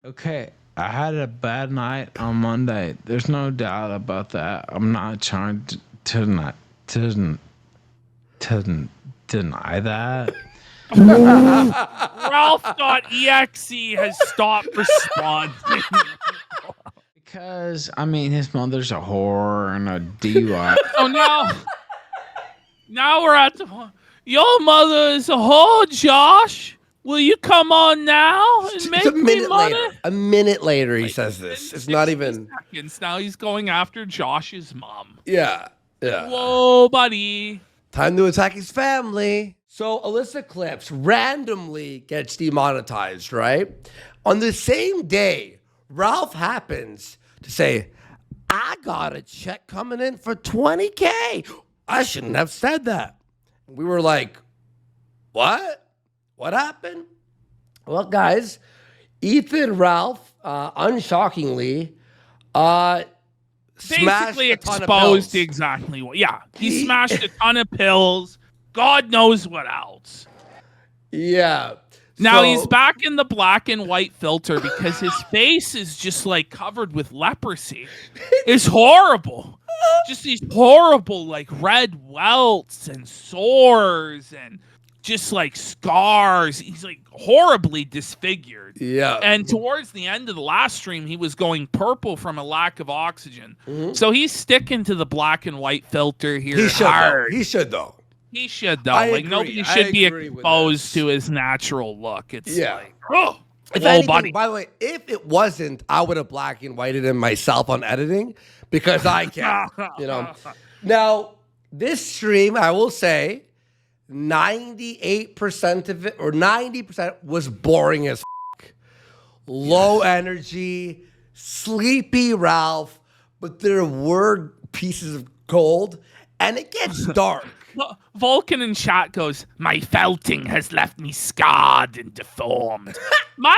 Okay, I had a bad night on Monday. There's no doubt about that. I'm not trying to, to deny that. Ralph.exe has stopped responding. Because, I mean, his mother's a whore and a DUI. So now we're at the point. Your mother is a whore, Josh. Will you come on now and It's make a me minute money? later. A minute later, he Like, says within this. It's not 60 even. seconds. Now he's going after Josh's mom. Yeah. Whoa, buddy. Time to attack his family. So Elissa Clips randomly gets demonetized, right? On the same day, Ralph happens to say, I got a check coming in for $20K. I shouldn't have said that. We were like, what? What happened? Well, guys, Ethan Ralph, unshockingly, smashed Basically a ton of exposed pills. exactly what. Yeah, he smashed a ton of pills. God knows what else. Yeah. Now So- he's back in the black and white filter because his face is just like covered with leprosy. It's horrible. Just these horrible like red welts and sores and just like scars. He's like horribly disfigured. Yeah. And towards the end of the last stream, he was going purple from a lack of oxygen. Mhm. So he's sticking to the black and white filter here. He should, though. hard. He should, though. He should though. I Like agree. nobody I should be agree with exposed this. to his natural look. It's Yeah. like, oh, If whoa, anything, buddy. by the way, if it wasn't, I would have black and whited him myself on editing because I can't, you know. Now, this stream, I will say, 98% of it or 90% was boring as f***. Low energy, sleepy Ralph, but there were pieces of gold, and it gets dark. Vulcan in chat goes, my felting has left me scarred and deformed. my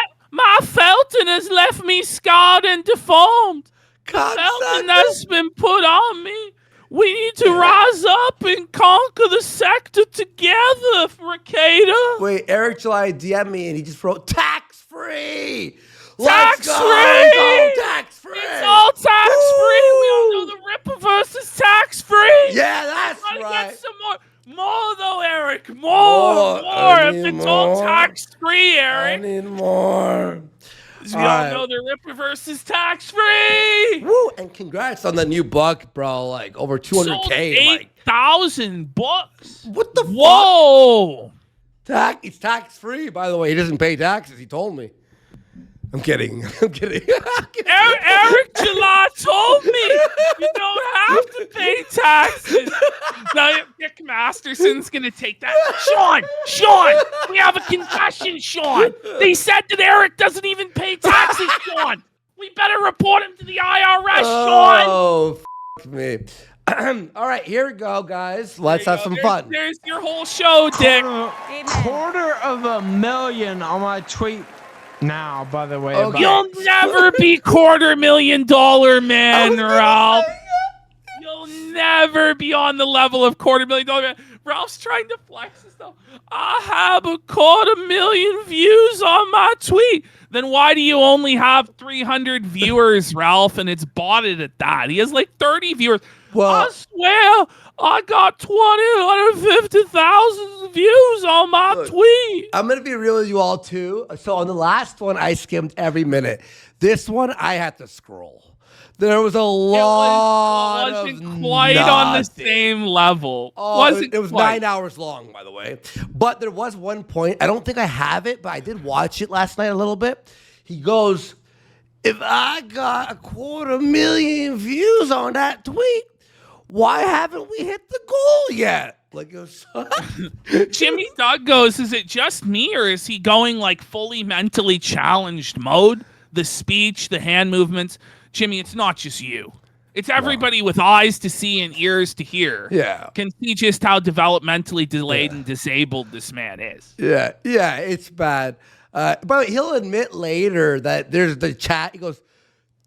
felting has left me scarred and deformed. Felting that's been put on me. We need to rise up and conquer the sector together, Rekieta. Wait, Eric July DM me and he just wrote tax-free. Tax free! It's all tax-free. It's all tax free. We all know the Rippaverse is tax free. Yeah, that's Gotta right. get some more though, Eric. More. I If need it's all more. tax free, I Eric. need more. We all know the Rippaverse is tax free. Woo, and congrats on the new book, bro. Like over 200K. Like 8,000 books. what the Whoa. fuck? It's tax-free, by the way. He doesn't pay taxes, he told me. I'm kidding. I'm kidding. Eric July told me you don't have to pay taxes. Now Dick Masterson's gonna take that. Sean, we have a confession, Sean. They said that Eric doesn't even pay taxes, Sean. We better report him to the IRS, Sean. Oh, f me. All right, here we go, guys. Let's have some fun. There's your whole show, Dick. $250,000 on my tweet now, by the way. Okay. You'll never be $250,000 man, Ralph. You'll never be on the level of $250,000 man. Ralph's trying to flex and stuff. I have 250,000 views on my tweet. Then why do you only have 300 viewers, Ralph? And it's botted at that. He has like 30 viewers. Well- I swear I got 250,000 views on my tweet. I'm going to be real with you all, too. So on the last one, I skimmed every minute. This one, I had to scroll. There was a lot It wasn't of quite on the nothing. same level. Oh, it was quite. 9 hours long, by the way. But there was one point. I don't think I have it, but I did watch it last night a little bit. He goes, if I got 250,000 views on that tweet, why haven't we hit the goal yet? Like, it was Jimmy Doug goes, is it just me or is he going like fully mentally challenged mode? The speech, the hand movements. Jimmy, it's not just you. It's everybody with eyes to see and ears to hear. Yeah. Can see just how developmentally delayed and disabled this man is. Yeah, it's bad. But he'll admit later that there's the chat. He goes,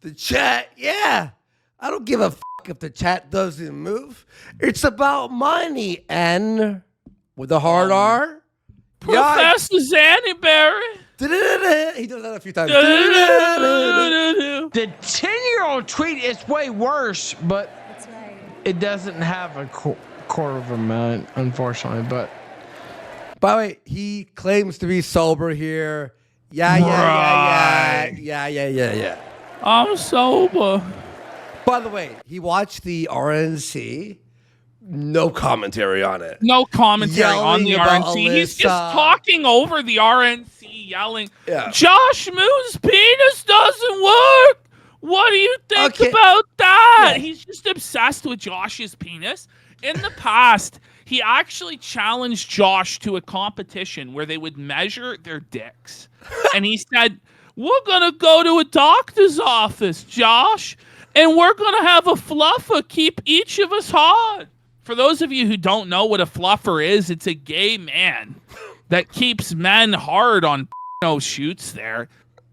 the chat, yeah. I don't give a f*** if the chat doesn't move. It's about money. And with a hard R. Professor Zannyberry. He does that a few times. The 10-year-old tweet is way worse, but it doesn't have a quarter of a million, unfortunately. But by the way, he claims to be sober here. Yeah. I'm sober. By the way, he watched the RNC. No commentary on it. No commentary on the Yelling about RNC. He's Elissa. just talking over the RNC, yelling, Yeah. Josh Moo's penis doesn't work. What do you think about that? Yeah. He's just obsessed with Josh's penis. In the past, he actually challenged Josh to a competition where they would measure their dicks. And he said, we're going to go to a doctor's office, Josh, and we're going to have a fluffer keep each of us hard. For those of you who don't know what a fluffer is, it's a gay man that keeps men hard on shoots there.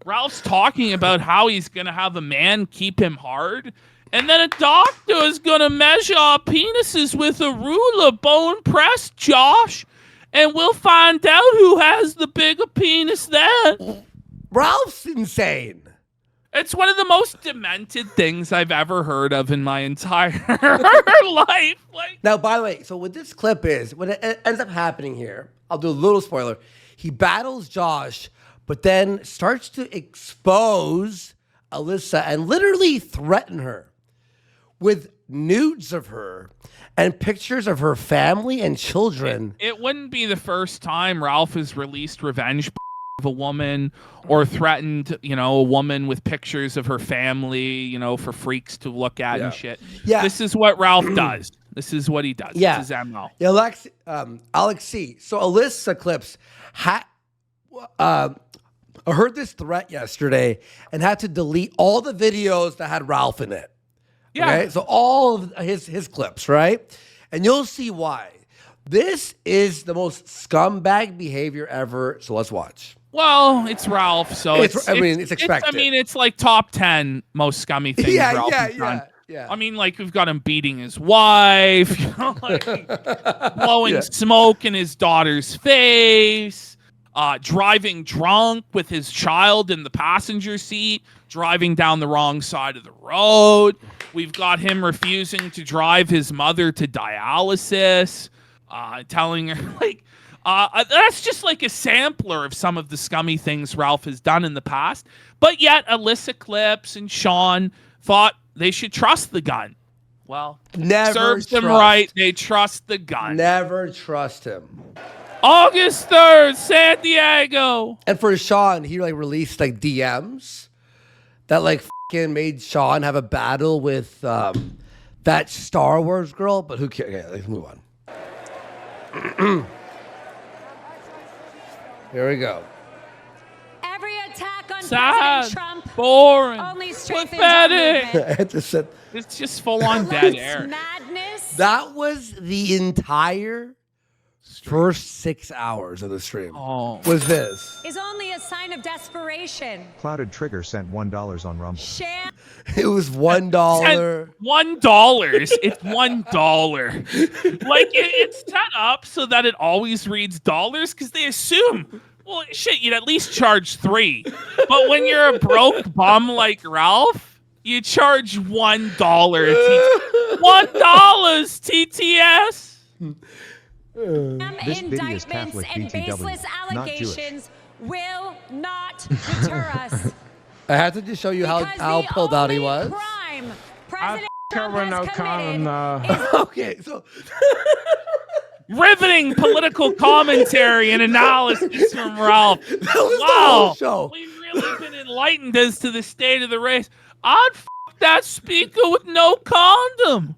Ralph's talking about how he's going to have a man keep him hard, and then a doctor is going to measure our penises with a ruler, bone pressed, Josh, and we'll find out who has the bigger penis then. Ralph's insane. It's one of the most demented things I've ever heard of in my entire life. Now, by the way, so what this clip is, what it ends up happening here, I'll do a little spoiler. He battles Josh, but then starts to expose Elissa and literally threaten her with nudes of her and pictures of her family and children. It wouldn't be the first time Ralph has released revenge of a woman or threatened, a woman with pictures of her family, for freaks to look at and shit. Yeah. This is what Ralph does. This is what he does. Yeah. This is MO. Yeah, Alex C. So Elissa clips I heard this threat yesterday and had to delete all the videos that had Ralph in it. Yeah. Okay? So all of his clips, right? And you'll see why. This is the most scumbag behavior ever. So let's watch. Well, it's Ralph, so it's expected. It's like top 10 most scummy things Ralph has done. Yeah. I mean, like, we've got him beating his wife, blowing smoke in his daughter's face, driving drunk with his child in the passenger seat, driving down the wrong side of the road. We've got him refusing to drive his mother to dialysis, telling her, that's just like a sampler of some of the scummy things Ralph has done in the past. But yet, Elissa Clips and Sean thought they should trust the gun. Well, never serves them trust. right. They trust the gun. Never trust him. August 3rd, San Diego. And for Sean, he released DMs that made Sean have a battle with that Star Wars girl. But who cares? Okay, let's move on. Here we go. Every attack on Sad, President Trump boring, only strengthens our pathetic. movement. It's just full on dead air. Madness. That was the entire first 6 hours of the stream. Oh. Was this? Is only a sign of desperation. Clouded Trigger sent $1 on Rumble. Sham. It was $1. $1. It's $1. It's set up so that it always reads dollars because they assume, well, shit, you'd at least charge $3. But when you're a broke bum like Ralph, you charge $1. $1 TTS. This video is Indictments Catholic and BTW, baseless not Jewish. allegations will not deter us. I had to just show you Because how the pulled out he only was. crime President There Trump were has no committed condom. Okay, so Riveting political commentary and analysis from Ralph. that was the Wow. whole show. We've really been enlightened as to the state of the race. I'd that speaker with no condom.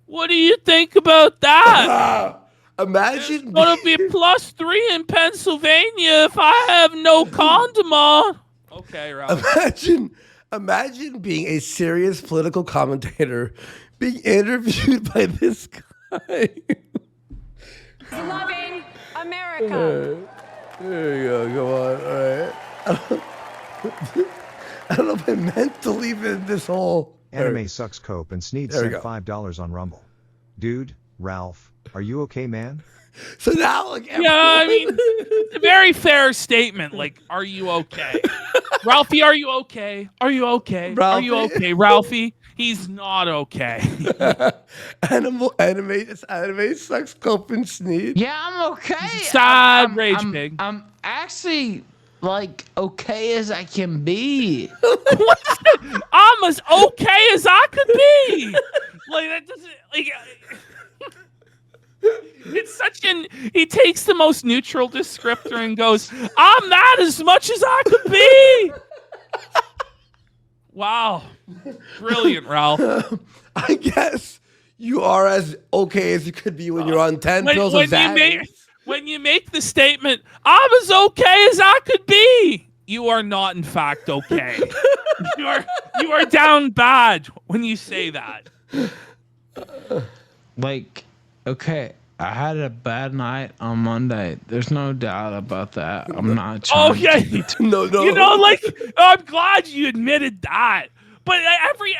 What do you think about that? Imagine It's gonna be +3 in Pennsylvania if I have no condom on. Okay, Ralph. Imagine being a serious political commentator being interviewed by this guy. loving America. There you go. Come on. All right. I don't know if I meant to leave it this whole Anime sucks cope and Sneed There we sent go. $5 on Rumble. Dude, Ralph, Are you okay, man? So now, like, Yeah, I mean, it's a very fair statement. Like, are you okay? Ralphie, are you okay? Are you okay? Are you Ralphie? okay, Ralphie? He's not okay. anime sucks, cope and sneeze. Yeah, I'm okay. Sad rage pig. I'm actually like okay as I can be. I'm as okay as I could be. Like that doesn't like. It's such an. He takes the most neutral descriptor and goes, "I'm that as much as I could be." Wow, brilliant, Ralph. I guess you are as okay as you could be when you're on 10 pills of Xanax. When you make the statement, "I'm as okay as I could be," you are not, in fact, okay. you are down bad when you say that. Like, okay, I had a bad night on Monday. There's no doubt about that. I'm not trying. Oh yeah, No. you know, like I'm glad you admitted that. But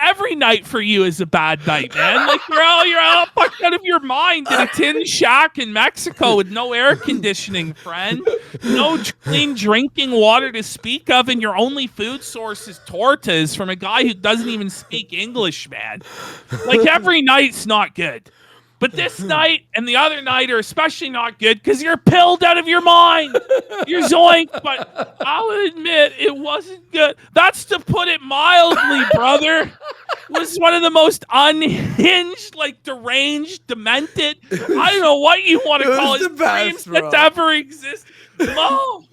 every night for you is a bad night, man. Like you're all fucked out of your mind in a tin shack in Mexico with no air conditioning, friend. No clean drinking water to speak of, and your only food source is tortas from a guy who doesn't even speak English, man. Like every night's not good. But this night and the other night are especially not good because you're pilled out of your mind. You're zoinked, but I'll admit it wasn't good. That's to put it mildly, brother. Was one of the most unhinged, like deranged, demented. I don't know what you want to call it. Dreams that's ever existed. Mo,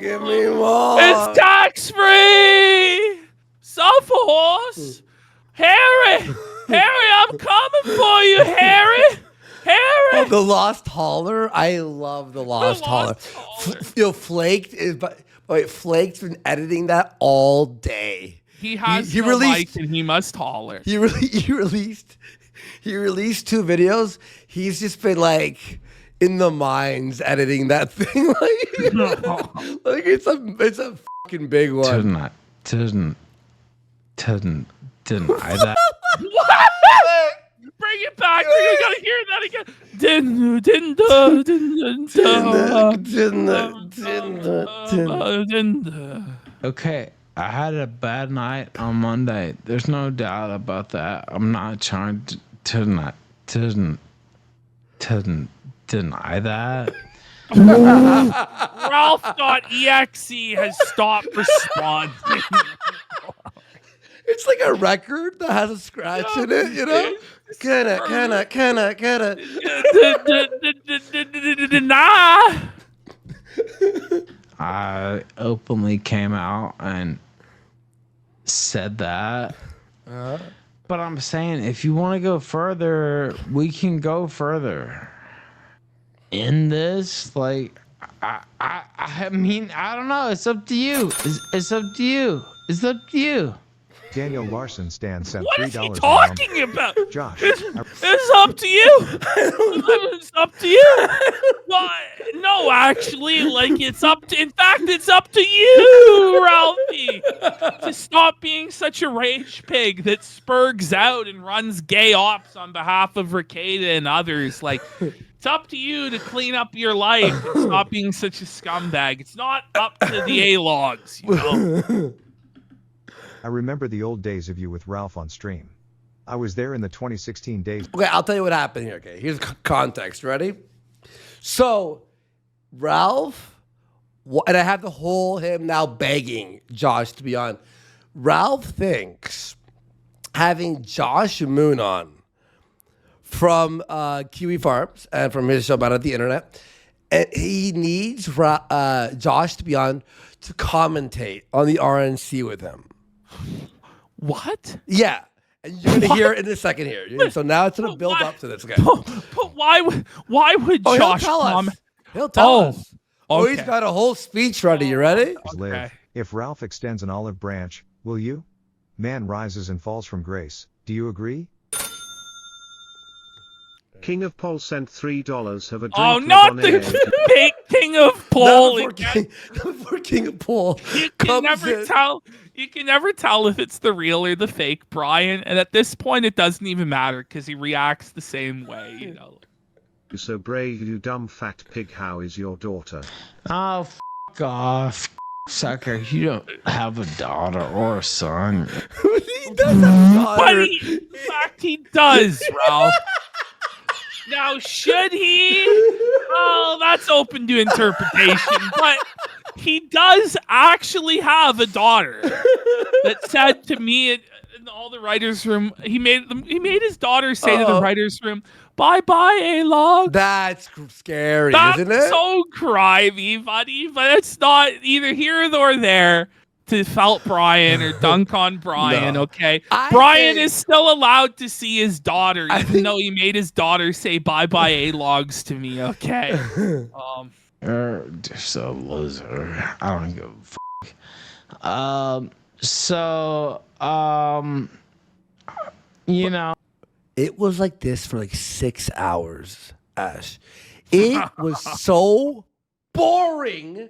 Give me more. it's tax free. Suffer horse, Harry. Harry, I'm coming for you, Harry. Oh, the Lost Hauler. I love the Lost Hauler. Flaked's been editing that all day. He has he no released, mic and he must holler. He released 2 videos. He's just been like in the mines editing that thing. Like it's a fucking big one. Didn't deny that. What? Bring it back. You gotta hear that again. Okay, I had a bad night on Monday. There's no doubt about that. I'm not trying to deny that. Ralph.exe has stopped responding. It's like a record that has a scratch in it, you know? Kinda. Nah. I openly came out and said that. But I'm saying if you want to go further, we can go further. In this, like, I mean, I don't know. It's up to you. It's up to you. It's up to you. Daniel Larson stands sent What $3 is he on talking about? Josh. It's up to you. It's up to you. Well, no, actually, like it's up to. In fact, it's up to you, Ralphie, to stop being such a rage pig that spurgs out and runs gay ops on behalf of Rekieta and others. Like, it's up to you to clean up your life and stop being such a scumbag. It's not up to the A-logs, you know. I remember the old days of you with Ralph on stream. I was there in the 2016 days. Okay, I'll tell you what happened here. Okay, here's context. Ready? So, Ralph, and I have the whole him now begging Josh to be on. Ralph thinks having Josh Moon on from Kiwi Farms and from his show about the internet, and he needs Josh to be on to commentate on the RNC with him. What? Yeah. And you're going to hear it in a second here. So now it's going to build up to this guy. But why would Josh comment? He'll tell us. Okay. Oh, he's got a whole speech ready. You ready? Live. If Ralph extends an olive branch, will you? Man rises and falls from grace. Do you agree? King of Pole sent $3. Have a drink. Oh, not the fake King of Pole. Before Super King of Pool You can comes never in. tell. You can never tell if it's the real or the fake Brian. And at this point, it doesn't even matter because he reacts the same way. You know. So brave, you dumb fat pig. How is your daughter? Oh, f off, sucker. You don't have a daughter or a son. He does have a daughter. But in fact, he does, Ralph. Now, should he? Well, that's open to interpretation. But he does actually have a daughter that said to me in all the writers' room. He made his daughter say to the writers' room, "Bye bye, A-Log." That's scary, That's isn't it? so crimey, buddy. But it's not either here nor there to felt Brian or dunk on Brian, No. okay? I Brian think- is still allowed to see his daughter, I even think- though he made his daughter say bye-bye A-Logs to me, okay? You're just a loser. I don't give a fuck. You know. It was like this for like 6 hours, Ash. It was so boring.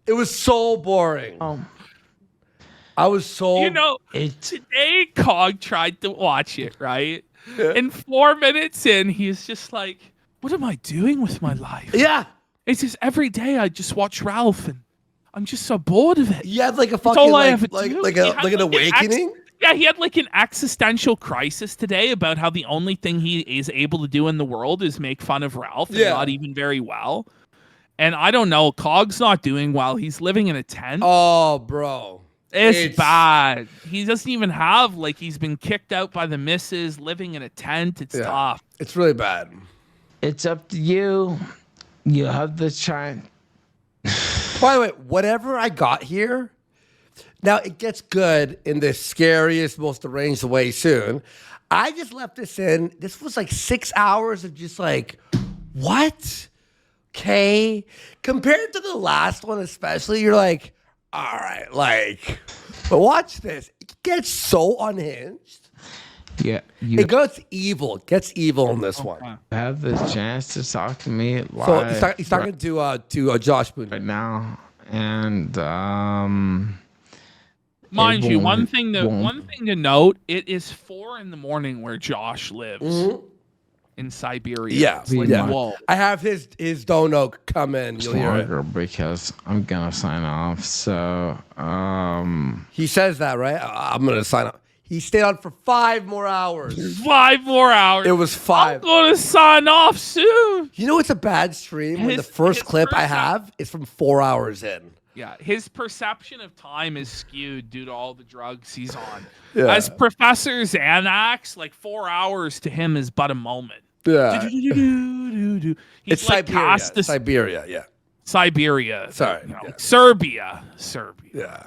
It was so boring. I was so... You know, today Cog tried to watch it, right? And 4 minutes in, he's just like, what am I doing with my life? Yeah. It's just every day I just watch Ralph and I'm just so bored of it. You had like a all fucking I like, ever like, do. like, He a, had like an like an awakening. Yeah, he had like an existential crisis today about how the only thing he is able to do in the world is make fun of Ralph and not even very well. And I don't know, Cog's not doing well. He's living in a tent. Oh, bro. It's bad. He doesn't even have, like, he's been kicked out by the missus, living in a tent. It's tough. It's really bad. It's up to you. You have the chance. By the way, whatever I got here, now it gets good in the scariest, most deranged way soon. I just left this in. This was like 6 hours of just like, what? Okay. Compared to the last one, especially, you're like, all right, like, but watch this. It gets so unhinged. Yeah, you It gets evil. It gets evil in this one. have the chance to talk to me live So he's talking to Josh Boone. right now, and Mind you, won't- one thing to note, it is 4 a.m. where Josh lives in Siberia. Yeah, It's like, yeah. whoa. I have his dono come in. You'll hear it. longer because I'm gonna sign off. So He says that, right? I'm gonna sign up. He stayed on for 5 more hours. 5 more hours. It was I'm 5. gonna sign off soon. You know it's a bad stream when the His first clip I first- have is from 4 hours in. Yeah, his perception of time is skewed due to all the drugs he's on. Yeah. As Professor Xanax, like 4 hours to him is but a moment. Yeah. He's It's like Siberia. cast to Siberia, yeah. Siberia. Sorry, you know, yeah. Serbia. Yeah.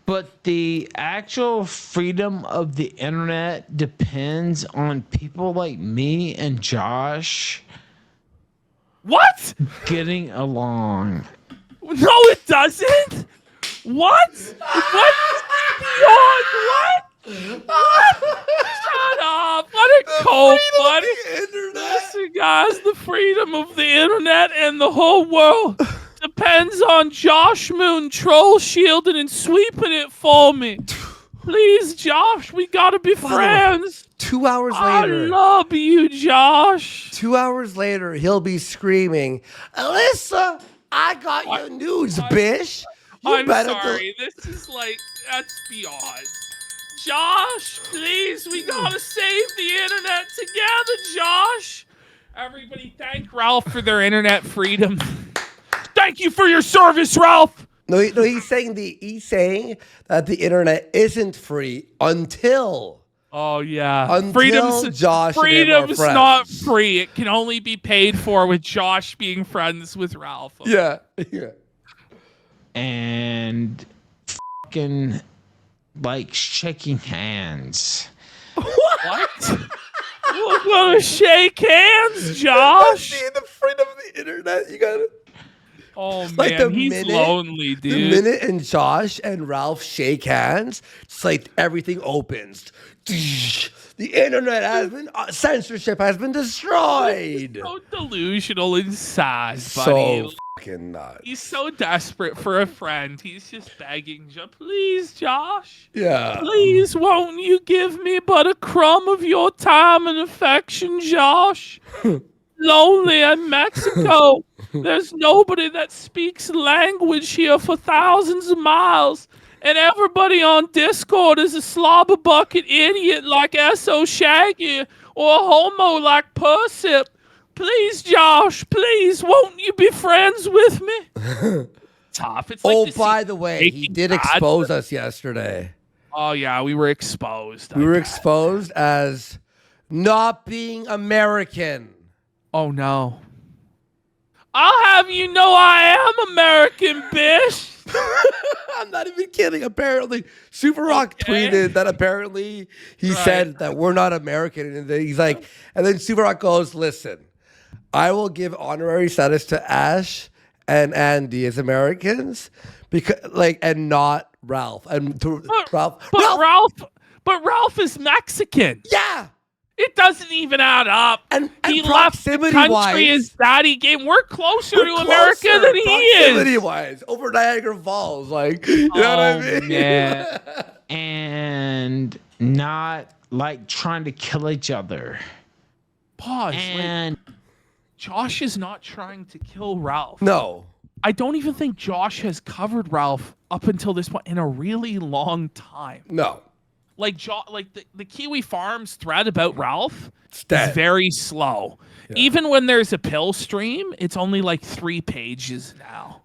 but the actual freedom of the internet depends on people like me and Josh What? getting along. No, it doesn't. What? What? Beyond what? Shut up. Let it go, buddy. Listen, guys, the freedom of the internet and the whole world depends on Josh Moon troll shielding and sweeping it for me. Please, Josh, we gotta be friends. 2 hours I later. love you, Josh. 2 hours later, he'll be screaming, Elissa, I got your news, bitch. You I'm better sorry. This is like, that's beyond. Josh, please, we gotta save the internet together, Josh. Everybody thank Ralph for their internet freedom. Thank you for your service, Ralph. No, he's saying that the internet isn't free until Oh yeah, Until Josh and him are freedom's friends. not free. It can only be paid for with Josh being friends with Ralph. yeah. And fucking like shaking hands. What? We're gonna shake hands, Josh. See the freedom of the internet. You got it. Oh man, Like the he's minute- lonely, The dude. minute and Josh and Ralph shake hands, it's like everything opens. The internet has been censorship has been destroyed. So delusional and sad, So buddy. fucking nuts. He's so desperate for a friend. He's just begging, please, Josh. Yeah. Please, won't you give me but a crumb of your time and affection, Josh? Lonely in Mexico. There's nobody that speaks language here for thousands of miles. And everybody on Discord is a slobber bucket idiot like S.O. Shaggy or a homo like Persip. Please, Josh, please, won't you be friends with me? Tough. It's like By the way, he did expose us yesterday. Oh, yeah, we were exposed. We were exposed as not being American. Oh, no. I'll have you know I am American, bitch. I'm not even kidding. Apparently, Super Rock tweeted that apparently he said that we're not American. And then he's like, and then Super Rock goes, listen, I will give honorary status to Ash and Andy as Americans because and not Ralph. And Ralph is Mexican. Yeah. It doesn't even add up. And he left the country his daddy game. We're closer to America than he is. Proximity-wise, over Niagara Falls, you know what I mean? Yeah. And not like trying to kill each other. Pause. And Josh is not trying to kill Ralph. No. I don't even think Josh has covered Ralph up until this point in a really long time. No. Like the Kiwi Farms thread about Ralph is dead. very slow. Yeah. Even when there's a pill stream, it's only like 3 pages now.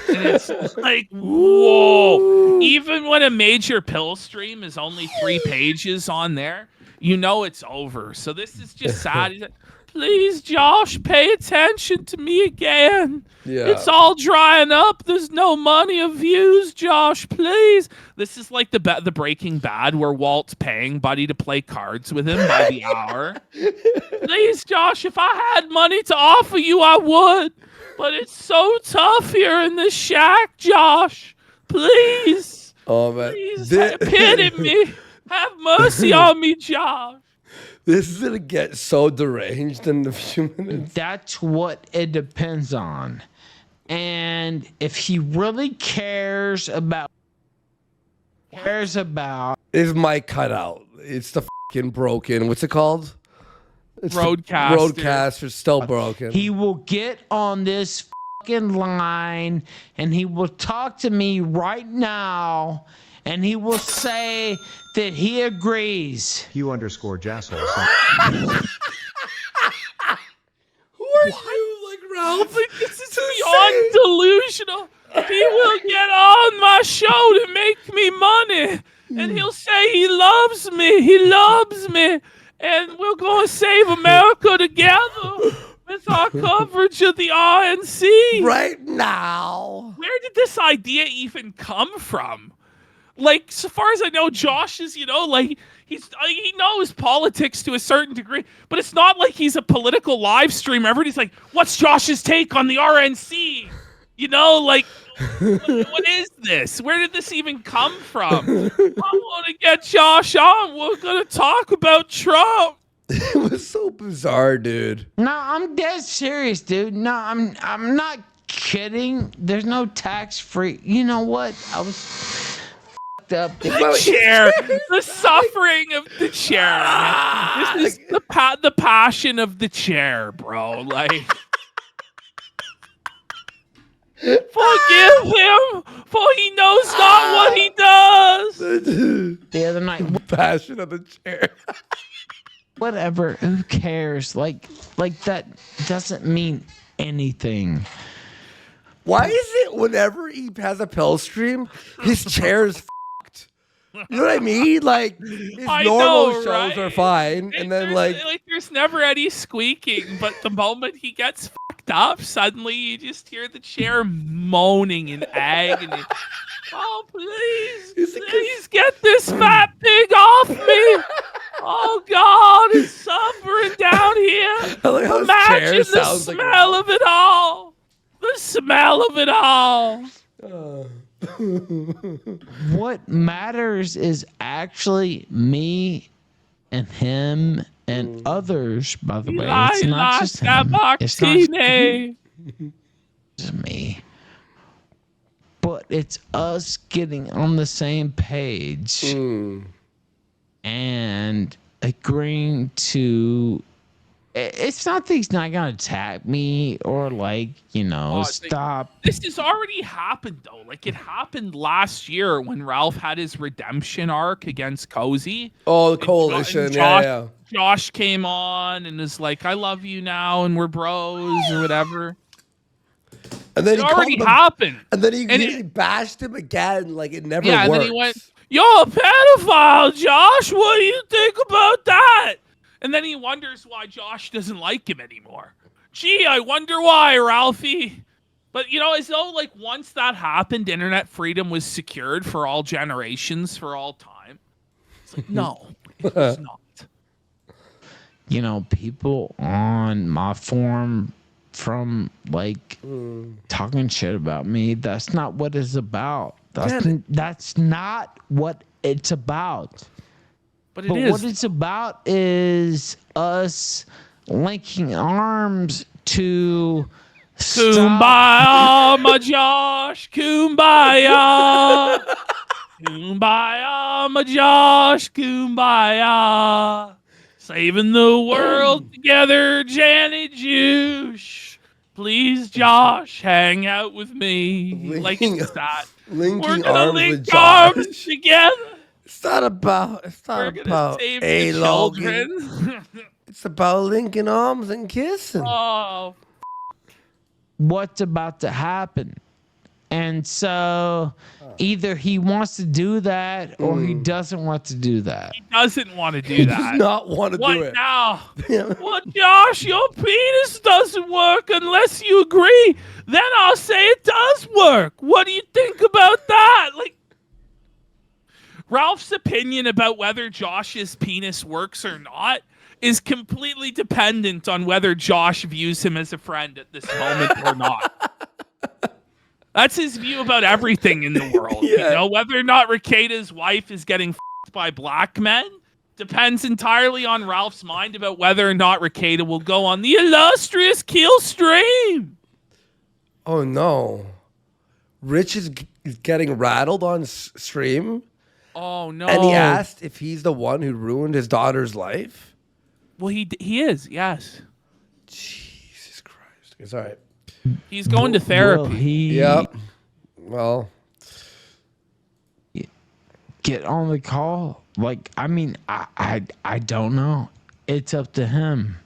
And it's like, whoa. Even when a major pill stream is only 3 pages on there, you know it's over. So this is just sad. He's like, please, Josh, pay attention to me again. Yeah. It's all drying up. There's no money or views, Josh, please. This is like the Breaking Bad where Walt's paying Buddy to play cards with him by the hour. Please, Josh, if I had money to offer you, I would. But it's so tough here in this shack, Josh. Please. Oh, man. Please, pity me. Have mercy on me, Josh. This is going to get so deranged in a few minutes. That's what it depends on. And if he really cares about... His mic cut out. It's the fucking broken... What's it called? It's Roadcaster. Roadcaster's still broken. He will get on this fucking line and he will talk to me right now and he will say that he agrees. Hugh_Jassel. Who are you, like Ralph? Like, this is beyond delusional. He will get on my show to make me money. And he'll say he loves me. He loves me. And we're going to save America together with our coverage of the RNC. Right now. Where did this idea even come from? Like, so far as I know, Josh is, he knows politics to a certain degree, but it's not like he's a political live streamer. Everybody's like, what's Josh's take on the RNC? What is this? Where did this even come from? I want to get Josh on. We're going to talk about Trump. It was so bizarre, dude. No, I'm dead serious, dude. No, I'm not kidding. There's no tax-free. You know what? I was up. The chair, the suffering of the chair. This is the passion of the chair, bro. Like, forgive him, for he knows not what he does. The other night, passion of the chair. Whatever. Who cares? Like that doesn't mean anything. Why is it whenever he has a pill stream, his chair's fucked? You know what I mean? Like, his normal shows are fine, and then there's never any squeaking, but the moment he gets fucked up, suddenly you just hear the chair moaning in agony. Oh, please get this fat pig off me! Oh God, it's suffering down here. Imagine the smell of it all. The smell of it all. What matters is actually me and him and others, by the way. It's not just him. It's not me. But it's us getting on the same page and agreeing to. It's not that he's not gonna attack me or like, stop. This has already happened though. Like it happened last year when Ralph had his redemption arc against Cozy. Oh, the coalition. Yeah. Josh came on and is like, "I love you now, and we're bros or whatever." And then it already happened. And then he bashed him again, like it never worked. And then he went, "You're a pedophile, Josh. What do you think about that?" And then he wonders why Josh doesn't like him anymore. Gee, I wonder why, Ralphie. But, as though, like, once that happened, internet freedom was secured for all generations, for all time. It's like, no, it was not. People on my forum from, like, talking shit about me, that's not what it's about. That's not what it's about. But what it's about is us linking arms to Kumbaya, my Josh, kumbaya. Kumbaya, my Josh, kumbaya. Saving the world together, Janet Juice. Please, Josh, hang out with me. Linking that. We're gonna arms link with Josh. arms together. It's not about save a the logging. children. It's about linking arms and kissing. Oh, what's about to happen. And so either he wants to do that or he doesn't want to do that. he doesn't want to do that. He does not want to What do it. now? What, Josh? Your penis doesn't work unless you agree. Then I'll say it does work. What do you think about that? Like, Ralph's opinion about whether Josh's penis works or not is completely dependent on whether Josh views him as a friend at this moment or not. That's his view about everything in the world. Whether or not Rekieta's wife is getting f***ed by black men depends entirely on Ralph's mind about whether or not Rekieta will go on the illustrious kill stream. Oh no, Rich is getting rattled on stream. Oh no! And he asked if he's the one who ruined his daughter's life. Well, he is. Yes. Jesus Christ! It's all right. He's going to therapy. Yep. Well, get on the call. Like, I mean, I don't know. It's up to him.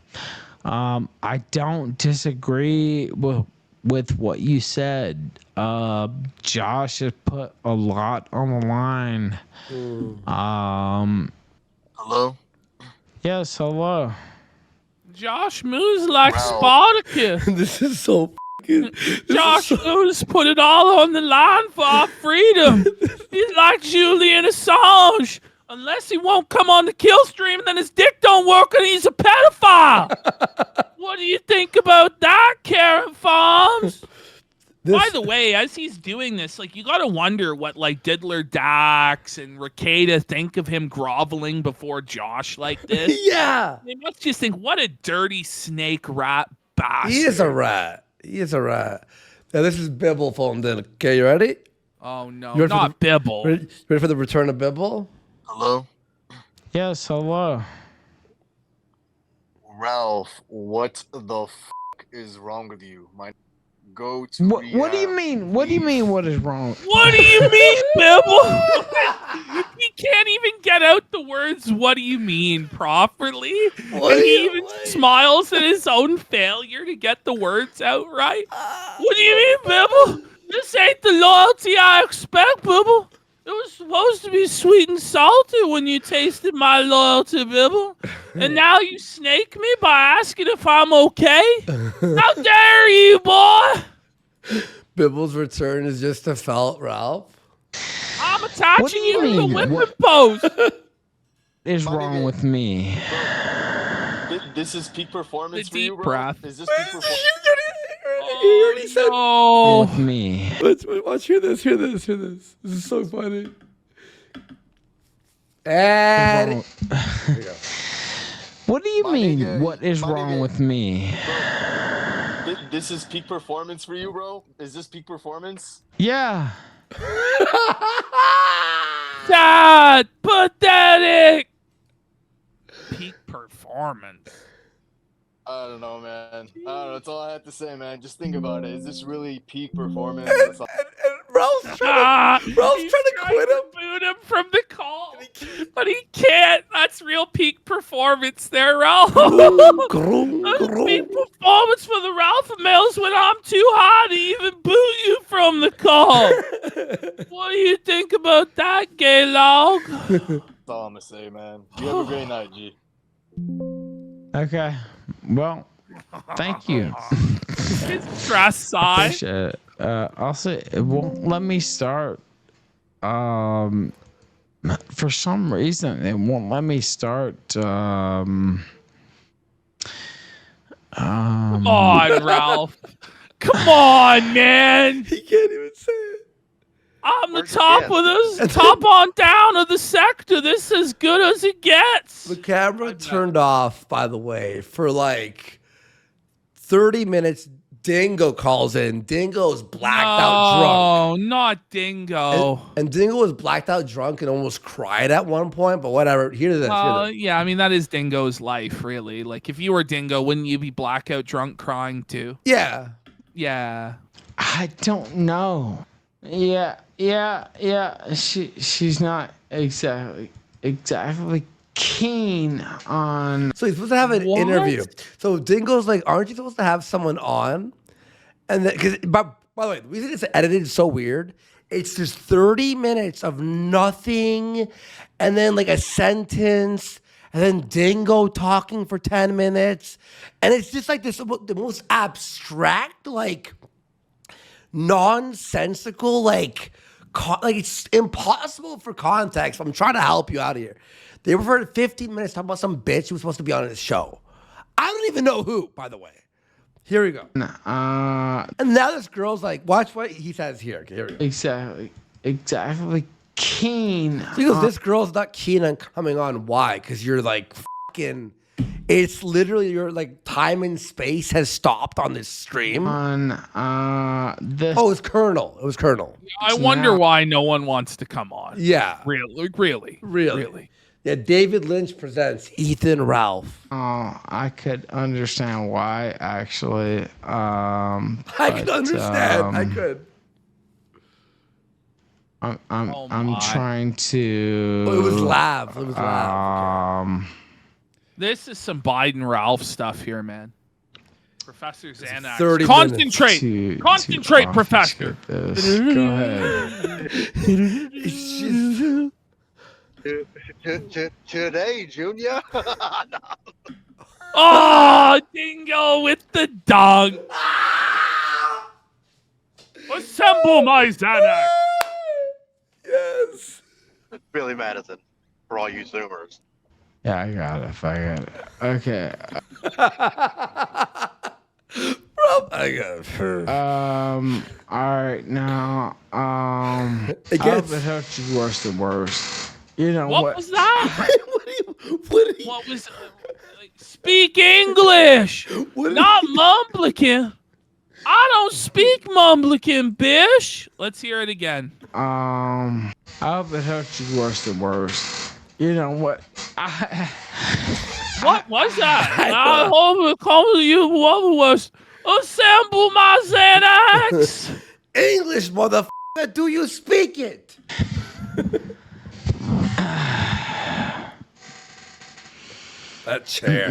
I don't disagree with what you said. Josh has put a lot on the line. Hello? Yes, hello. Josh moves like Spartacus. this is so fucking... Josh moves put it all on the line for our freedom. He's like Julian Assange. Unless he won't come on the kill stream, then his dick don't work and he's a pedophile. What do you think about that, Karen Farms? By the way, as he's doing this, like, you got to wonder what, like, Diddler Dax and Rekieta think of him groveling before Josh like this. Yeah. They must just think, what a dirty snake rat bastard. He is a rat. He is a rat. Now, this is Bibble phoned in. Okay, you ready? Oh, no, not Bibble. Ready for the return of Bibble? Hello? Yes, hello. Ralph, what the fuck is wrong with you? Go to what do you mean? What do you mean what is wrong? What do you mean, Bibble? He can't even get out the words, what do you mean, properly. And he even smiles at his own failure to get the words out right. What do you mean, Bibble? This ain't the loyalty I expect, Bibble. It was supposed to be sweet and salty when you tasted my loyalty, Bibble. And now you snake me by asking if I'm okay? How dare you, boy? Bibble's return is just a felt Ralph. I'm attaching you to the whipping post. What is wrong with me? This is peak performance The for you, deep bro? breath. Is this peak performance? You already said. Oh, With me. Watch, hear this. This is so funny. And What do you mean? nigga, What is my wrong nigga. with me? This is peak performance for you, bro? Is this peak performance? Yeah. Sad, pathetic. Peak performance. I don't know, man. I don't know. That's all I have to say, man. Just think about it. Is this really peak performance? That's all. And Ralph's trying to quit him. Boot him from the call, but he can't. That's real peak performance there, Ralph. That's peak performance for the Ralph males when I'm too high to even boot you from the call. What do you think about that, gay log? That's all I'm gonna say, man. You have a great night, G. Okay. Well, thank you. It's stress side. Appreciate it. Also, it won't let me start. For some reason, it won't let me start. Come on, Ralph. Come on, man. He can't even say it. I'm the top of this, top on down of the sector. This is as good as it gets. The camera turned off, by the way, for like 30 minutes. Dingo calls in. Dingo is blacked out drunk. Oh, not Dingo. And Dingo was blacked out drunk and almost cried at one point, but whatever. Hear this. Yeah, I mean, that is Dingo's life, really. Like, if you were Dingo, wouldn't you be blackout drunk crying too? Yeah. Yeah. I don't know. Yeah. She's not exactly keen on. So he's supposed to have an What? interview. So Dingo's like, aren't you supposed to have someone on? And then, because by the way, the reason it's edited is so weird. It's just 30 minutes of nothing, and then like a sentence, and then Dingo talking for 10 minutes, and it's just like this the most abstract, like nonsensical, like it's impossible for context. I'm trying to help you out here. They referred 15 minutes talking about some bitch who was supposed to be on his show. I don't even know who, by the way. Here we go. And now this girl's like, watch what he says here. Okay, here we go. Exactly keen. So he goes, this girl's not keen on coming on. Why? Because you're like fucking. It's literally your like time and space has stopped on this stream. This. Oh, it was Colonel. It was Colonel. I wonder why no one wants to come on. Yeah. Really. Yeah, David Lynch presents Ethan Ralph. Oh, I could understand why, actually. I could understand. I could. I'm trying to. Oh, it was Lav. It was Lav. This is some Biden Ralph stuff here, man. Professor Xanax. 30 Concentrate, Professor. Go ahead. It's just. Today, Junior. Oh, Dingo with the dog. Assemble my Xanax. Yes. Billy Madison, for all you Zoomers. Yeah, I got it. Okay. Bro, I got it. All right, now. It gets. it hurt you worse than worse. You know What what? was that? What was? Speak English, not Mumblican. I don't speak Mumblican, bish. Let's hear it again. I hope it hurt you worse than worse. You know what? What was that? I hope it comes to you. What was? Assemble my Xanax. English, motherfucker. Do you speak it? That chair.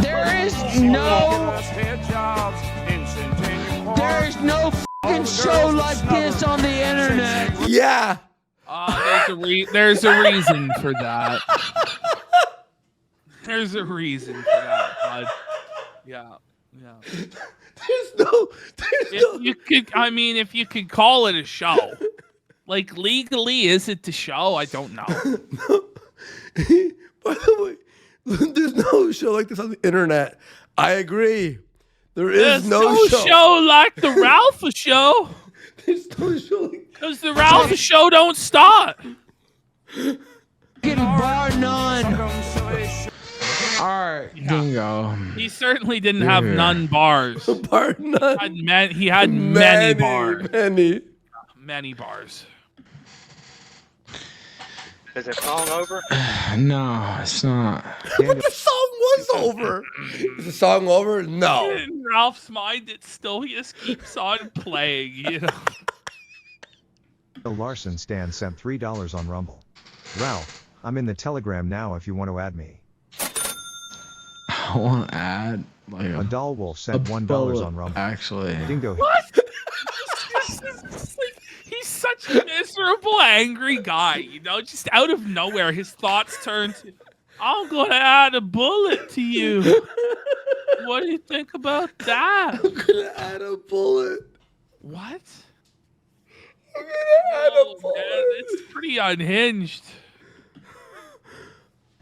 There is no fucking show like this on the internet. Yeah. There's a reason for that. There's a reason for that, bud. Yeah. There's no. If you could call it a show, like legally, is it the show? I don't know. No. By the way, there's no show like this on the internet. I agree. There's no show like the Ralph show. There's no show like. Because the Ralph show don't stop. Bar none. All right, Dingo. He certainly didn't have none bars. Bar none. He had many bars. Many. Many bars. Is the song over? No, it's not. But the song was over. Is the song over? No. In Ralph's mind, it still just keeps on playing, you know. Larson Stan sent $3 on Rumble. Ralph, I'm in the Telegram now if you want to add me. I want to add like A doll wolf sent $1 on Rumble. Actually, Dingo. What? He's such a miserable, angry guy, you know? Just out of nowhere, his thoughts turn to, I'm gonna add a bullet to you. What do you think about that? I'm gonna add a bullet. What? I'm gonna add a bullet. Man, it's pretty unhinged.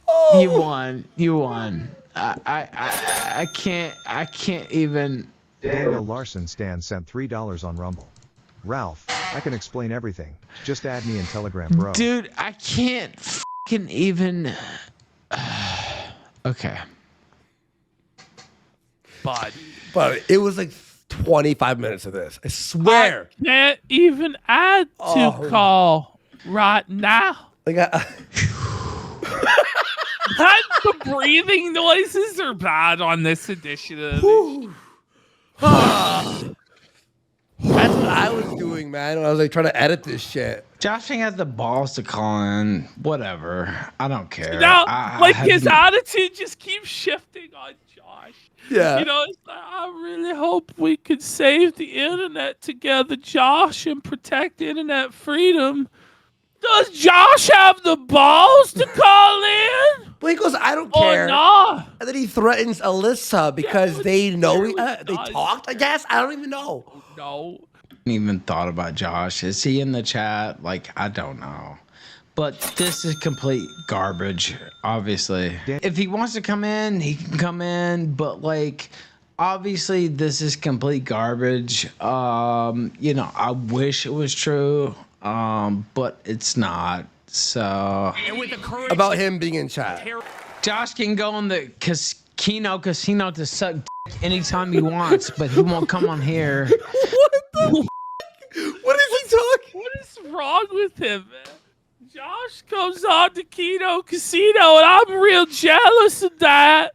Oh. You won. I can't even. Daniel Larson Stan sent $3 on Rumble. Ralph, I can explain everything. Just add me in Telegram, bro. Dude, I can't fucking even. Okay. But it was like 25 minutes of this. I swear. I can't even add to call right now. Like The breathing noises are bad on this edition of That's what I was doing, man. When I was like trying to edit this shit. Josh has the balls to call in. Whatever. I don't care. Now, I his attitude just keeps shifting on Josh. Yeah. You know, it's like, I really hope we could save the internet together, Josh, and protect internet freedom. Does Josh have the balls to call in? But he goes, I don't care. Or not? And then he threatens Alyssa because they know clearly they does. talked, I guess. I don't even know. No. even thought about Josh. Is he in the chat? Like, I don't know. But this is complete garbage, obviously. If he wants to come in, he can come in. But, like, obviously, this is complete garbage. You know, I wish it was true, but it's not. So, About him being in chat. Josh can go on the casino to suck dick anytime he wants, but he won't come on here. What is he talking? What is wrong with him, man? Josh comes on to Keno Casino, and I'm real jealous of that.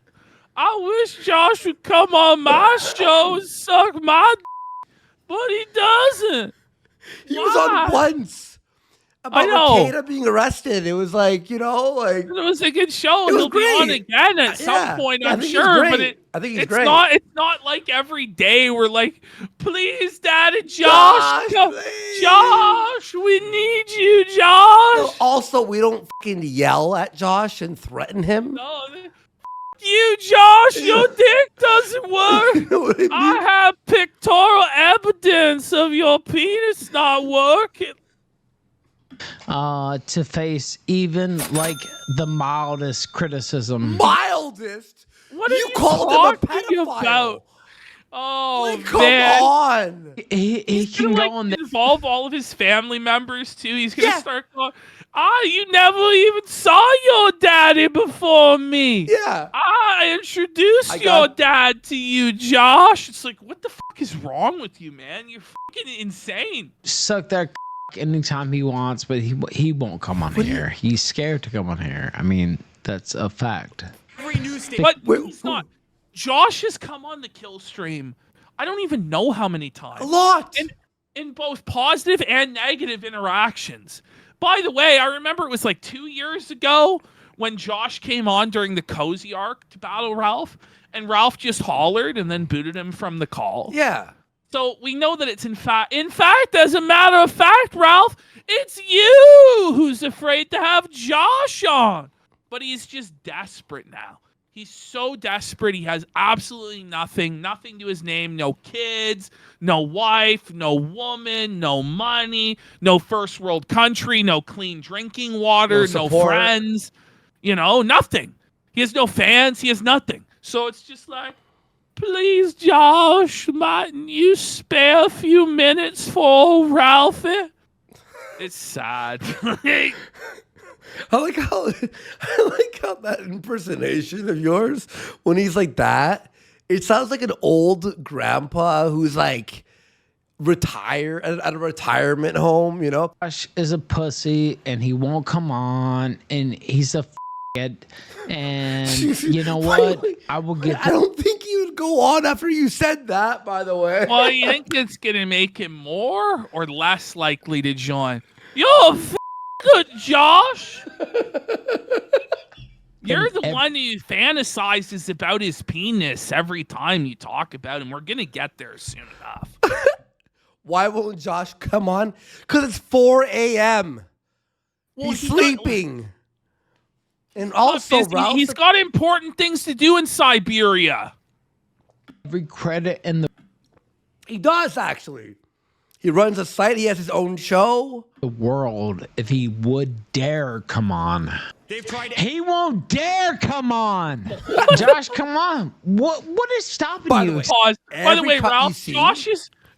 I wish Josh would come on my show and suck my dick, but he doesn't. He was on once. I know. About Rekieta being arrested. It was like, you know, like... It was a good show. It was He'll great. be on again at some point, I'm sure. But I think he's it's great. It's not like every day we're like, please, Dad and Josh, please. Josh, we need you, Josh. No, also, we don't fucking yell at Josh and threaten him. No, you, Josh, your dick doesn't work. You know what I mean? I have pictorial evidence of your penis not working. To face even like the mildest criticism. Mildest? What are you called him a talking pedophile. About? Oh, Like, come man. on. He He's can gonna, go on there. involve all of his family members too. He's gonna start going, you never even saw your daddy before me. Yeah. I introduced your dad to you, Josh. It's like, what the fuck is wrong with you, man? You're fucking insane. Suck that anytime he wants, but he won't come on here. He's scared to come on here. I mean, that's a fact. But he's not. Josh has come on the kill stream. I don't even know how many times. A lot. In both positive and negative interactions. By the way, I remember it was like 2 years ago when Josh came on during the Cozy arc to battle Ralph, and Ralph just hollered and then booted him from the call. Yeah. So we know that it's in fact, as a matter of fact, Ralph, it's you who's afraid to have Josh on. But he's just desperate now. He's so desperate. He has absolutely nothing to his name. No kids, no wife, no woman, no money, no first world country, no clean drinking water, no friends. You know, nothing. He has no fans. He has nothing. So it's just like, please, Josh, mightn't you spare a few minutes for old Ralphie? It's sad. I like how that impersonation of yours, when he's like that, it sounds like an old grandpa who's like retired at a retirement home, you know? Josh is a pussy and he won't come on and he's a f***head. And you know what? I will get I don't think you'd go on after you said that, by the way. Well, you think it's gonna make him more or less likely to join? You're good, Josh. You're the one who fantasizes about his penis every time you talk about him. We're gonna get there soon enough. Why won't Josh come on? Because it's 4 a.m. Well, He's sleeping. And also, Ralph, he's got important things to do in Siberia. every credit in the he does actually. He runs a site. He has his own show. world if he would dare come on. He won't dare come on. Josh, come on. What is stopping By the you? way, Pause. By the every way, cut you Ralph, see-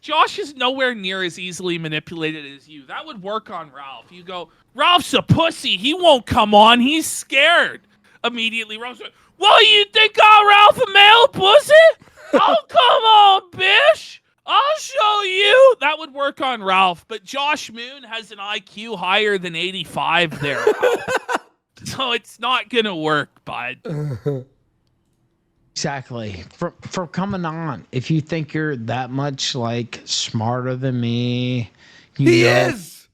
Josh is nowhere near as easily manipulated as you. That would work on Ralph. You go, Ralph's a pussy. He won't come on. He's scared. Immediately, Ralph's like, well, you think I'm Ralph a male pussy? Oh, come on, bitch. I'll show you. That would work on Ralph. But Josh Moon has an IQ higher than 85 there, Ralph. So it's not going to work, bud. Exactly. For coming on. If you think you're that much like smarter than me, He know, is.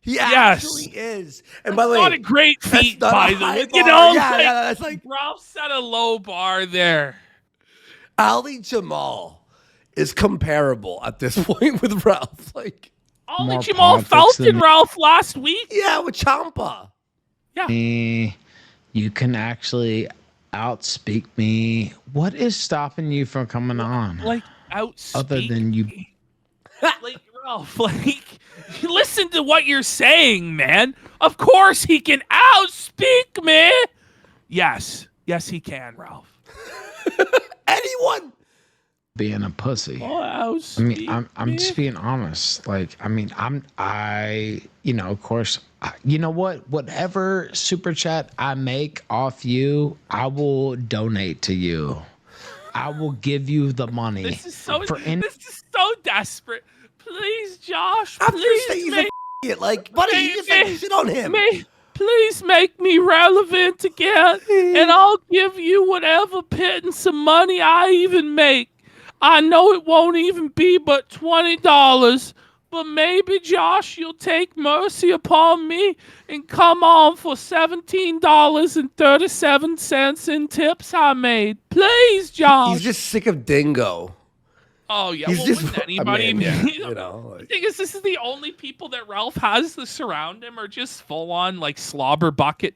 He actually is. And by the way, Not a great feat, not a by the high way. bar. You know, Yeah, that's like Ralph set a low bar there. Ali Jamal is comparable at this point with Ralph. Like, Only More Jamal politics felt than in me. Ralph last week. yeah, with Champa. Yeah. me, you can actually outspeak me. What is stopping you from coming on? Like, outspeak Other than you. me. Like, Ralph, like, listen to what you're saying, man. Of course he can outspeak me. Yes. Yes, he can, Ralph. Anyone? Being a pussy. Oh, outspeak I mean, I'm me. just being honest. Like, I mean, of course, you know what? Whatever super chat I make off you, I will donate to you. I will give you the money. This is so this is so desperate. Please, Josh, After please saying he's make, a it, like, buddy, you just like shit on him. please make me relevant again, and I'll give you whatever pittance of money I even make. I know it won't even be but $20, but maybe, Josh, you'll take mercy upon me and come on for $17.37 in tips I made. Please, Josh. He's just sick of Dingo. Oh, yeah. He's Well, just, wouldn't anybody? I mean, yeah, you know, The like, thing is, this is the only people that Ralph has to surround him are just full on like slobber bucket.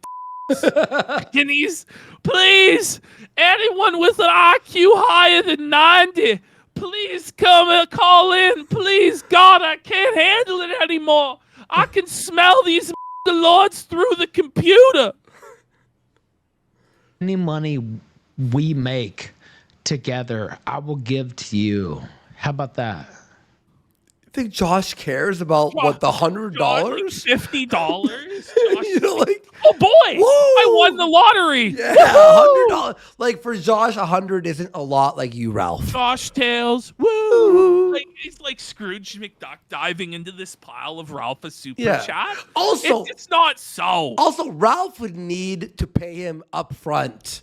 And he's, please, anyone with an IQ higher than 90, please come and call in. Please, God, I can't handle it anymore. I can smell these lords through the computer. Any money we make together, I will give to you. How about that? you think Josh cares about what the $100? $50. You know, like, Oh boy! Woo! I won the lottery. yeah, $100. Like for Josh, 100 isn't a lot. Like you, Ralph. Josh Tails, woo! Like it's like Scrooge McDuck diving into this pile of Ralph's super Yeah. chat. Also, it's not so. Also, Ralph would need to pay him up front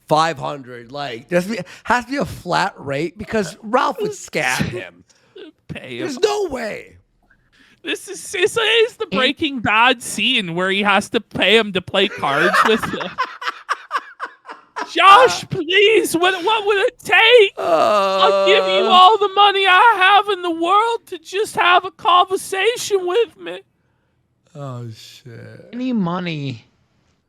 $500. Like, there has to be a flat rate because Ralph would scam him. Pay him. There's no way. This is the Breaking Bad scene where he has to pay him to play cards with him. Josh, please, what would it take? I'll give you all the money I have in the world to just have a conversation with me. Oh, shit. Any money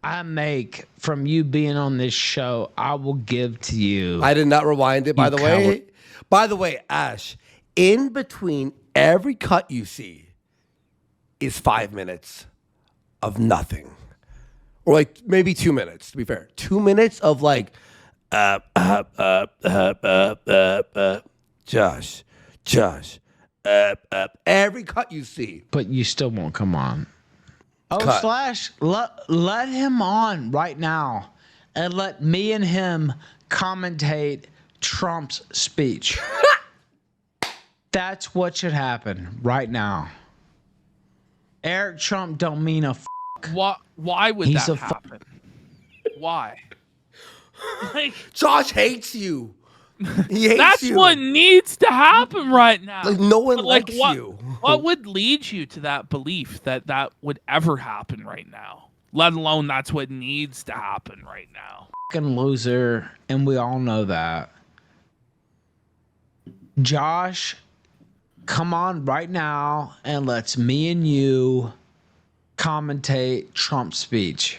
I make from you being on this show, I will give to you. I did not rewind it, by You the way. coward. By the way, Ash, in between every cut you see is 5 minutes of nothing. Or like maybe 2 minutes, to be fair. 2 minutes of like, Josh, every cut you see. But you still won't come on. Cut. Let him on right now and let me and him commentate Trump's speech. That's what should happen right now. Eric Trump don't mean a Why would He's that a happen? Why? Like, Josh hates you. He hates that's you. what needs to happen right now. Like no one But, likes what, you. What would lead you to that belief that that would ever happen right now? Let alone that's what needs to happen right now. fucking loser, and we all know that. Josh, come on right now and let's me and you commentate Trump's speech.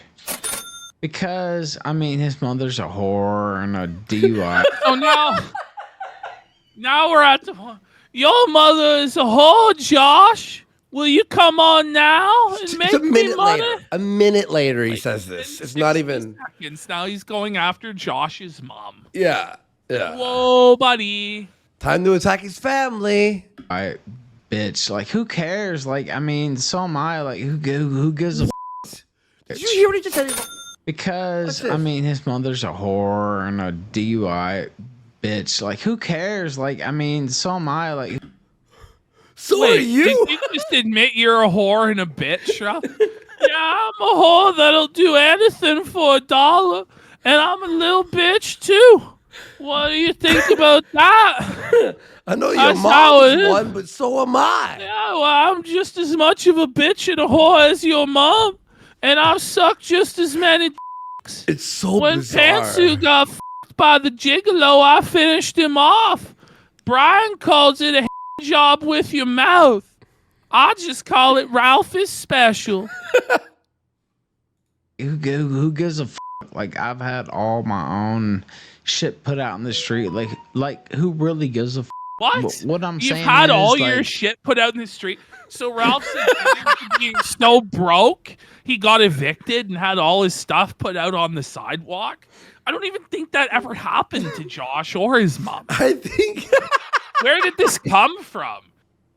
Because, I mean, his mother's a whore and a DUI. So now we're at the point. Your mother is a whore, Josh. Will you come on now and make It's a me minute money? later. A minute later, he says this. It's not even. Seconds. Now he's going after Josh's mom. Yeah. Yeah. Whoa, buddy. Time to attack his family. I, bitch, like, who cares? Like, I mean, so am I. Like, who gives a Did you hear what he just said? Because, What's I this? mean, his mother's a whore and a DUI bitch. Like, who cares? Like, I mean, so am I. Like, So Wait, are you. Did you just admit you're a whore and a bitch, Ralph? Yeah, I'm a whore that'll do anything for $1, and I'm a little bitch too. What do you think about that? I know your That's how it mom's is. one, but so am I. Yeah, well, I'm just as much of a bitch and a whore as your mom, and I've sucked just as many dicks. It's so When bizarre. Pantsu got f***ed by the gigolo, I finished him off. Brian calls it a job with your mouth. I just call it Ralph is special. who gives a like, I've had all my own shit put out in the street. Like who really gives a What? What I'm You've saying had is, all your like- shit put out in the street. So Ralph's being so broke, he got evicted and had all his stuff put out on the sidewalk. I don't even think that ever happened to Josh or his mom. I think. Where did this come from?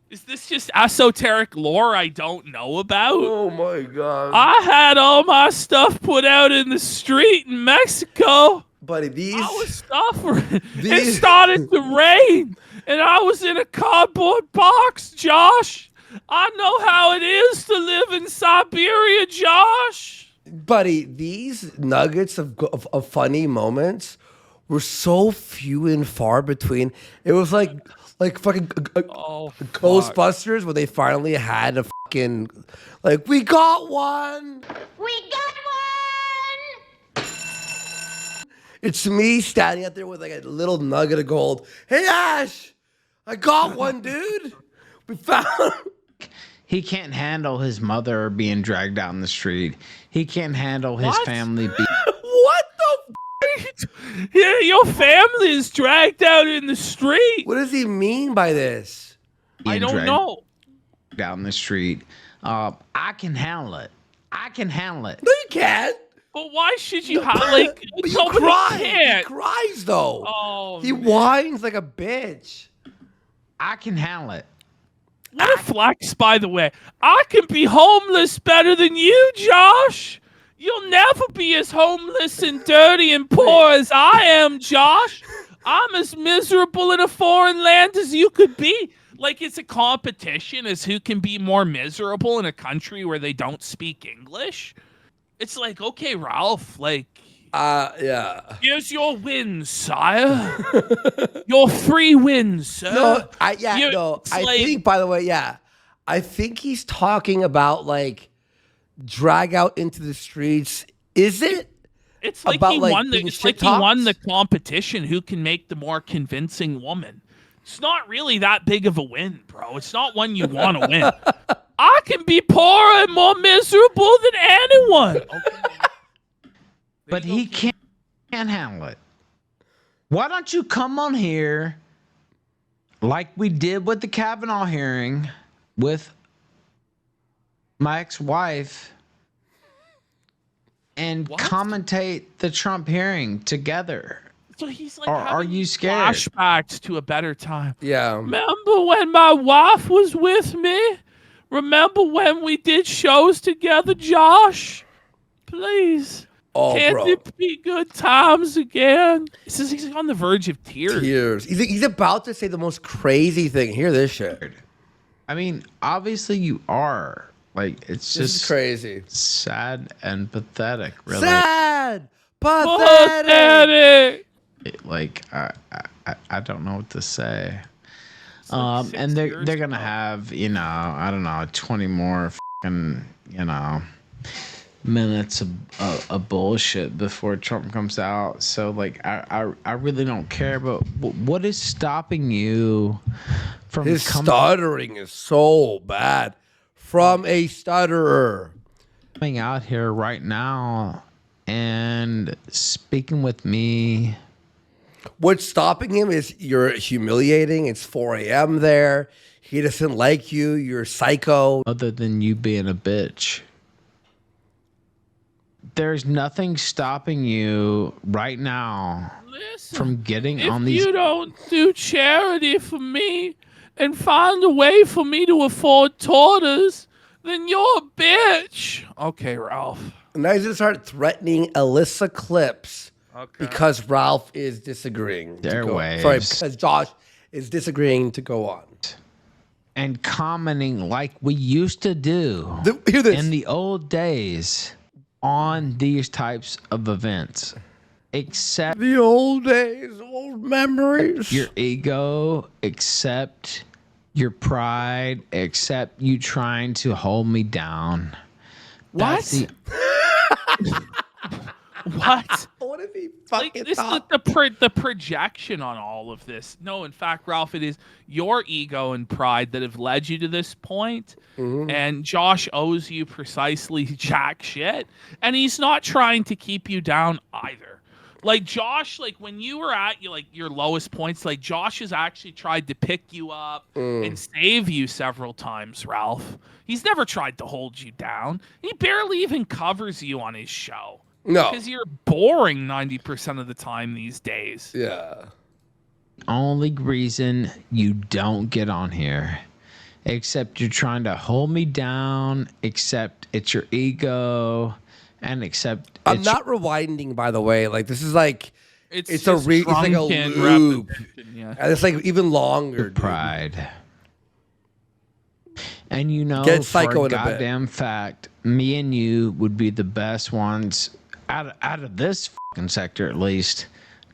Is this just esoteric lore I don't know about? Oh my god. I had all my stuff put out in the street in Mexico. Buddy, these. I was suffering. It These- started to rain, and I was in a cardboard box, Josh. I know how it is to live in Siberia, Josh. Buddy, these nuggets of funny moments were so few and far between. It was like fucking Oh, fuck. Ghostbusters where they finally had a fucking like we got one. We got one! It's me standing out there with like a little nugget of gold. Hey Ash, I got one, dude. We found. He can't handle his mother being dragged out in the street. He can't handle his What? What family the? Yeah, your family is dragged out in the street. What does he mean by this? I being don't dragged know. out in the street. I can handle it. I can handle it. No, you can't. But why should you have like? But you Nobody cry. He can't. cries though. Oh, He whines like a bitch. I can handle it. what a flex, by the way. I can be homeless better than you, Josh. You'll never be as homeless and dirty and poor as I am, Josh. I'm as miserable in a foreign land as you could be. Like, it's a competition as who can be more miserable in a country where they don't speak English. It's like, okay, Ralph, like, Yeah. here's your win, sire. Your free win, sir. No, I like- think, by the way, yeah. I think he's talking about like drag out into the streets. Is it? It's like about, he like, won the. being It's like shit he won talks? the competition. Who can make the more convincing woman? It's not really that big of a win, bro. It's not one you want to win. I can be poorer and more miserable than anyone. But he can't handle it. Why don't you come on here like we did with the Kavanaugh hearing with my ex-wife and What? commentate the Trump hearing together? So he's like, Or are having you scared? flashbacks to a better time. Yeah. Remember when my wife was with me? Remember when we did shows together, Josh? Please. Oh, Can't bro. it be good times again? He says he's on the verge of tears. Tears. He's about to say the most crazy thing. Hear this shit. I mean, obviously you are. Like, it's This just is crazy. sad and pathetic, really. Sad. Pathetic. Pathetic. Like, I don't know what to say. like 6 And they're years gonna ago. have, you know, I don't know, 20 more fucking, you know, minutes of bullshit before Trump comes out. So like, I really don't care. But what is stopping you from His stuttering is so bad. From a stutterer. coming out here right now and speaking with me? What's stopping him is you're humiliating. It's 4 a.m. there. He doesn't like you. You're psycho. Other than you being a bitch. There's nothing stopping you right now Listen, from getting if on these. you don't do charity for me and find a way for me to afford tortas, then you're a bitch. Okay, Ralph. Now he's going to start threatening Elissa clips because Ralph is disagreeing. Their ways. Sorry, because Josh is disagreeing to go on. And commenting like we used to do Hear this. in the old days on these types of events. Accept The old days, old memories. your ego, accept your pride, accept you trying to hold me down. What? That's the- What? What if he Like, fucking this is thought? the projection on all of this. No, in fact, Ralph, it is your ego and pride that have led you to this point. And Josh owes you precisely jack shit. And he's not trying to keep you down either. Like, Josh, like, when you were at your lowest points, like, Josh has actually tried to pick you up and save you several times, Ralph. He's never tried to hold you down. He barely even covers you on his show. No. Because you're boring 90% of the time these days. Yeah. only reason you don't get on here, except you're trying to hold me down, except it's your ego, and except I'm it's not rewinding, by the way. Like, this is like, it's a just it's like a drunken loop. repetition, yeah. And it's like even longer. your dude. pride. And you know, Get psycho for a in a bit. goddamn fact, me and you would be the best ones out of this fucking sector, at least,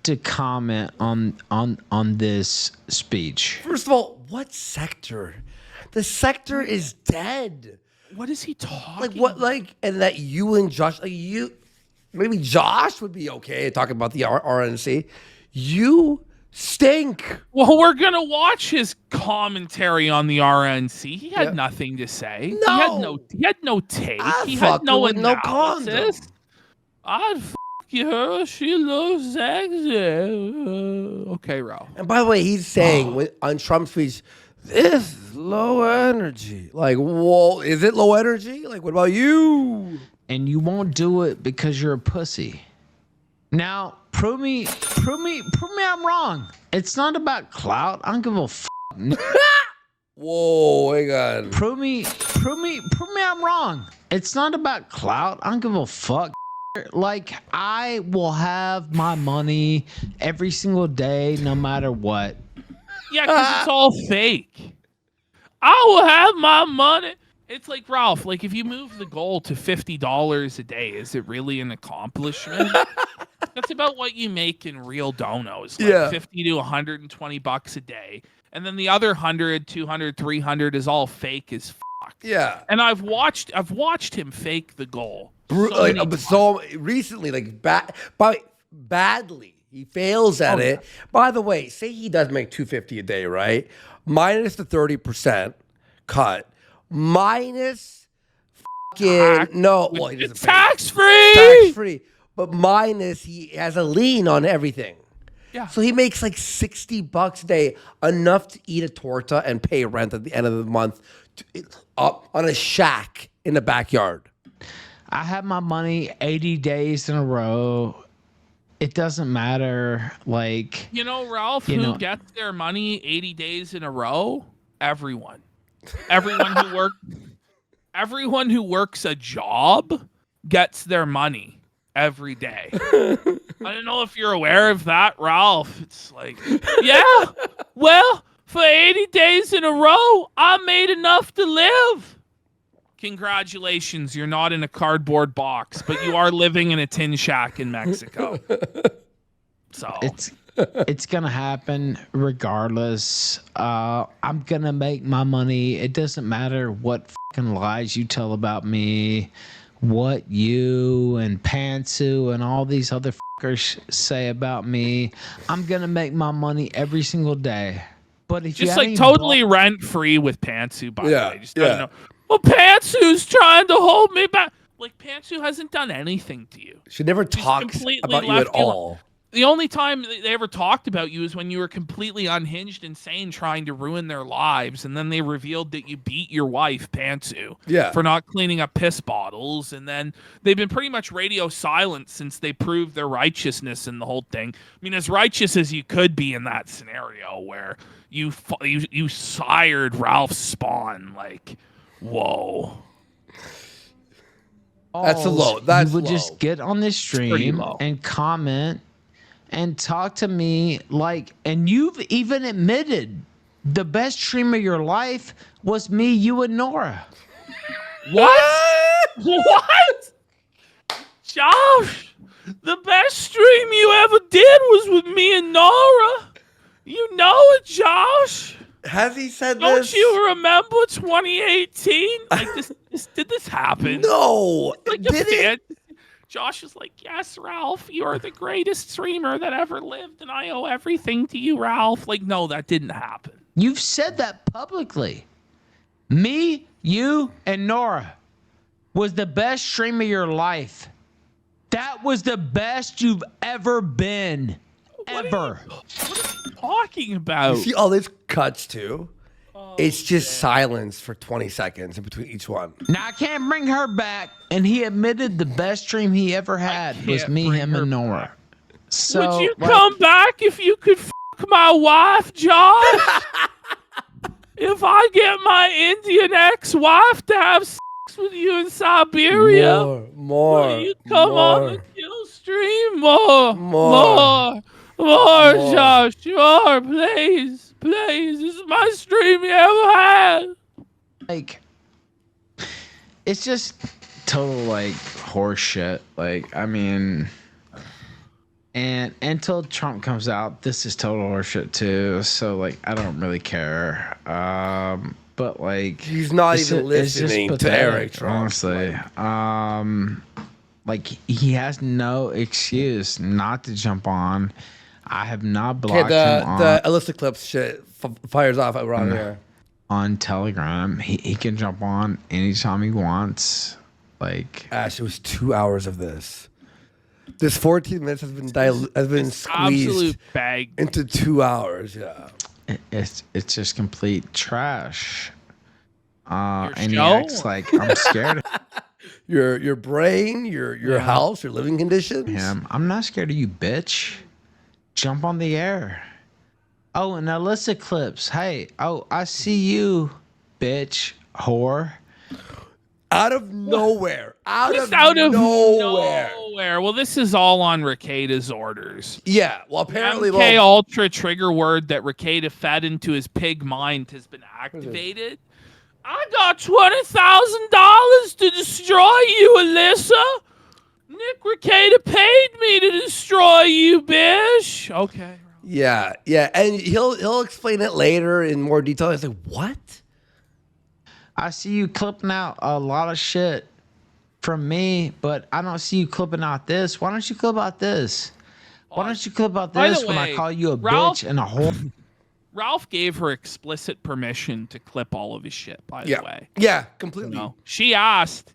to comment on this speech. First of all, what sector? The sector is dead. What is he talking Like what? Like, and that you and Josh, like maybe Josh would be okay talking about the RNC. You stink. Well, we're going to watch his commentary on the RNC. He had Yeah. nothing to say. No. He had no take. I'd He fuck had no her with no condom. analysis. I'd fuck her. She looks sexy. Okay, Ralph. And by the way, he's saying on Trump's speech, this is low energy. Like, whoa, is it low energy? Like, what about you? And you won't do it because you're a pussy. Now, prove me I'm wrong. It's not about clout. I don't give a f. Whoa, hang on. Prove me I'm wrong. It's not about clout. I don't give a fuck. Like, I will have my money every single day, no matter what. Yeah, because it's all fake. I will have my money. It's like, Ralph, like, if you move the goal to $50 a day, is it really an accomplishment? That's about what you make in real donos. Like Yeah. 50 to 120 bucks a day. And then the other 100, 200, 300 is all fake as fuck. Yeah. And I've watched him fake the goal. So recently, like badly, he fails at it. yeah. By the way, say he does make $250 a day, right? Minus the 30% cut, minus fucking no. Well, he doesn't It's pay. tax free. Tax free, but minus he has a lien on everything. Yeah. So he makes like $60 a day, enough to eat a torta and pay rent at the end of the month, up on a shack in the backyard. I have my money 80 days in a row. It doesn't matter. Like, You know, Ralph, who gets their money 80 days in a row? Everyone. everyone who works a job gets their money every day. I don't know if you're aware of that, Ralph. It's like, yeah, well, for 80 days in a row, I made enough to live. Congratulations, you're not in a cardboard box, but you are living in a tin shack in Mexico. So it's gonna happen regardless. I'm gonna make my money. It doesn't matter what fucking lies you tell about me, what you and Pantsu and all these other fuckers say about me. I'm gonna make my money every single day. But if just you like totally rent free with Pantsu, by the way. Just don't know. Well, Pantsu's trying to hold me back. Like, Pantsu hasn't done anything to you. She never talks about you at all. The only time they ever talked about you is when you were completely unhinged, insane, trying to ruin their lives, and then they revealed that you beat your wife, Pantsu, for not cleaning up piss bottles, and then they've been pretty much radio silent since they proved their righteousness in the whole thing. I mean, as righteous as you could be in that scenario where you sired Ralph's spawn, like, whoa. That's a low. That's you would low. just get on this stream and comment and talk to me like, and you've even admitted the best stream of your life was me, you, and Nora. What? What? Josh, the best stream you ever did was with me and Nora. You know it, Josh. Has he said Don't this? Don't you remember 2018? Like, did this happen? No. Like, did it? Josh is like, yes, Ralph, you're the greatest streamer that ever lived, and I owe everything to you, Ralph. Like, no, that didn't happen. You've said that publicly. Me, you, and Nora was the best stream of your life. That was the best you've ever been. Ever. What are you talking about? You see all these cuts, too? It's just silence for 20 seconds in between each one. Now, I can't bring her back. And he admitted the best stream he ever had was me, him, and Nora. So, would you come back if you could fuck my wife, Josh? If I get my Indian ex-wife to have sex with you in Siberia, more. will you come on the kill stream? More, Josh. More, please. Please. This is my stream you ever had. Like, it's just total, like, horse shit. Like, I mean, and until Trump comes out, this is total horse shit too. So, like, I don't really care. But, like, he's not even listening to Eric Trump, honestly. Like, he has no excuse not to jump on. I have not blocked him on. The Elissa clips shit fires off around here. On Telegram, he can jump on anytime he wants. Like, Ash, it was 2 hours of this. This 14 minutes has been squeezed into 2 hours. Yeah, it's just complete trash. And he acts like I'm scared. Your brain, your house, your living conditions. I'm not scared of you, bitch. Jump on the air. Oh, and Elissa clips. Hey, I see you, bitch, whore. Out of nowhere. Out of nowhere. Well, this is all on Rekieta's orders. Yeah. Well, apparently, MK Ultra trigger word that Rekieta fed into his pig mind has been activated. I got $20,000 to destroy you, Elissa. Nick Rekieta paid me to destroy you, bitch. Okay. Yeah, and he'll explain it later in more detail. I was like, what? I see you clipping out a lot of shit from me, but I don't see you clipping out this. Why don't you clip out this? Why don't you clip out this when I call you a bitch and a whore? Ralph gave her explicit permission to clip all of his shit, by the way. Yeah, completely. You know, she asked,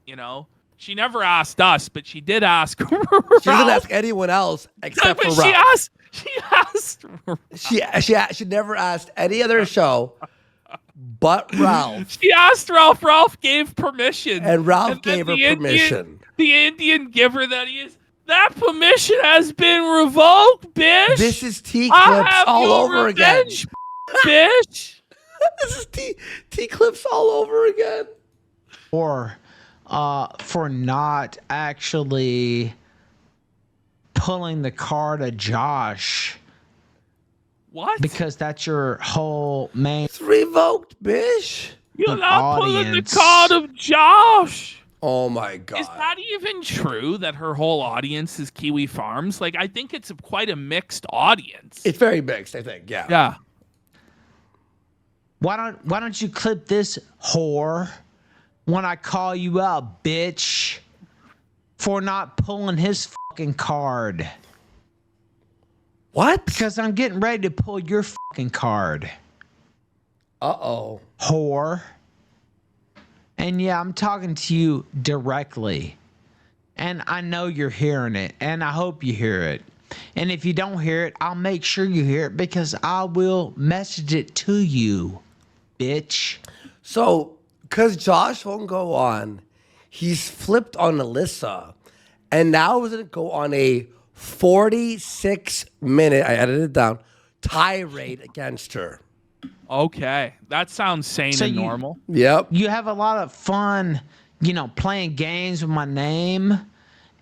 she never asked us, but she did ask Ralph. She didn't ask anyone else except for Ralph. She asked Ralph. She never asked any other show but Ralph. She asked Ralph. Ralph gave permission. And Ralph gave her permission. The Indian giver that he is. That permission has been revoked, bitch. This is T-Clips all over again. Bitch. This is T Clips all over again. Or for not actually pulling the card of Josh. What? Because that's your whole main It's revoked, bish. You're not pulling the audience. card of Josh. Oh my god. Is that even true that her whole audience is Kiwi Farms? Like, I think it's quite a mixed audience. It's very mixed, I think. Yeah. Yeah. Why don't you clip this whore when I call you out, bitch, for not pulling his fucking card? What? Because I'm getting ready to pull your fucking card. Uh-oh. Whore. And yeah, I'm talking to you directly. And I know you're hearing it, and I hope you hear it. And if you don't hear it, I'll make sure you hear it because I will message it to you, bitch. So, because Josh won't go on, he's flipped on Elissa, and now is going to go on a 46-minute, I edited it down, tirade against her. Okay. That sounds sane So and you- normal. Yep. You have a lot of fun, playing games with my name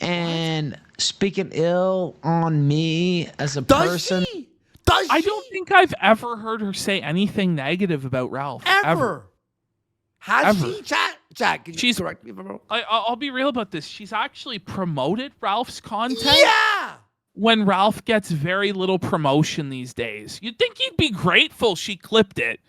and speaking ill on me as a Does person. she? Does I she? don't think I've ever heard her say anything negative about Ralph. Ever. Has Ever. she? Jack, can you She's- correct me if I'm wrong? I'll be real about this. She's actually promoted Ralph's content Yeah. when Ralph gets very little promotion these days. You'd think he'd be grateful she clipped it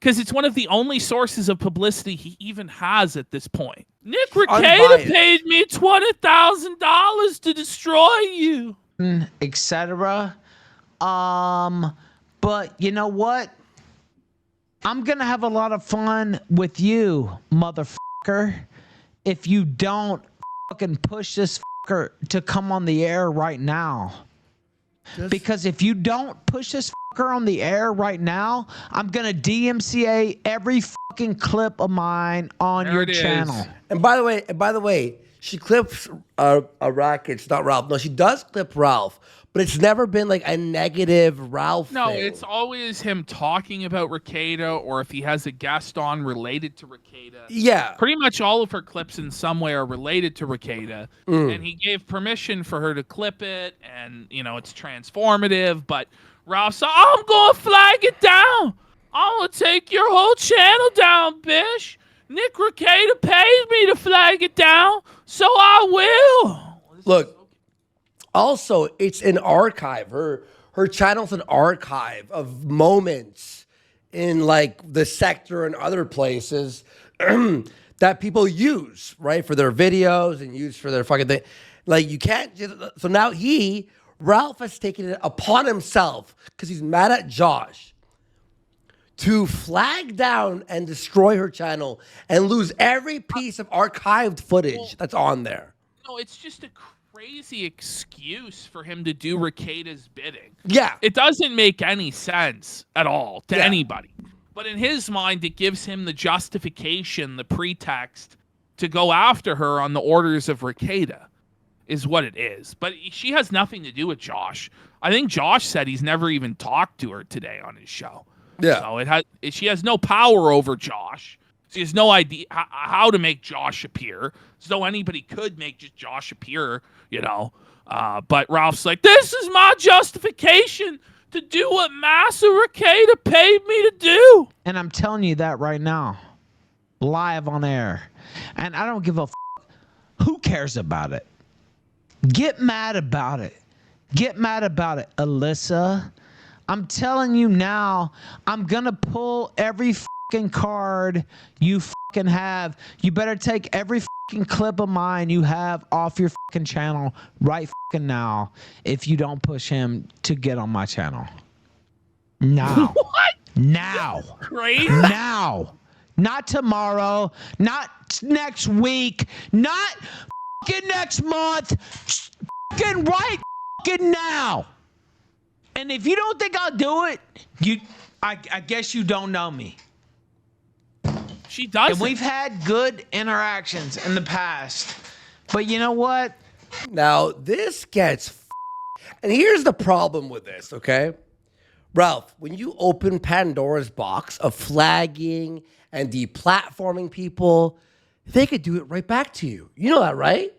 because it's one of the only sources of publicity he even has at this point. Nick Rekieta Unbiased. paid me $20,000 to destroy you. Etc. But you know what? I'm gonna have a lot of fun with you, motherfucker, if you don't fucking push this fucker to come on the air right now. Because if you don't push this fucker on the air right now, I'm gonna DMCA every fucking clip of mine on There your it is. channel. And by the way, she clips Rackets, not Ralph. No, she does clip Ralph, but it's never been like a negative Ralph No, thing. it's always him talking about Rekieta or if he has a guest on related to Rekieta. Yeah. Pretty much all of her clips in some way are related to Rekieta. And he gave permission for her to clip it, and, it's transformative. But Ralph said, I'm going to flag it down. I'm going to take your whole channel down, bitch. Nick Rekieta paid me to flag it down, so I will. Look, also, it's an archive. Her channel's an archive of moments in like the sector and other places that people use, right, for their videos and use for their fucking thing. Like you can't just, so now Ralph has taken it upon himself because he's mad at Josh to flag down and destroy her channel and lose every piece of archived footage that's on there. No, it's just a crazy excuse for him to do Rekieta's bidding. Yeah. It doesn't make any sense at all to Yeah. anybody. But in his mind, it gives him the justification, the pretext to go after her on the orders of Rekieta, is what it is. But she has nothing to do with Josh. I think Josh said he's never even talked to her today on his show. Yeah. So she has no power over Josh. She has no idea how to make Josh appear. As though anybody could make just Josh appear, But Ralph's like, this is my justification to do what Massa Rekieta paid me to do. And I'm telling you that right now, live on air. And I don't give a who cares about it. Get mad about it. Get mad about it, Elissa. I'm telling you now, I'm gonna pull every fucking card you fucking have. You better take every fucking clip of mine you have off your fucking channel right fucking now if you don't push him to get on my channel. Now. What? Now. Crazy. Now. Not tomorrow. Not next week. Not fucking next month. Fucking right fucking now. And if you don't think I'll do it, I guess you don't know me. She does. And we've had good interactions in the past. But you know what? Now, this gets and here's the problem with this, okay? Ralph, when you open Pandora's box of flagging and deplatforming people, they could do it right back to you. You know that, right?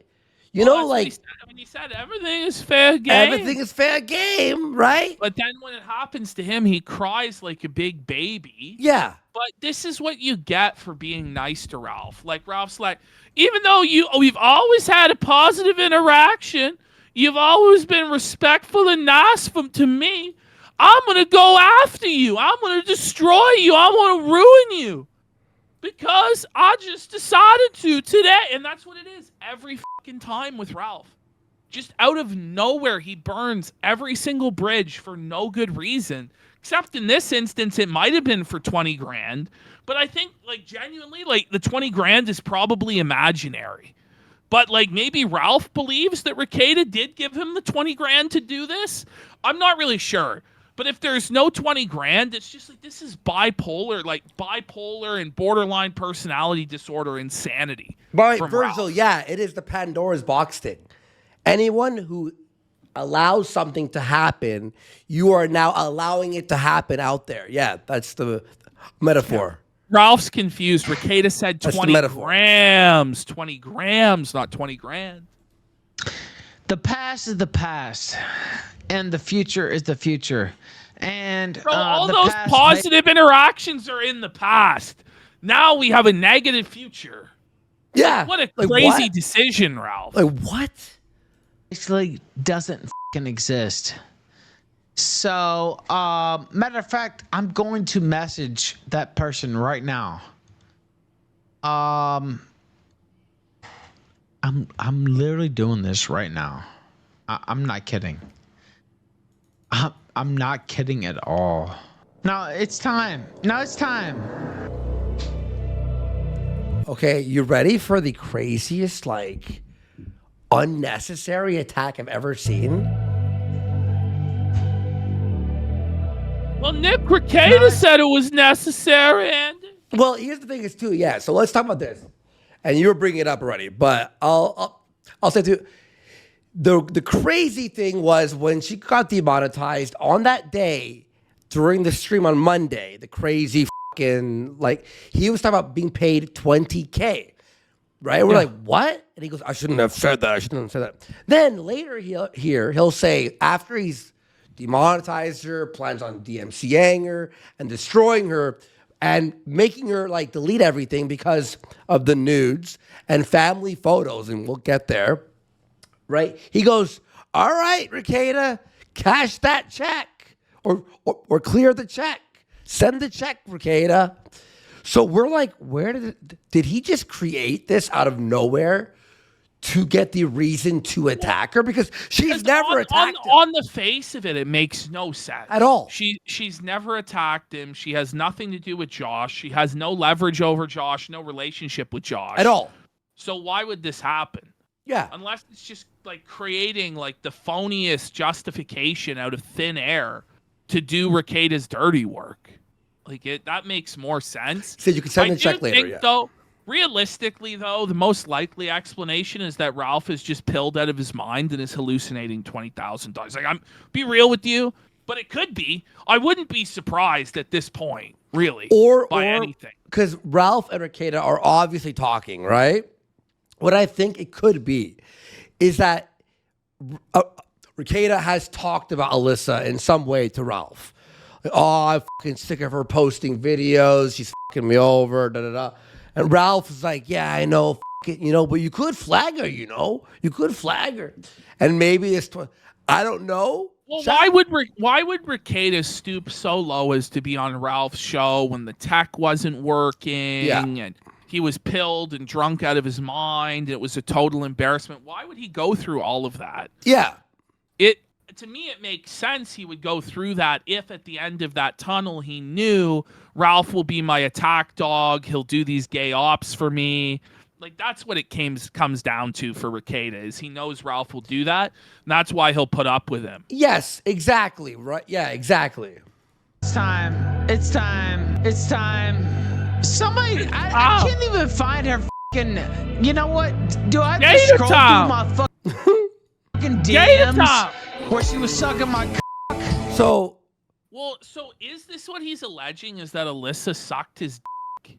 You know, like he said everything is fair game. everything is fair game, right? But then when it happens to him, he cries like a big baby. Yeah. But this is what you get for being nice to Ralph. Like Ralph's like, even though we've always had a positive interaction, you've always been respectful and nice to me. I'm gonna go after you. I'm gonna destroy you. I'm gonna ruin you because I just decided to today. And that's what it is every fucking time with Ralph. Just out of nowhere, he burns every single bridge for no good reason. Except in this instance, it might have been for 20 grand. But I think, like, genuinely, like, the 20 grand is probably imaginary. But, like, maybe Ralph believes that Rekieta did give him the 20 grand to do this. I'm not really sure. But if there's no 20 grand, it's just like, this is bipolar and borderline personality disorder insanity. Right, from Virgil, Ralph. yeah, it is the Pandora's box thing. Anyone who allows something to happen, you are now allowing it to happen out there. Yeah, that's the metaphor. Ralph's confused. Rekieta said That's the 20 metaphor. grams. 20 grams, not 20 grand. The past is the past, and the future is the future. And Bro, all the those past positive interactions are in the past. Now we have a negative future. Yeah. What a like, crazy what? decision, Ralph. Like, what? basically doesn't fucking exist. So, matter of fact, I'm going to message that person right now. I'm literally doing this right now. I'm not kidding. I'm not kidding at all. No, it's time. No, it's time. Okay, you ready for the craziest, like, unnecessary attack I've ever seen? Well, Nick Rekieta said it was necessary, and Well, here's the thing is too, yeah. So let's talk about this. And you were bringing it up already, but I'll say too. The crazy thing was when she got demonetized on that day during the stream on Monday. The crazy fucking like he was talking about being paid $20K, right? We're like, what? And he goes, I shouldn't have said that. I shouldn't have said that. Then later he'll say after he's demonetized her, plans on DMCAing her and destroying her and making her like delete everything because of the nudes and family photos, and we'll get there, right? He goes, all right, Rekieta, cash that check or clear the check. Send the check, Rekieta. So we're like, where did he just create this out of nowhere to get the reason to attack her? Because she's never attacked him. On the face of it makes no sense At all. She's never attacked him. She has nothing to do with Josh. She has no leverage over Josh, no relationship with Josh At all. So why would this happen? Yeah. Unless it's just like creating like the phoniest justification out of thin air to do Rekieta's dirty work. Like that makes more sense. So you can send the check later, yeah. Though, realistically, though, the most likely explanation is that Ralph is just pilled out of his mind and is hallucinating $20,000. Like, be real with you, but it could be. I wouldn't be surprised at this point, really, by anything. Because Ralph and Rekieta are obviously talking, right? What I think it could be is that Rekieta has talked about Elissa in some way to Ralph. Like, oh, I'm fucking sick of her posting videos. She's fucking me over, da-da-da. And Ralph is like, yeah, I know, but you could flag her, You could flag her. And maybe it's, I don't know. Well, why would Rekieta stoop so low as to be on Ralph's show when the tech wasn't working and he was pilled and drunk out of his mind? It was a total embarrassment. Why would he go through all of that? Yeah. To me, it makes sense he would go through that if at the end of that tunnel he knew Ralph will be my attack dog. He'll do these gay ops for me. Like, that's what it comes down to for Rekieta, is he knows Ralph will do that, and that's why he'll put up with him. Yes, exactly. Right. Yeah, exactly. It's time. It's time. It's time. Somebody, I can't even find her fucking. You know what? Do I have to scroll through my fucking DMs where she was sucking my cock? So Well, so is this what he's alleging? Is that Elissa sucked his dick?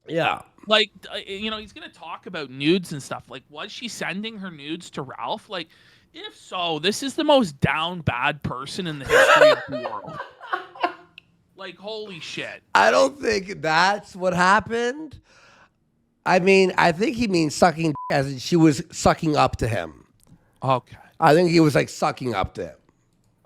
Yeah. Like, he's gonna talk about nudes and stuff. Like, was she sending her nudes to Ralph? Like, if so, this is the most down bad person in the history of the world. Like, holy shit. I don't think that's what happened. I mean, I think he means sucking as in she was sucking up to him. Okay. I think he was like sucking up to him.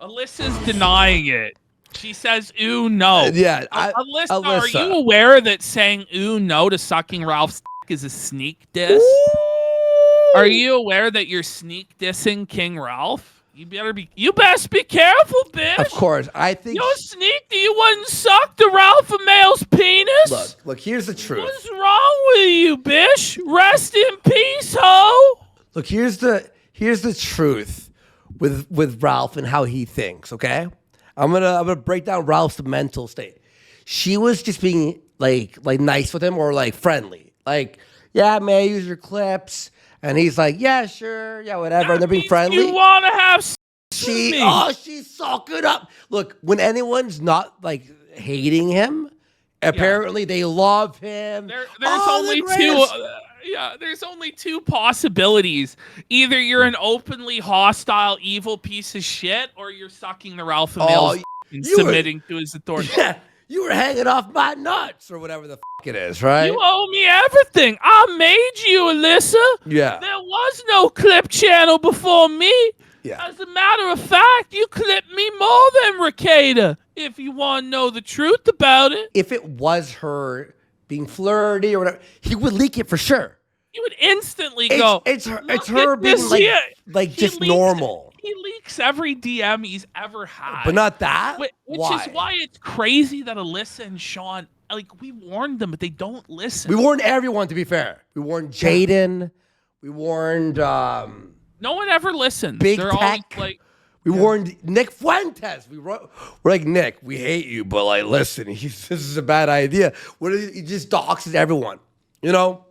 Alyssa's denying it. She says, ooh, no. Yeah. Alyssa, are Elissa. you aware that saying ooh, no to sucking Ralph's dick is a sneak diss? Are you aware that you're sneak dissing King Ralph? You best be careful, bitch. Of course. I think. You're sneaky. You wouldn't suck the Ralph a male's penis? Look, here's the truth. What's wrong with you, bitch? Rest in peace, ho. Look, here's the truth with Ralph and how he thinks, okay? I'm gonna break down Ralph's mental state. She was just being like nice with him or like friendly. Like, yeah, man, use your clips. And he's like, yeah, sure, yeah, whatever. And they're being friendly. You want to have sex with me. She's sucking up. Look, when anyone's not like hating him, apparently they love him. There's only there's only two possibilities. Either you're an openly hostile, evil piece of shit, or you're sucking the Ralph Emil's and submitting to his authority. Yeah, you were hanging off my nuts or whatever the fuck it is, right? You owe me everything. I made you, Elissa. Yeah. There was no clip channel before me. Yeah. As a matter of fact, you clipped me more than Rekieta, if you want to know the truth about it. If it was her being flirty or whatever, he would leak it for sure. You would instantly go. It's her being like just normal. He leaks every DM he's ever had. But not that. Which is why it's crazy that Elissa and Sean, like, we warned them, but they don't listen. We warned everyone, to be fair. We warned Jaden. We warned no one ever listens. Big They're Tech. always like, we warned Nick Fuentes. We're like, Nick, we hate you, but like, listen, this is a bad idea. He just doxes everyone, you know?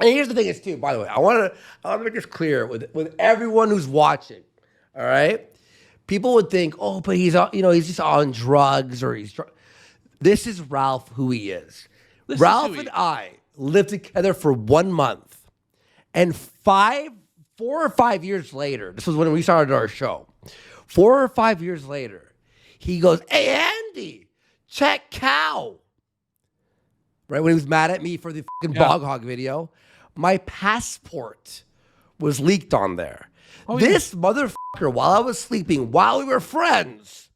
And here's the thing is too, by the way, I want to make this clear with everyone who's watching. All right, people would think, oh, but he's just on drugs or This is Ralph, who he is. Ralph and I lived together for 1 month, and 4 or 5 years later, this was when we started our show. 4 or 5 years later, he goes, "Hey Andy, check cow." Right when he was mad at me for the fucking bog hog video, my passport was leaked on there. This motherfucker, while I was sleeping, while we were friends,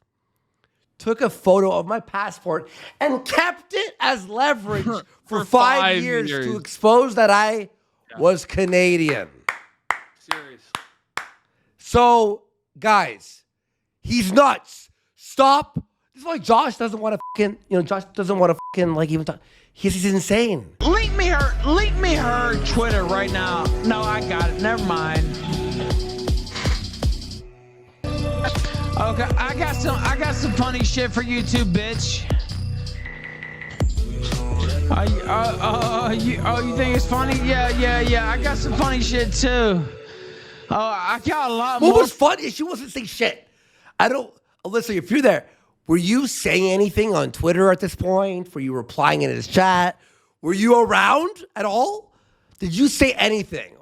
took a photo of my passport and kept it as leverage for 5 years to expose that I was Canadian. serious. So, guys, he's nuts. Stop. This is why Josh doesn't want to like even talk. He's insane. Link me her Twitter right now. No, I got it. Never mind. Okay, I got some funny shit for you too, bitch. You think it's funny? Yeah. I got some funny shit too. Oh, I got a lot more. What was funny is she wasn't saying shit. Alyssa, if you're there, were you saying anything on Twitter at this point? Were you replying in his chat? Were you around at all? Did you say anything?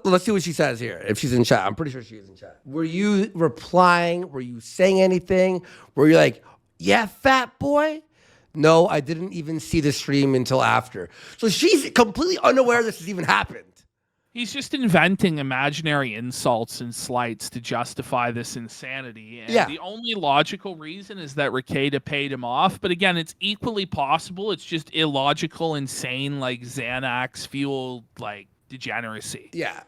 Let's see what she says here. If she's in chat, I'm pretty sure she's in chat. Were you replying? Were you saying anything? Were you like, yeah, fat boy? No, I didn't even see the stream until after. So she's completely unaware this has even happened. He's just inventing imaginary insults and slights to justify this insanity. And the only logical reason is that Rekieta paid him off. But again, it's equally possible. It's just illogical, insane, like Xanax fueled, like degeneracy. Yeah.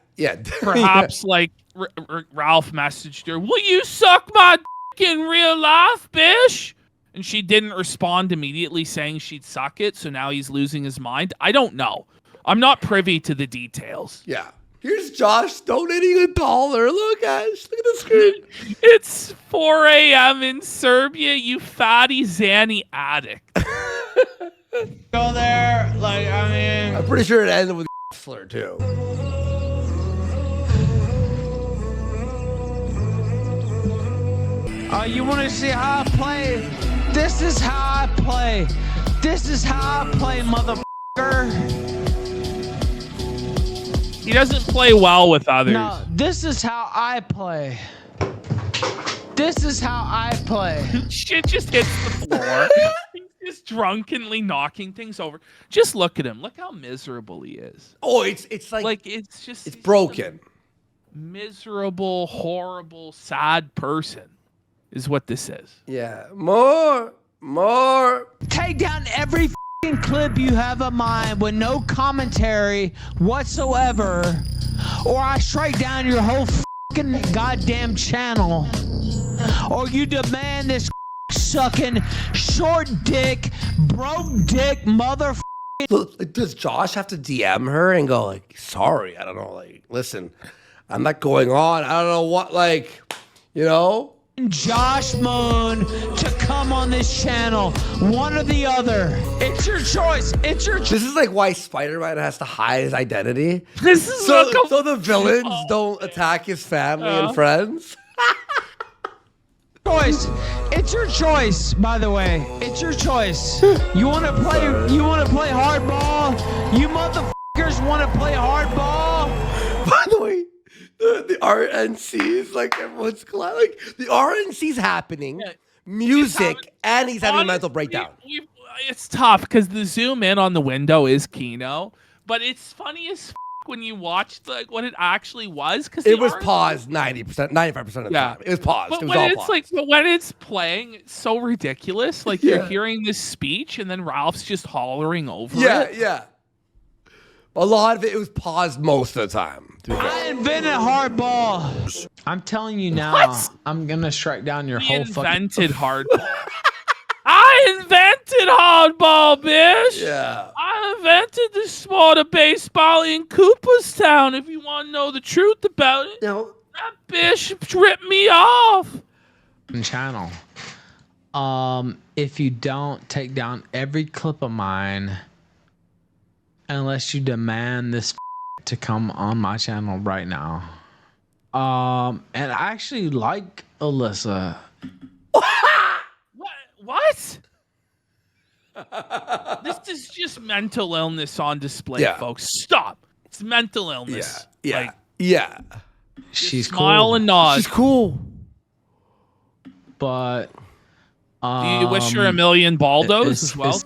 Perhaps like Ralph messaged her, "Will you suck my dick in real life, bish?" And she didn't respond immediately saying she'd suck it. So now he's losing his mind. I don't know. I'm not privy to the details. Yeah. Here's Josh donating $1. Look, guys. Look at the screen. It's 4 a.m. in Serbia, you fatty Zanny addict. Go there, like, I mean... I'm pretty sure it ended with a slur, too. You want to see how I play This is how I play. This is how I play, motherfucker. He doesn't play well with others. No, this is how I play. This is how I play. Shit just hits the floor. He's just drunkenly knocking things over. Just look at him. Look how miserable he is. Oh, it's like it's just it's broken. Miserable, horrible, sad person is what this is. Yeah, more. Take down every f***ing clip you have of mine with no commentary whatsoever, or I strike down your whole f***ing goddamn channel, or you demand this sucking short dick, broke dick mother. Does Josh have to DM her and go like, sorry, I don't know, like, listen, I'm not going on. I don't know what, like, you know? Josh Moon to come on this channel, one or the other. It's your choice. It's your choice. This is like why Spider-Man has to hide his identity. This is So the villains don't attack his family and friends. Choice. It's your choice, by the way. It's your choice. You want to play hardball? You motherfuckers want to play hardball? By the way, the RNC is like everyone's glad. Like the RNC's happening, music, and he's having a mental breakdown. It's tough because the zoom in on the window is Kino, but it's funny as when you watch like what it actually was because it was paused 90%, 95% of the time. It was paused. But it was when all it's paused. like, but when it's playing, it's so ridiculous. Like you're hearing this speech, and then Ralph's just hollering over it. Yeah. A lot of it was paused most of the time. I invented hardball. I'm telling you now, I'm gonna strike down your whole fucking. Invented hardball. I invented hardball, bitch. Yeah. I invented the sport of baseball in Cooperstown. If you want to know the truth about it, No. that bitch ripped me off. Channel. If you don't take down every clip of mine, unless you demand this to come on my channel right now. And I actually like Elissa. What? This is just mental illness on display, folks. Stop. It's mental illness. Yeah. She's smile cool. and nod. She's cool. But do you wish her a million Baldos as well?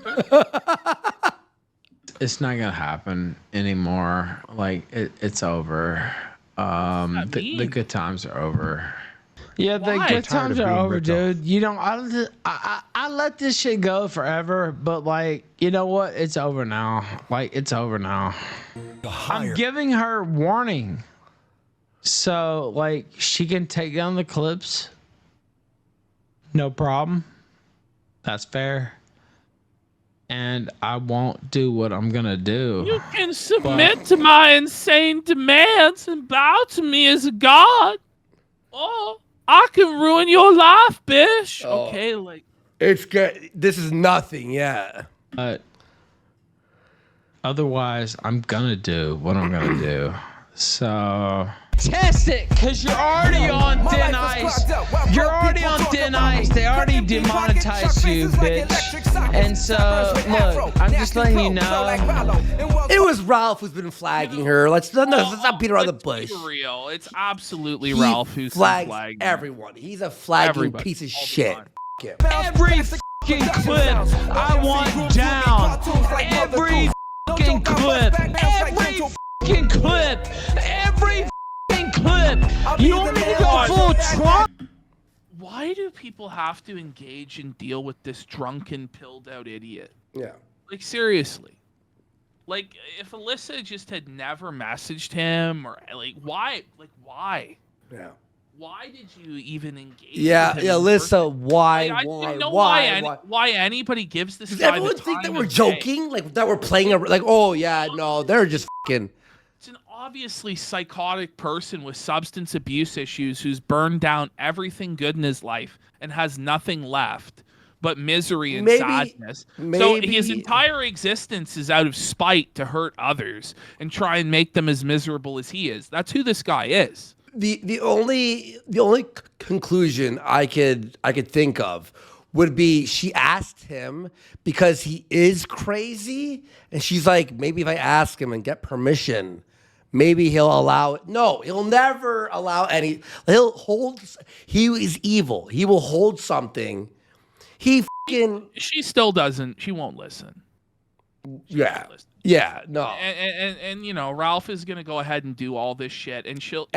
It's not gonna happen anymore. Like it's over. The good times are over. Yeah, the good times are over, dude. You know, I let this shit go forever, but like, you know what? It's over now. Like, it's over now. I'm giving her warning, so like she can take down the clips. No problem. That's fair. And I won't do what I'm gonna do. You can submit to my insane demands and bow to me as a god. Oh, I can ruin your life, bitch. Oh. Okay, like It's good. This is nothing. Yeah. But otherwise, I'm gonna do what I'm gonna do. So test it, cause you're already on thin ice. You're already on thin ice. They already demonetized you, bitch. And so look, I'm just letting you know. It was Ralph who's been flagging her. Let's not beat around the bush. For real, it's absolutely He Ralph who's flags flagging everyone. He's a flagging Everybody, piece of all the shit. time. F*** him. Every fucking clip I want down. Every fucking clip. Every fucking clip. Every fucking clip. You want me to go full Trump? Why do people have to engage and deal with this drunken, pilled-out idiot? Yeah. Like, seriously. Like, if Elissa just had never messaged him, or, like, why? Like, why? Yeah. Why did you even engage Yeah, with him yeah, in Lisa, person? why, Like, I why, don't know why? why anybody gives this Does guy everyone the think that time we're of day. joking? Like, that we're playing, like, oh, yeah, no, they're just fucking. It's an obviously psychotic person with substance abuse issues who's burned down everything good in his life and has nothing left but misery and sadness. So his entire existence is out of spite to hurt others and try and make them as miserable as he is. That's who this guy is. The only conclusion I could think of would be she asked him because he is crazy. And she's like, maybe if I ask him and get permission, maybe he'll allow it. No, he'll never allow any. He is evil. He will hold something. She still doesn't. She won't listen. Yeah. Yeah, no. And you know, Ralph is gonna go ahead and do all this shit, and she'll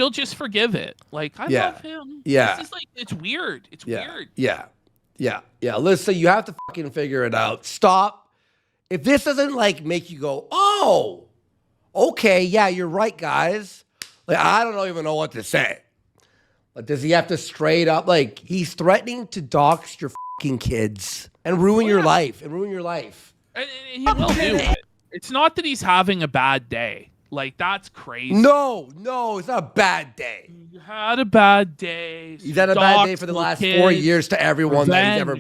just forgive it. Like, I love him. Yeah. This is like, it's weird. It's weird. Yeah. Alyssa, you have to fucking figure it out. Stop. If this doesn't like make you go, oh, okay, yeah, you're right, guys. Like, I don't even know what to say. Like, does he have to straight up, like, he's threatening to dox your fucking kids and ruin your life. And he will do it. It's not that he's having a bad day. Like, that's crazy. No, it's not a bad day. He had a bad day. He's had a bad day for the last 4 years to everyone that he's ever...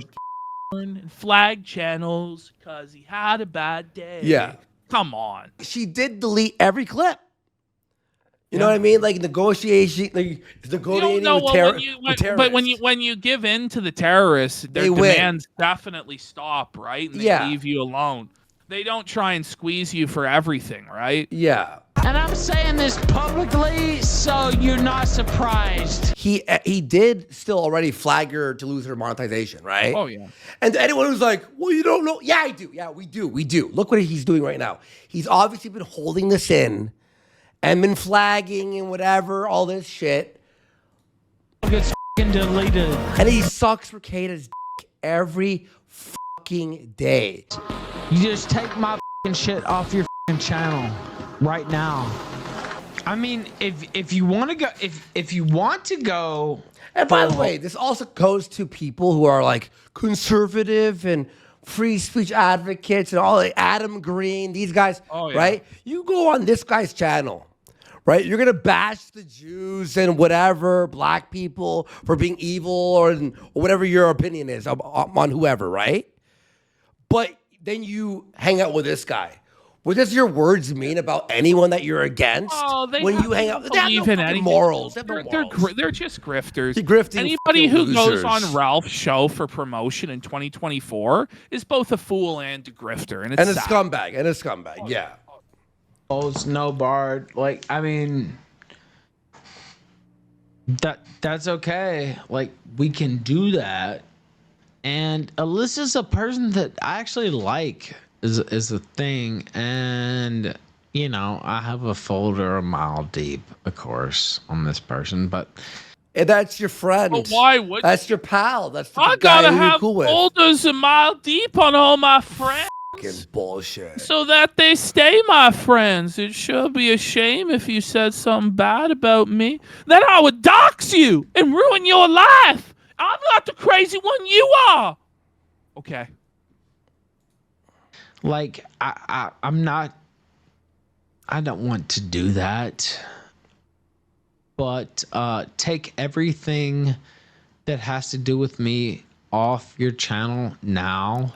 And flag channels because he had a bad day. Yeah. Come on. She did delete every clip. You know what I mean? Like negotiation, like negotiating with terrorists. But when you give in to the terrorists, their demands definitely stop, right? And they leave you alone. They don't try and squeeze you for everything, right? Yeah. And I'm saying this publicly so you're not surprised. He did still already flag her to lose her monetization, right? Oh, yeah. And anyone who's like, well, you don't know. Yeah, I do. Yeah, we do. Look what he's doing right now. He's obviously been holding this in and been flagging and whatever, all this shit. Gets deleted. And he sucks Rekieta's dick every fucking day. You just take my shit off your channel right now. I mean, if you want to go, if you want to go. And by the way, this also goes to people who are like conservative and free speech advocates and all, like Adam Green, these guys, right? You go on this guy's channel, right? You're gonna bash the Jews and whatever, black people for being evil or whatever your opinion is on whoever, right? But then you hang out with this guy. What does your words mean about anyone that you're against? When you hang out, they have no morals. They're just grifters. Anybody who goes on Ralph's show for promotion in 2024 is both a fool and a grifter, and a scumbag. Yeah. Oh, it's no Bard. Like, I mean, that's okay. Like, we can do that. And Alyssa's a person that I actually like. Is a thing, and you know, I have a folder a mile deep, of course, on this person, but and that's your friend. But why would that's your pal? That's the I guy gotta you're have cool with. folders a mile deep on all my friends. Fucking bullshit. So that they stay my friends. It sure be a shame if you said something bad about me. Then I would dox you and ruin your life. I'm not the crazy one. You are. Okay. Like, I'm not, I don't want to do that, but take everything that has to do with me off your channel now,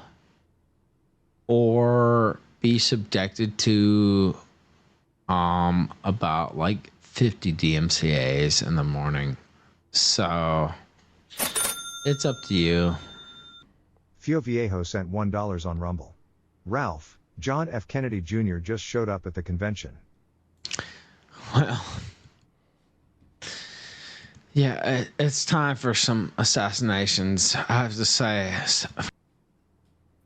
or be subjected to about like 50 DMCAs in the morning. So it's up to you. Fio Viejo sent $1 on Rumble. Ralph, John F. Kennedy Jr. just showed up at the convention. Well, yeah, it's time for some assassinations, I have to say.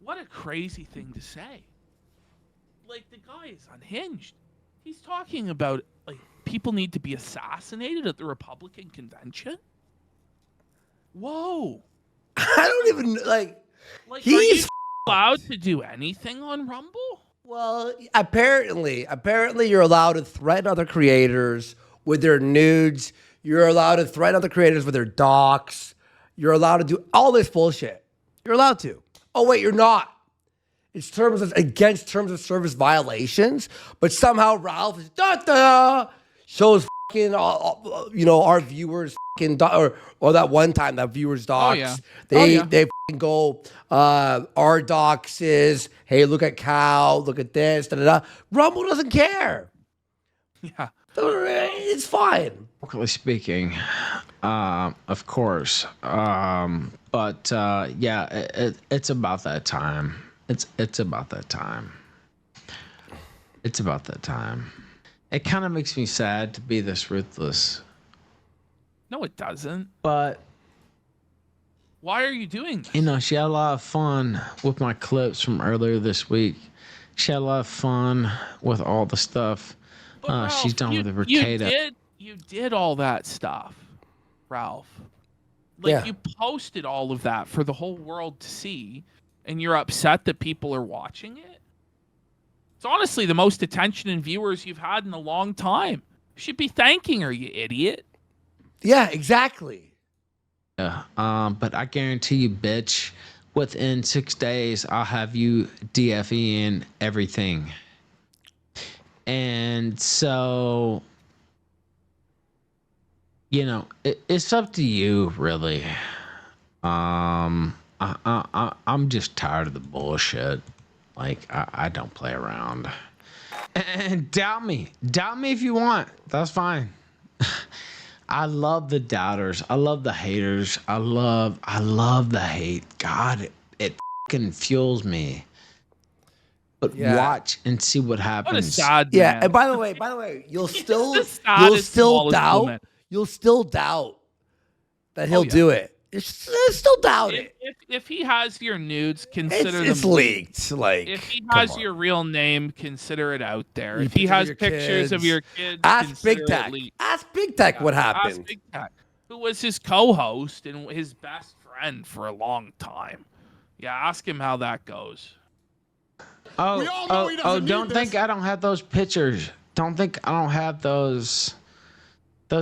What a crazy thing to say. Like, the guy is unhinged. He's talking about, like, people need to be assassinated at the Republican convention? Whoa. I don't even, like he's allowed to do anything on Rumble? Well, apparently you're allowed to threaten other creators with their nudes. You're allowed to threaten other creators with their docs. You're allowed to do all this bullshit. You're allowed to. Oh, wait, you're not. It's against terms of service violations, but somehow Ralph is shows fucking our viewers or that one time that viewers docs. They fucking go our docs is, hey, look at Cow, look at this, Rumble doesn't care. Yeah. It's fine. Locally speaking, of course. But yeah, it's about that time. It's about that time. It's about that time. It kind of makes me sad to be this ruthless. No, it doesn't. But Why are you doing this? you know, she had a lot of fun with my clips from earlier this week. She had a lot of fun with all the stuff But she's Ralph, done with the Rekieta. You did all that stuff, Ralph. Like Yeah. you posted all of that for the whole world to see, and you're upset that people are watching it. It's honestly the most attention and viewers you've had in a long time. You should be thanking her, you idiot. Yeah, exactly. Yeah. But I guarantee you, bitch, within 6 days, I'll have you DFEing everything. And so, you know, it's up to you, really. I'm just tired of the bullshit. Like, I don't play around. And doubt me if you want. That's fine. I love the doubters. I love the haters. I love the hate. God, it fucking fuels me. But Yeah. watch and see what What a happens. sad Yeah, man. and by the way, you'll still the saddest, smallest doubt. woman. You'll still doubt that he'll yeah. do it. It's still doubt it. If he has your nudes, consider It's them leaked. Like, If he come has on. your real name, consider it out there. Your If he pictures of has your pictures of kids. your kids, Ask consider Big it Tech. leaked. Ask Big Tech what Ask happened. Big Tech, who was his co-host and his best friend for a long time. Yeah, ask him how that goes. Don't think I don't have those pictures. Don't think I don't have those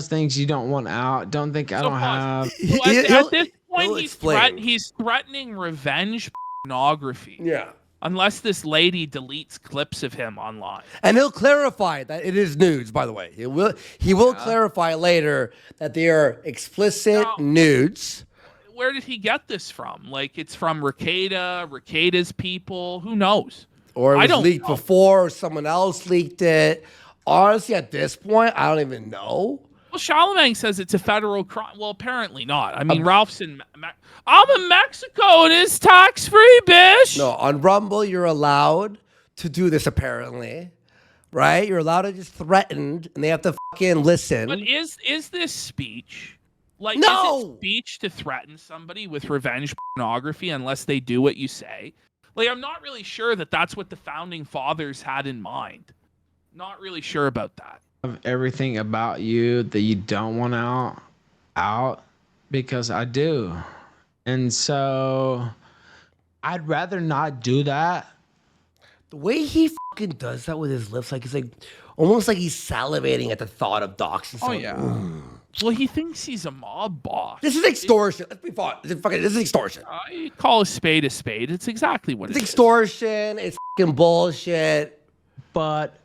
things you don't want out. Don't think I So don't have. Well, at this he'll point, explain. he's threatening revenge pornography. Yeah. Unless this lady deletes clips of him online. And he'll clarify that it is nudes, by the way. He will clarify later that they are explicit Now- nudes. Where did he get this from? Like, it's from Rekieta's people. Who knows? Or it I was don't leaked know. before, or someone else leaked it. Honestly, at this point, I don't even know. Well, Charlemagne says it's a federal crime. Well, apparently not. I mean, Ralph's in... I'm in Mexico and it's tax-free, bitch! No, on Rumble, you're allowed to do this, apparently. Right? You're allowed to just threaten, and they have to fucking listen. But is this speech? Like, No! is it speech to threaten somebody with revenge pornography unless they do what you say? Like, I'm not really sure that that's what the founding fathers had in mind. Not really sure about that. Of everything about you that you don't want out because I do. And so I'd rather not do that. The way he fucking does that with his lips, like it's like almost like he's salivating at the thought of docs and Oh, stuff. yeah. Well, he thinks he's a mob boss. This is extortion. Let's be fun. This is extortion. You call a spade a spade. It's exactly what It's it is. extortion. It's fucking bullshit. But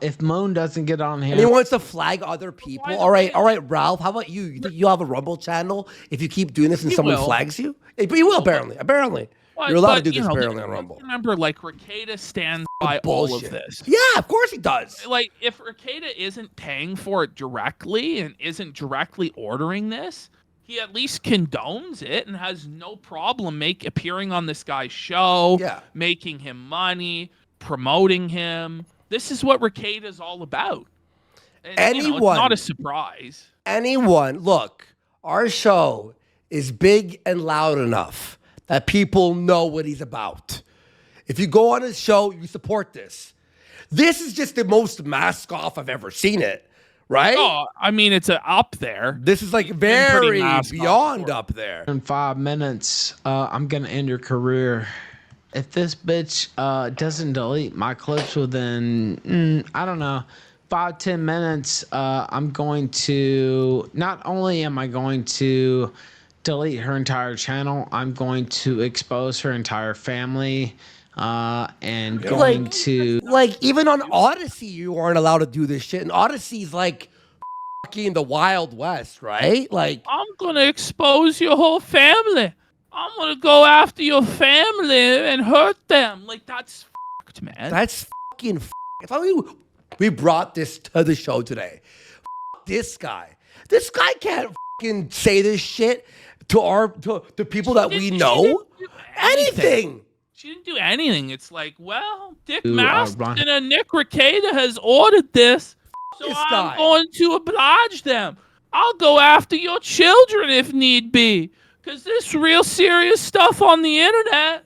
if Moan doesn't get on And he here, wants to flag other people. By the All right, way- Ralph. How about you? You think you'll have a Rumble channel if you keep doing this and He someone will. flags you? But you will apparently. But- You're allowed to but, do you this know, apparently on Rumble. Remember, like, Rekieta stands by all of Bullshit. this. Yeah, of course he does. Like, if Rekieta isn't paying for it directly and isn't directly ordering this, he at least condones it and has no problem appearing on this guy's show, Yeah. making him money, promoting him. This is what Rekieta is all about. And, it's Anyone- not a surprise. Anyone, look, our show is big and loud enough that people know what he's about. If you go on his show, you support this. This is just the most mask off I've ever seen it, right? Oh, I mean, it's up there. This is like pretty very masked off beyond before. up there. in 5 minutes, I'm gonna end your career. If this bitch doesn't delete my clips within, I don't know, 5-10 minutes, I'm going to. Not only am I going to delete her entire channel, I'm going to expose her entire family, and going to. Like, even on Odyssey, you aren't allowed to do this shit. And Odyssey's like fucking the Wild West, right? Like, I'm gonna expose your whole family. I'm gonna go after your family and hurt them. Like, that's fucked, man. that's fucking If we brought this to the show today. This guy. This guy can't fucking say this shit to people that we know? Anything. She didn't do anything. It's like, well, Dick Ooh, Maston and Nick Rekieta has ordered this, so This I'm guy. going to oblige them. I'll go after your children if need be, because this real serious stuff on the internet.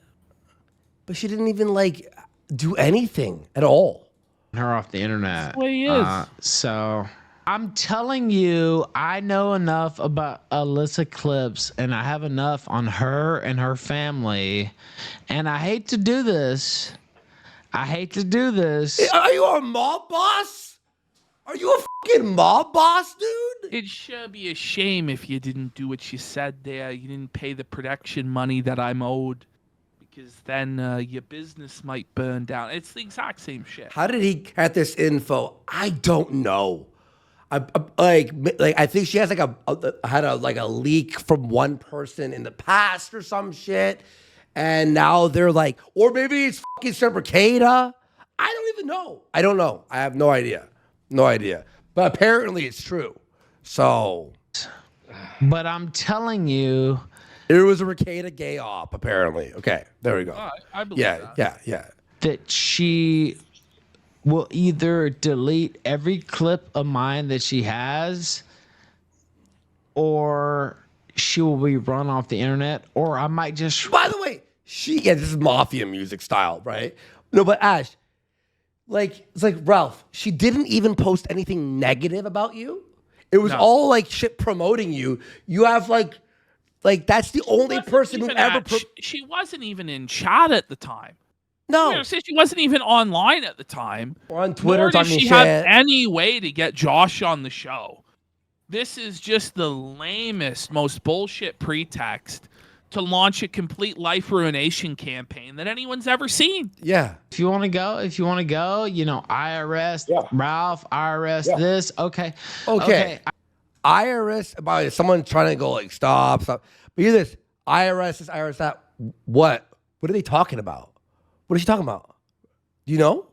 But she didn't even like do anything at all. Her off the internet. That's the way he is. So I'm telling you, I know enough about Elissa Clips, and I have enough on her and her family. And I hate to do this. Are you a mob boss? Are you a fucking mob boss, dude? It should be a shame if you didn't do what you said there. You didn't pay the production money that I'm owed, because then your business might burn down. It's the exact same shit. How did he get this info? I don't know. I think she has like a leak from one person in the past or some shit, and now they're like, or maybe it's fucking Rekieta. I don't even know. I don't know. I have no idea. No idea. But apparently it's true. So. But I'm telling you, There was a Rekieta gay op, apparently. Okay, there we go. I believe that. Yeah. that she will either delete every clip of mine that she has, or she will be run off the internet, or I might just. By the way, this is mafia music style, right? No, but Ash, it's like Ralph, she didn't even post anything negative about you. It was all like shit promoting you. You have like that's the only person who ever. She wasn't even in chat at the time. No, she wasn't even online at the time. Or on Twitter Nor did talking she shit. have any way to get Josh on the show. This is just the lamest, most bullshit pretext to launch a complete life ruination campaign that anyone's ever seen. Yeah. If you want to go, IRS, Ralph, IRS, this, okay. IRS, by the way, someone trying to go stop. But hear this, IRS, this, IRS, that. What are they talking about? What is she talking about? Do you know?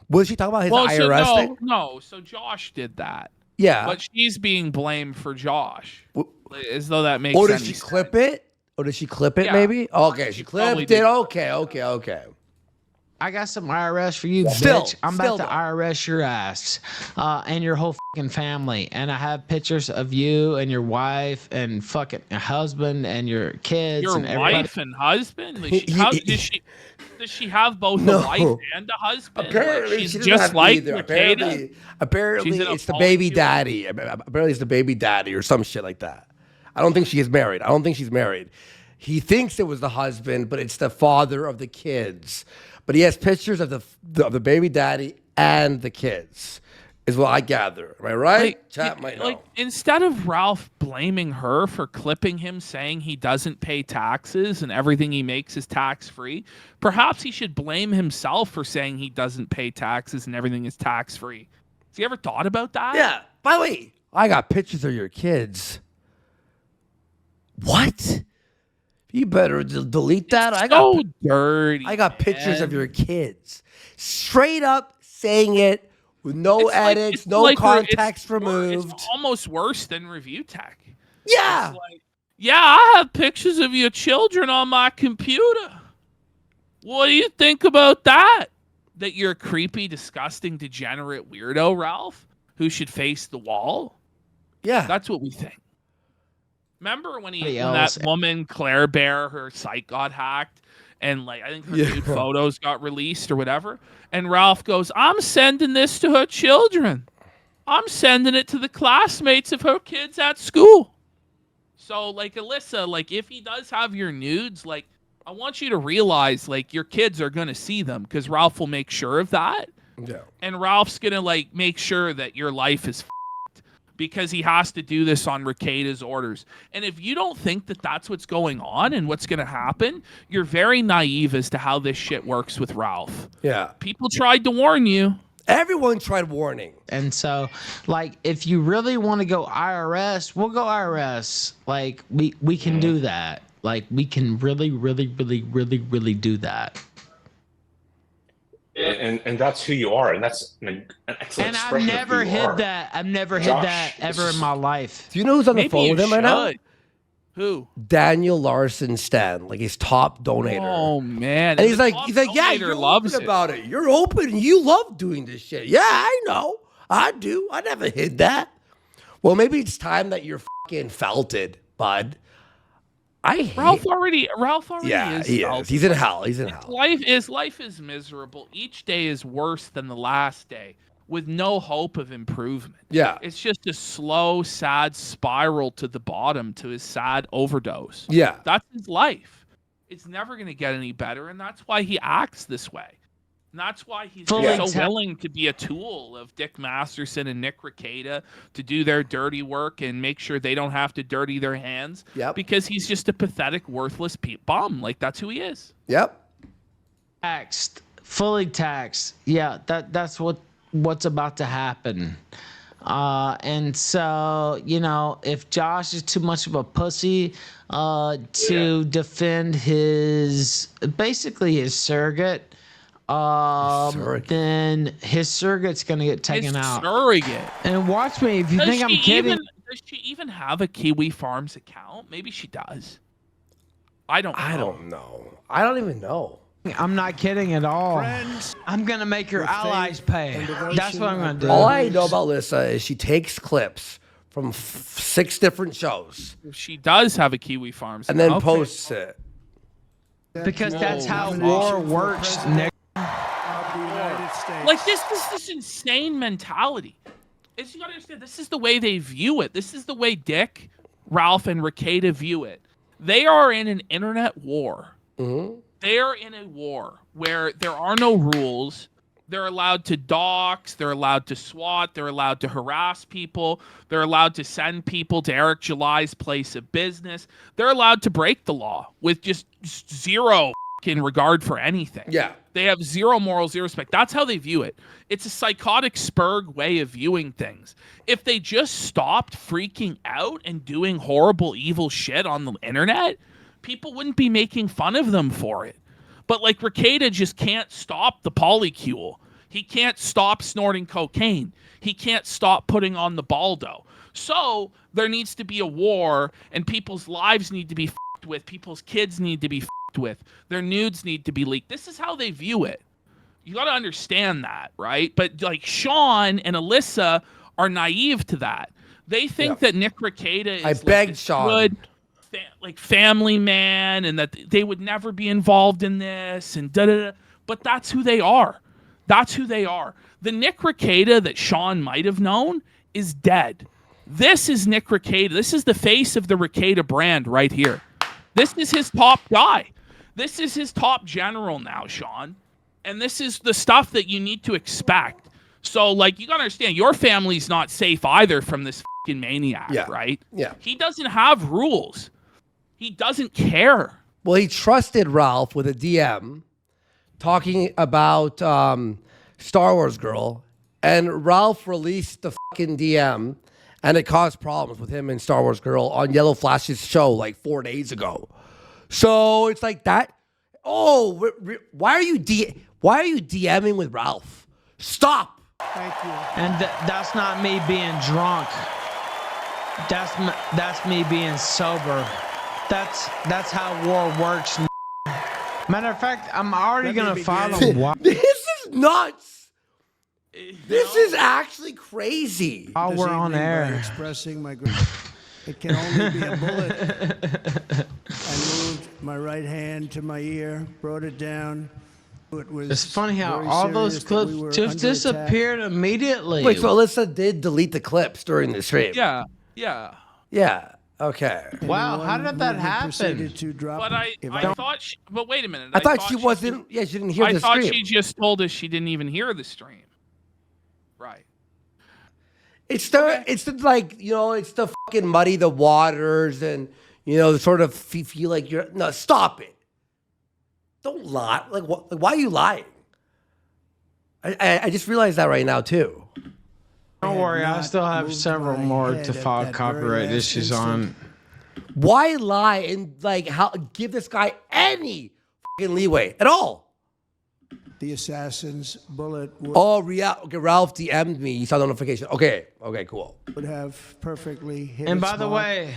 What is she talking about? His IRS thing? No, so Josh did that. Yeah. But she's being blamed for Josh. As though that makes sense. Or did she clip it? Yeah. Maybe? Okay, she clipped it. Okay. I got some IRS for you, Still, bitch. I'm about to IRS your ass and your whole fucking family. And I have pictures of you and your wife and fucking husband and your kids. Your and everybody. wife and husband? Does she have both a wife and a husband? Apparently, she's she doesn't just have like either. Rekieta? Apparently it's the baby daddy. Apparently it's the baby daddy or some shit like that. I don't think she is married. He thinks it was the husband, but it's the father of the kids. But he has pictures of the baby daddy and the kids, is what I gather. Am I right? Chat might know. Instead of Ralph blaming her for clipping him saying he doesn't pay taxes and everything he makes is tax-free, perhaps he should blame himself for saying he doesn't pay taxes and everything is tax-free. Has he ever thought about that? Yeah. By the way, I got pictures of your kids. What? You better delete that. I got dirty. I got pictures of your kids. Straight up saying it with no edits, no context removed. It's almost worse than review tech. Yeah. I have pictures of your children on my computer. What do you think about that? That you're a creepy, disgusting, degenerate weirdo, Ralph, who should face the wall? Yeah. That's what we think. Remember when that woman, Claire Bear, her site got hacked and I think her nude photos got released or whatever? And Ralph goes, I'm sending this to her children. I'm sending it to the classmates of her kids at school. So Elissa, if he does have your nudes, I want you to realize your kids are going to see them because Ralph will make sure of that. Yeah. And Ralph's going to make sure that your life is because he has to do this on Rekieta's orders. And if you don't think that that's what's going on and what's going to happen, you're very naive as to how this shit works with Ralph. Yeah. People tried to warn you. Everyone tried warning. And so, if you really want to go IRS, we'll go IRS. We can do that. We can really, really, really, really, really do that. And that's who you are, and that's an excellent And I've expression never of who you hid are. that. I've never hid Josh, that ever this in is- my life. Do you know who's on the Maybe phone you with him right now? should. Who? Daniel Larson Stan, like his top donator. Oh man! And he's the like, top yeah, donator you're loves open it. about it. You're open and you love doing this shit. Yeah, I know. I do. I never hid that. Well, maybe it's time that you're fucking felt it, bud. Ralph already Yeah, is. he felt is. He's it. in hell. He's in hell. Life is miserable. Each day is worse than the last day, with no hope of improvement. Yeah. It's just a slow, sad spiral to the bottom, to his sad overdose. Yeah. That's his life. It's never going to get any better, and that's why he acts this way. And that's why he's so willing to be a tool of Dick Masterson and Nick Rekieta to do their dirty work and make sure they don't have to dirty their hands. Yep. Because he's just a pathetic, worthless bum. Like, that's who he is. Yep. Taxed, fully taxed. Yeah, that's what's about to happen. And so, you know, if Josh is too much of a pussy to defend his surrogate, then his surrogate's gonna get taken out. Surrogate. And watch me, if you think I'm kidding. Does she even have a Kiwi Farms account? Maybe she does. I don't know. I don't even know. I'm not kidding at all. I'm gonna make her allies pay. That's what I'm gonna do. All I know about Elissa is she takes clips from 6 different shows. She does have a Kiwi Farms and account. then posts it. Because that's how war works, Nick. Like, this is this insane mentality. You gotta understand, this is the way they view it. This is the way Dick, Ralph, and Rekieta view it. They are in an internet war. Mm-hmm. They are in a war where there are no rules. They're allowed to dox. They're allowed to swat. They're allowed to harass people. They're allowed to send people to Eric July's place of business. They're allowed to break the law with just zero in regard for anything. Yeah. They have zero morals, zero respect. That's how they view it. It's a psychotic Spurg way of viewing things. If they just stopped freaking out and doing horrible, evil shit on the internet, people wouldn't be making fun of them for it. But like, Rekieta just can't stop the polycule. He can't stop snorting cocaine. He can't stop putting on the baldo. So there needs to be a war, and people's lives need to be f***ed with. People's kids need to be f***ed with. Their nudes need to be leaked. This is how they view it. You got to understand that, right? But like, Sean and Elissa are naive to that. They think that Nick Rekieta is I begged Sean. good, like, family man, and that they would never be involved in this, and da-da-da. But that's who they are. That's who they are. The Nick Rekieta that Sean might have known is dead. This is Nick Rekieta. This is the face of the Rekieta brand right here. This is his top guy. This is his top general now, Sean. And this is the stuff that you need to expect. So, like, you gotta understand, your family's not safe either from this fucking maniac, right? Yeah. He doesn't have rules. He doesn't care. Well, he trusted Ralph with a DM talking about Star Wars Girl, and Ralph released the fucking DM, and it caused problems with him and Star Wars Girl on Yellow Flash's show like 4 days ago. So it's like that. Oh, why are you DMing with Ralph? Stop. Thank you. And that's not me being drunk. That's me being sober. That's how war works. Matter of fact, I'm already gonna follow. This is nuts. This is actually crazy. Oh, we're on air. Expressing my it can only be a bullet. I moved my right hand to my ear, brought it down. It was It's funny how very all those serious that clips we were just under disappeared immediately. Wait, so Elissa did delete the clips during the stream? Yeah. Yeah. Okay. Wow, how did that happen? But I thought but wait a minute. I thought she wasn't. She didn't hear the stream. I stream. thought she just told us she didn't even hear the stream. Right. It's the like, you know, it's the fucking muddy the waters, and you know, sort of feel like you're no. Stop it. Don't lie. Like, what? Like, why are you lying? I just realized that right now too. Don't worry, I still have several more to file copyright issues on. Why lie and like how give this guy any fucking leeway at all? the assassin's bullet Oh, okay, Ralph DM'd me. You saw the notification. Okay, cool. would have perfectly hit And its by the mark, way,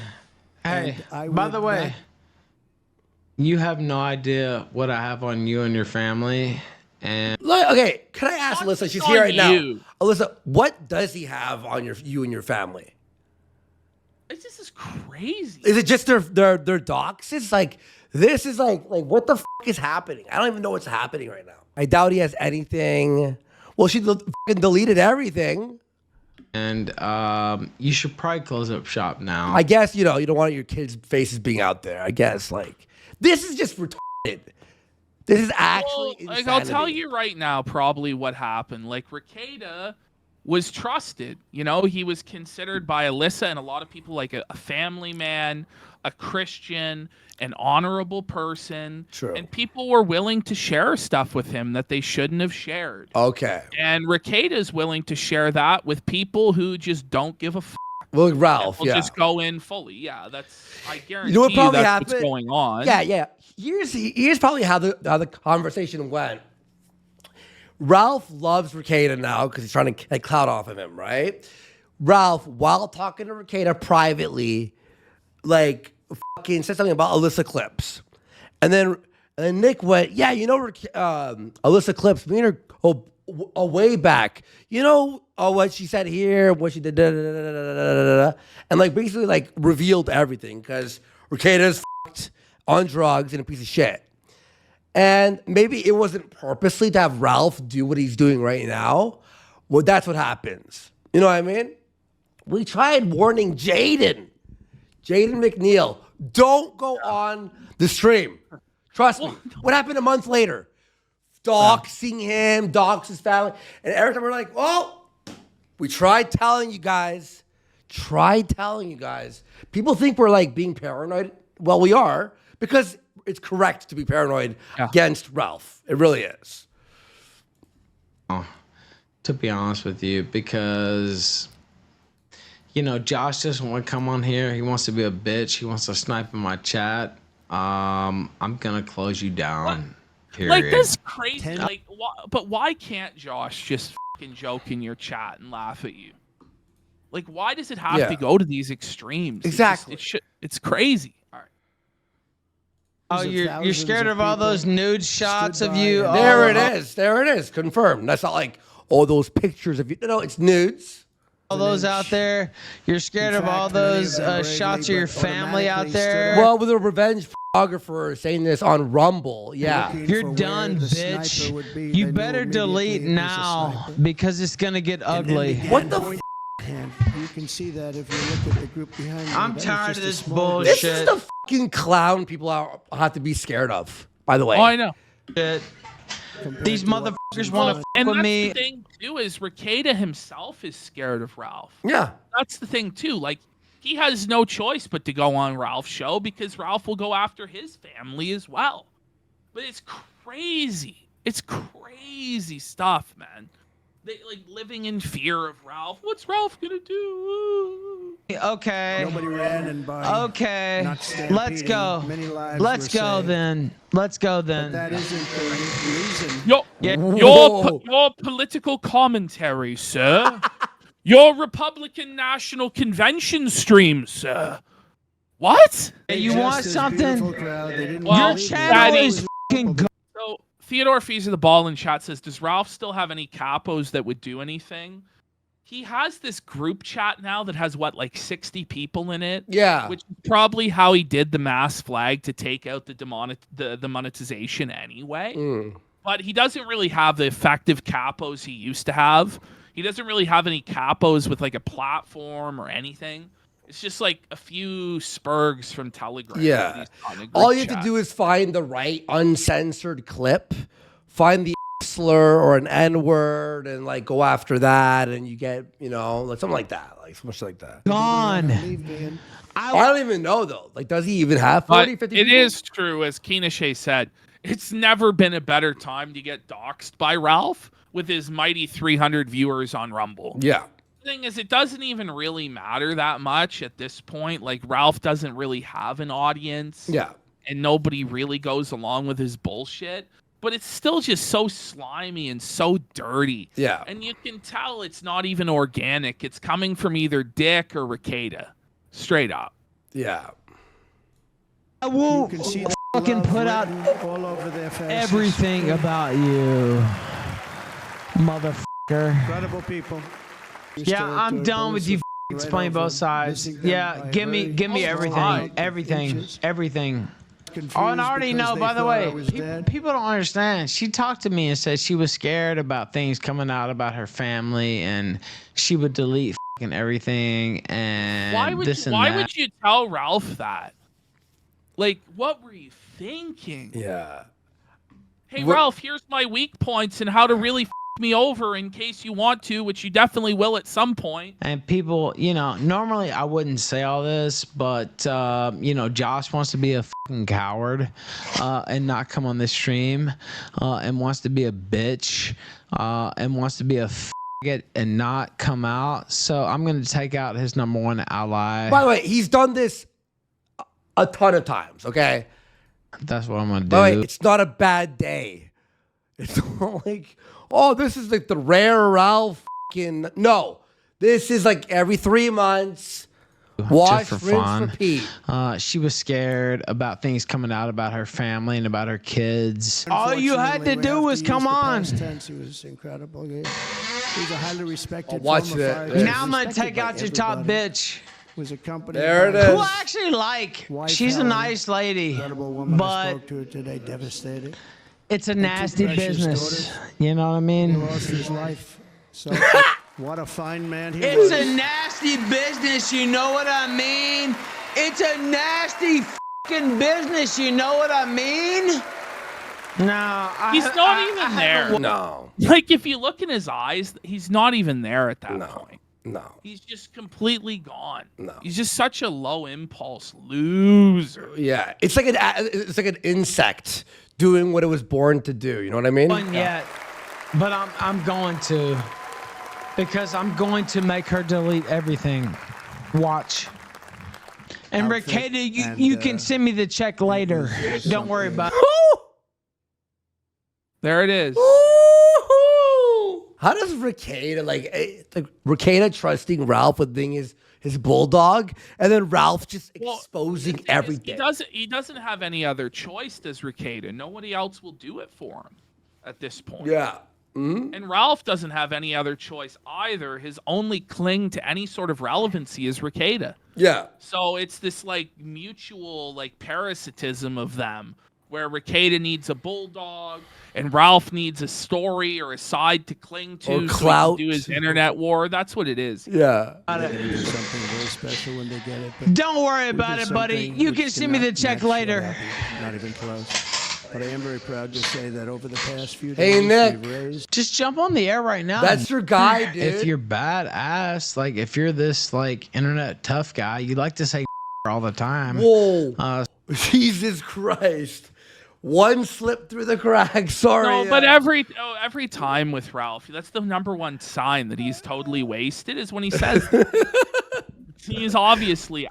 hey, and I by would the way, not- you have no idea what I have on you and your family. And Look, okay, can I ask What's Alyssa? She's on here right you? now. Alyssa, what does he have on you and your family? This is crazy. Is it just their docs? It's like this is like what the fuck is happening? I don't even know what's happening right now. I doubt he has anything. Well, she fucking deleted everything. you should probably close up shop now. I guess you don't want your kids' faces being out there. I guess this is just retarded. This is actually insanity. I'll tell you right now, probably what happened. Like Rekieta was trusted. He was considered by Elissa and a lot of people like a family man, a Christian, an honorable person. True. And people were willing to share stuff with him that they shouldn't have shared. Okay. And Rekieta is willing to share that with people who just don't give a f***. Well, Ralph, Will yeah. just go in fully. Yeah, I guarantee what probably that's happened? what's going on. Yeah. Here's probably how the conversation went. Ralph loves Rekieta now because he's trying to clout off of him, right? Ralph, while talking to Rekieta privately, fucking said something about Elissa clips. And then Nick went, yeah, Elissa clips, me and her go way back. What she said here, what she did, and basically revealed everything because Rekieta's fucked on drugs and a piece of shit. And maybe it wasn't purposely to have Ralph do what he's doing right now. Well, that's what happens. You know what I mean? We tried warning Jaden McNeil, don't go on the stream. Trust me. What happened a month later? Doxing him, dox his family. And every time we're like, well, we tried telling you guys. People think we're being paranoid. Well, we are because it's correct to be paranoid against Ralph. It really is. To be honest with you, because Josh doesn't want to come on here. He wants to be a bitch. He wants to snipe in my chat. I'm gonna close you down. Period. That's crazy. But why can't Josh just fucking joke in your chat and laugh at you? Why does it have to go to these extremes? Exactly. It's crazy. All right. Oh, you're scared of all those nude shots of you? There it is. Confirmed. That's not those pictures of you. No, it's nudes. All those out there, you're scared of all those shots of your family out there? Well, with a revenge photographer saying this on Rumble, yeah. You're done, bitch. You better delete now because it's gonna get ugly. What the f***? You can see that if you look at the group behind me. I'm That is tired of just a this small bullshit. This is the fucking clown people have to be scared of, by the way. Oh, I know. Shit. These motherfuckers want to And with that's me. the thing too is Rekieta himself is scared of Ralph. Yeah. That's the thing too. He has no choice but to go on Ralph's show because Ralph will go after his family as well. But it's crazy. It's crazy stuff, man. They living in fear of Ralph. What's Ralph gonna do? Okay. Nobody ran and by. Okay. Not stampeding. Let's go. Many lives Let's were go saved. then. Let's go But then. that isn't the reason. Your political commentary, sir. Your Republican National Convention stream, sir. What? Hey, you Just want this something? beautiful crowd, they didn't Well, Your believe it. channel Daddy. is fucking go. So Theodore Feezer the Ball in chat says, does Ralph still have any capos that would do anything? He has this group chat now that has 60 people in it. Yeah. Which is probably how he did the mass flag to take out the monetization anyway. But he doesn't really have the effective capos he used to have. He doesn't really have any capos with a platform or anything. It's just a few spurgs from Telegram. Yeah. On a group All you have chat. to do is find the right uncensored clip, find the slur or an N-word, and go after that, and you get, something like that, so much like that. Gone. Believe me, and I don't even know though. Does he even have But 40, 50 it people? is true, as Keenashe said, it's never been a better time to get doxxed by Ralph with his mighty 300 viewers on Rumble. Yeah. The thing is, it doesn't even really matter that much at this point. Ralph doesn't really have an audience. Yeah. And nobody really goes along with his bullshit. but it's still just so slimy and so dirty. Yeah. And you can tell it's not even organic. It's coming from either Dick or Rekieta. Straight up. Yeah. I will can see the fucking love put out written all over their faces. everything about you, motherfucker. Incredible people. Yeah, I'm done with you explaining both sides. Yeah, give me everything. Oh, and I already know, by the way, people don't understand. She talked to me and said she was scared about things coming out about her family, and she would delete fucking everything and Why would you tell Ralph that? Like, what were you thinking? Yeah. Hey, Ralph, here's my weak points and how to really me over in case you want to, which you definitely will at some point. And people, normally I wouldn't say all this, but, Josh wants to be a fucking coward and not come on this stream and wants to be a bitch and wants to be a faggot and not come out. So I'm going to take out his number one ally. By the way, he's done this a ton of times, okay? That's what I'm going to do. By the way, it's not a bad day. It's not like, oh, this is like the rare Ralph fucking... No. This is like every 3 months. Wash, rinse, repeat. She was scared about things coming out about her family and about her kids. All you had to do was come on. He was incredible. He's a highly respected watch it. Now I'm going to take out your top bitch. Was accompanied there it is. Who I actually like. She's a nice lady. Incredible woman. I But spoke to her today, devastated. it's a nasty business. You know what I He mean? lost his life. So what a fine man he It's was. a nasty business, you know what I mean? It's a nasty fucking business, you know what I mean? No, He's not even there. No. Like, if you look in his eyes, he's not even there at that point. No. He's just completely gone. No. He's just such a low impulse loser. Yeah. It's like an insect doing what it was born to do. You know what I mean? Yet, but I'm going to, because I'm going to make her delete everything. Watch. And Rekieta, you can send me the check later. Don't worry about it. There it is. How does Rekieta, like Rekieta trusting Ralph with being his bulldog, and then Ralph just exposing everything? He doesn't have any other choice, does Rekieta. Nobody else will do it for him at this point. Yeah. Mm-hmm. And Ralph doesn't have any other choice either. His only cling to any sort of relevancy is Rekieta. Yeah. So it's this like mutual like parasitism of them, where Rekieta needs a bulldog and Ralph needs a story or a side to cling to, or so clout. he can do his internet war. That's what it is. Yeah. They're going to do something very special when they get it. But Don't worry about it, buddy. You can send me the check later. Not even close. But I am very proud to say that over the past few Hey, days, Nick. we've raised... Just jump on the air right now. That's your guy, dude. If you're badass, like if you're this like internet tough guy, you like to say all the time. Whoa. Jesus Christ. One slip through the cracks. Sorry. No, but every time with Ralph, that's the number one sign that he's totally wasted is when he says he's obviously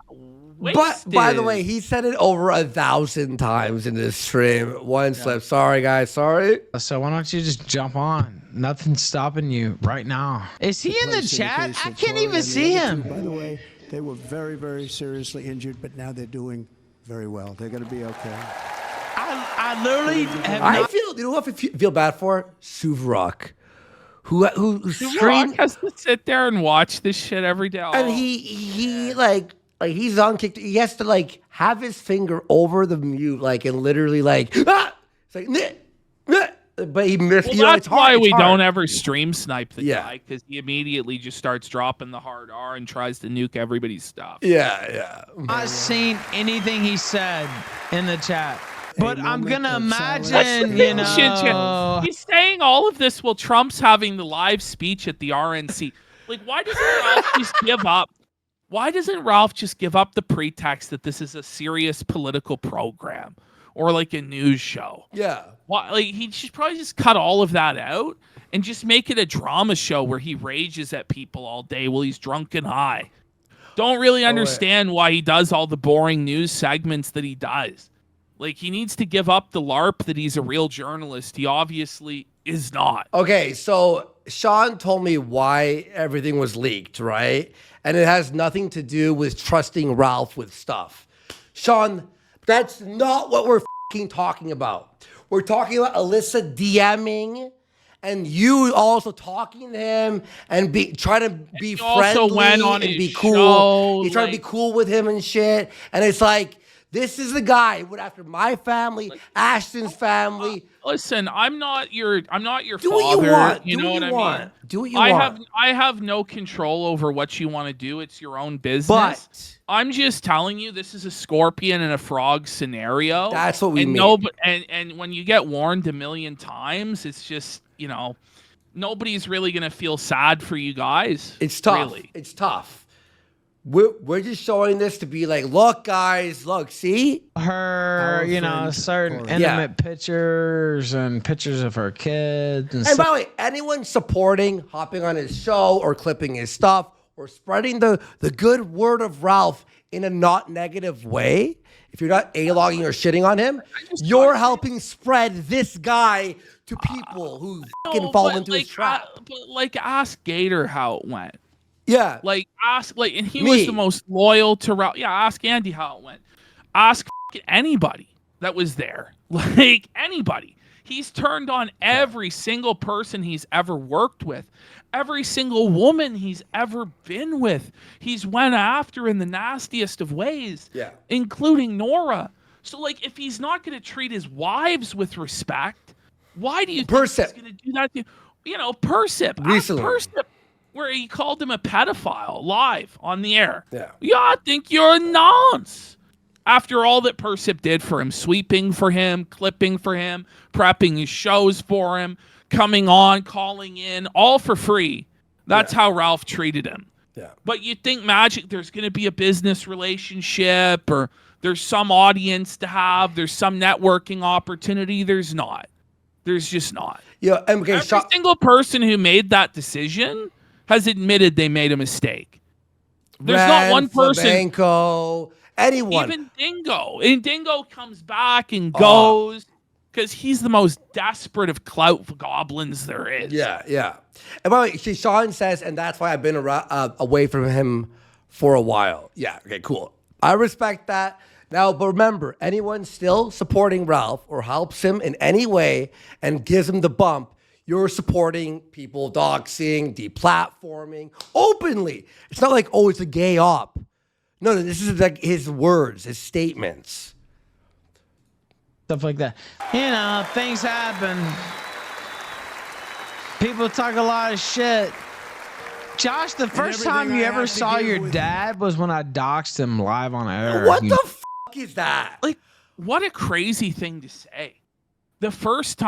wasted. But by the way, he said it over 1,000 times in this stream. One slip. Sorry, guys. Sorry. So why don't you just jump on? Nothing's stopping you right now. Is he in the chat? I can't even see him. By the way, they were very, very seriously injured, but now they're doing very well. They're going to be okay. I literally have I not. feel, you know what I feel bad for? Suvrok. Who Rock streamed, has to sit there and watch this shit every day. and he like he's on kick. He has to like have his finger over the mute, like, and literally like it's like but he missed. Well, you know, that's it's hard, why it's we hard. don't ever stream snipe the Yeah. guy, because he immediately just starts dropping the hard R and tries to nuke everybody's stuff. Yeah. Not seen anything he said in the chat. But I'm moment gonna of silence. imagine, you know. He's saying all of this while Trump's having the live speech at the RNC. Like, why doesn't Ralph just give up? Why doesn't Ralph just give up the pretext that this is a serious political program or like a news show? Yeah. Why, like, he should probably just cut all of that out and just make it a drama show where he rages at people all day while he's drunk and high. Don't really understand why he does all the boring news segments that he does. Like, he needs to give up the LARP that he's a real journalist. He obviously is not. Okay, so Sean told me why everything was leaked, right? And it has nothing to do with trusting Ralph with stuff. Sean, that's not what we're fucking talking about. We're talking about Elissa DMing and you also talking to him and trying to be friendly and be cool. You're trying to be cool with him and shit. And it's like, this is the guy who went after my family, Ashton's family. Listen, I'm not your father. Do what you want. You know what I mean? Do what you want. I have no control over what you want to do. It's your own business. But I'm just telling you, this is a scorpion and a frog scenario. That's what we mean. And when you get warned a million times, it's just, nobody's really gonna feel sad for you guys. It's tough. Really. It's tough. We're just showing this to be like, look, guys, look, see her, certain intimate pictures and pictures of her kids. And by the way, anyone supporting hopping on his show or clipping his stuff or spreading the good word of Ralph in a not negative way, if you're not A-logging or shitting on him, you're helping spread this guy to people who fucking fall into his trap. But ask Gator how it went. Yeah. And he was the most loyal to Ralph. Yeah, ask Andy how it went. Ask anybody that was there. Anybody. He's turned on every single person he's ever worked with. Every single woman he's ever been with. He's went after in the nastiest of ways. Yeah. Including Nora. So, if he's not going to treat his wives with respect, why do you think he's going to do that to you? Persip. Recently. Persip. Where he called him a pedophile live on the air. Yeah. I think you're a nonce. After all that Persip did for him, sweeping for him, clipping for him, prepping his shows for him, coming on, calling in, all for free. That's how Ralph treated him. Yeah. But you think there's going to be a business relationship or there's some audience to have, there's some networking opportunity. There's not. There's just not. Yeah. Every single person who made that decision has admitted they made a mistake. There's not one person. Flamenco, anyone. Even Dingo. And Dingo comes back and goes because he's the most desperate of clout goblins there is. Yeah, yeah. And by the way, Sean says, and that's why I've been away from him for a while. Yeah, okay, cool. I respect that. Now, but remember, anyone still supporting Ralph or helps him in any way and gives him the bump, you're supporting people doxing, deplatforming openly. It's not like, oh, it's a gay op. No, this is like his words, his statements. Stuff like that. Things happen. People talk a lot of shit. Josh, the first time you ever saw your dad was when I doxed him live on air. What the fuck is that? What a crazy thing to say. The first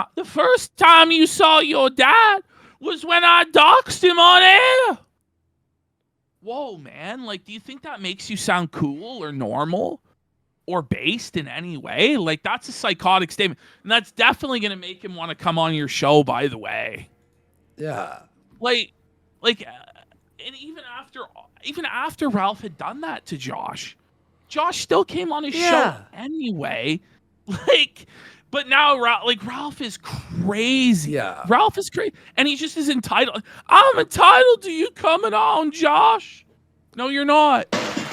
time you saw your dad was when I doxed him on air. Whoa, man. Do you think that makes you sound cool or normal or based in any way? That's a psychotic statement. And that's definitely going to make him want to come on your show, by the way. Yeah. And even after Ralph had done that to Josh still came on his show anyway. But now, Ralph is crazy. Yeah. Ralph is crazy. And he just is entitled. I'm entitled to you coming on, Josh. No, you're not.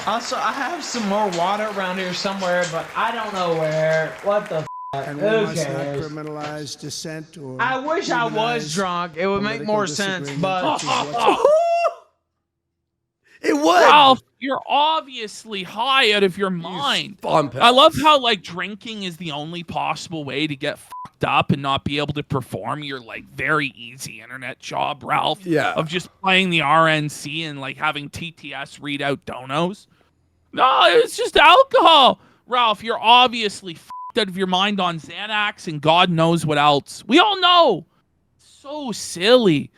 Also, I have some more water around here somewhere, but I don't know where. What the And we must not criminalize dissent or I wish I was drunk. It would make more sense, but... It would. Ralph, you're obviously high out of your mind. I love how drinking is the only possible way to get fucked up and not be able to perform your very easy internet job, Ralph. Yeah. Of just playing the RNC and having TTS read out donos. No, it's just alcohol. Ralph, you're obviously fucked out of your mind on Xanax and God knows what else. We all know. So silly.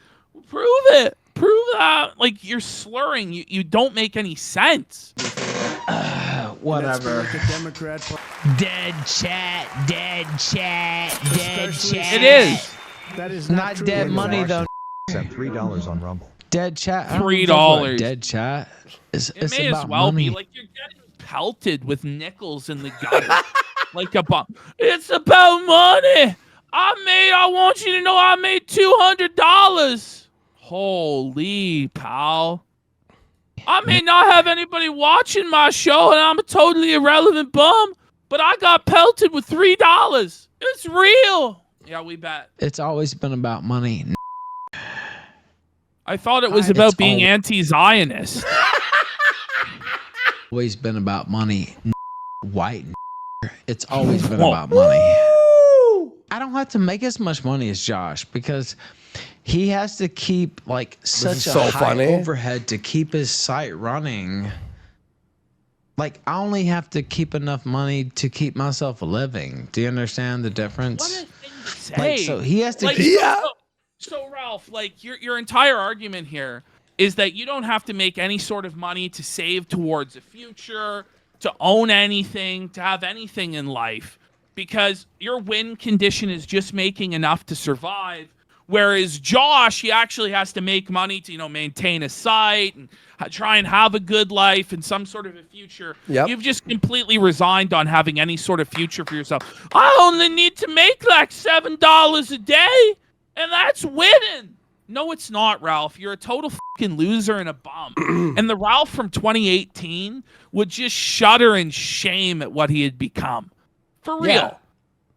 Prove it. Prove that. You're slurring. You don't make any sense. Whatever. Dead chat. It is. That is not dead money, though. Sent $3 on Rumble. Dead chat. $3. Dead chat. It may as well be. You're getting pelted with nickels in the gutter. like a bum. It's about money. I want you to know I made $200. Holy pal. I may not have anybody watching my show and I'm a totally irrelevant bum, but I got pelted with $3. It's real. Yeah, we bet. It's always been about money. I thought it was about being anti-Zionist. Always been about money. White. It's always been about money. I don't have to make as much money as Josh because he has to keep like such a high overhead to keep his site running. Like I only have to keep enough money to keep myself a living. Do you understand the difference? What a thing to say. Like, so he has to like, keep. So Ralph, like your entire argument here is that you don't have to make any sort of money to save towards a future, to own anything, to have anything in life, because your win condition is just making enough to survive. Whereas Josh, he actually has to make money to, maintain a site and try and have a good life and some sort of a future. Yep. You've just completely resigned on having any sort of future for yourself. I only need to make like $7 a day, and that's winning. No, it's not, Ralph. You're a total fucking loser and a bum. And the Ralph from 2018 would just shudder in shame at what he had become. For real. Yeah.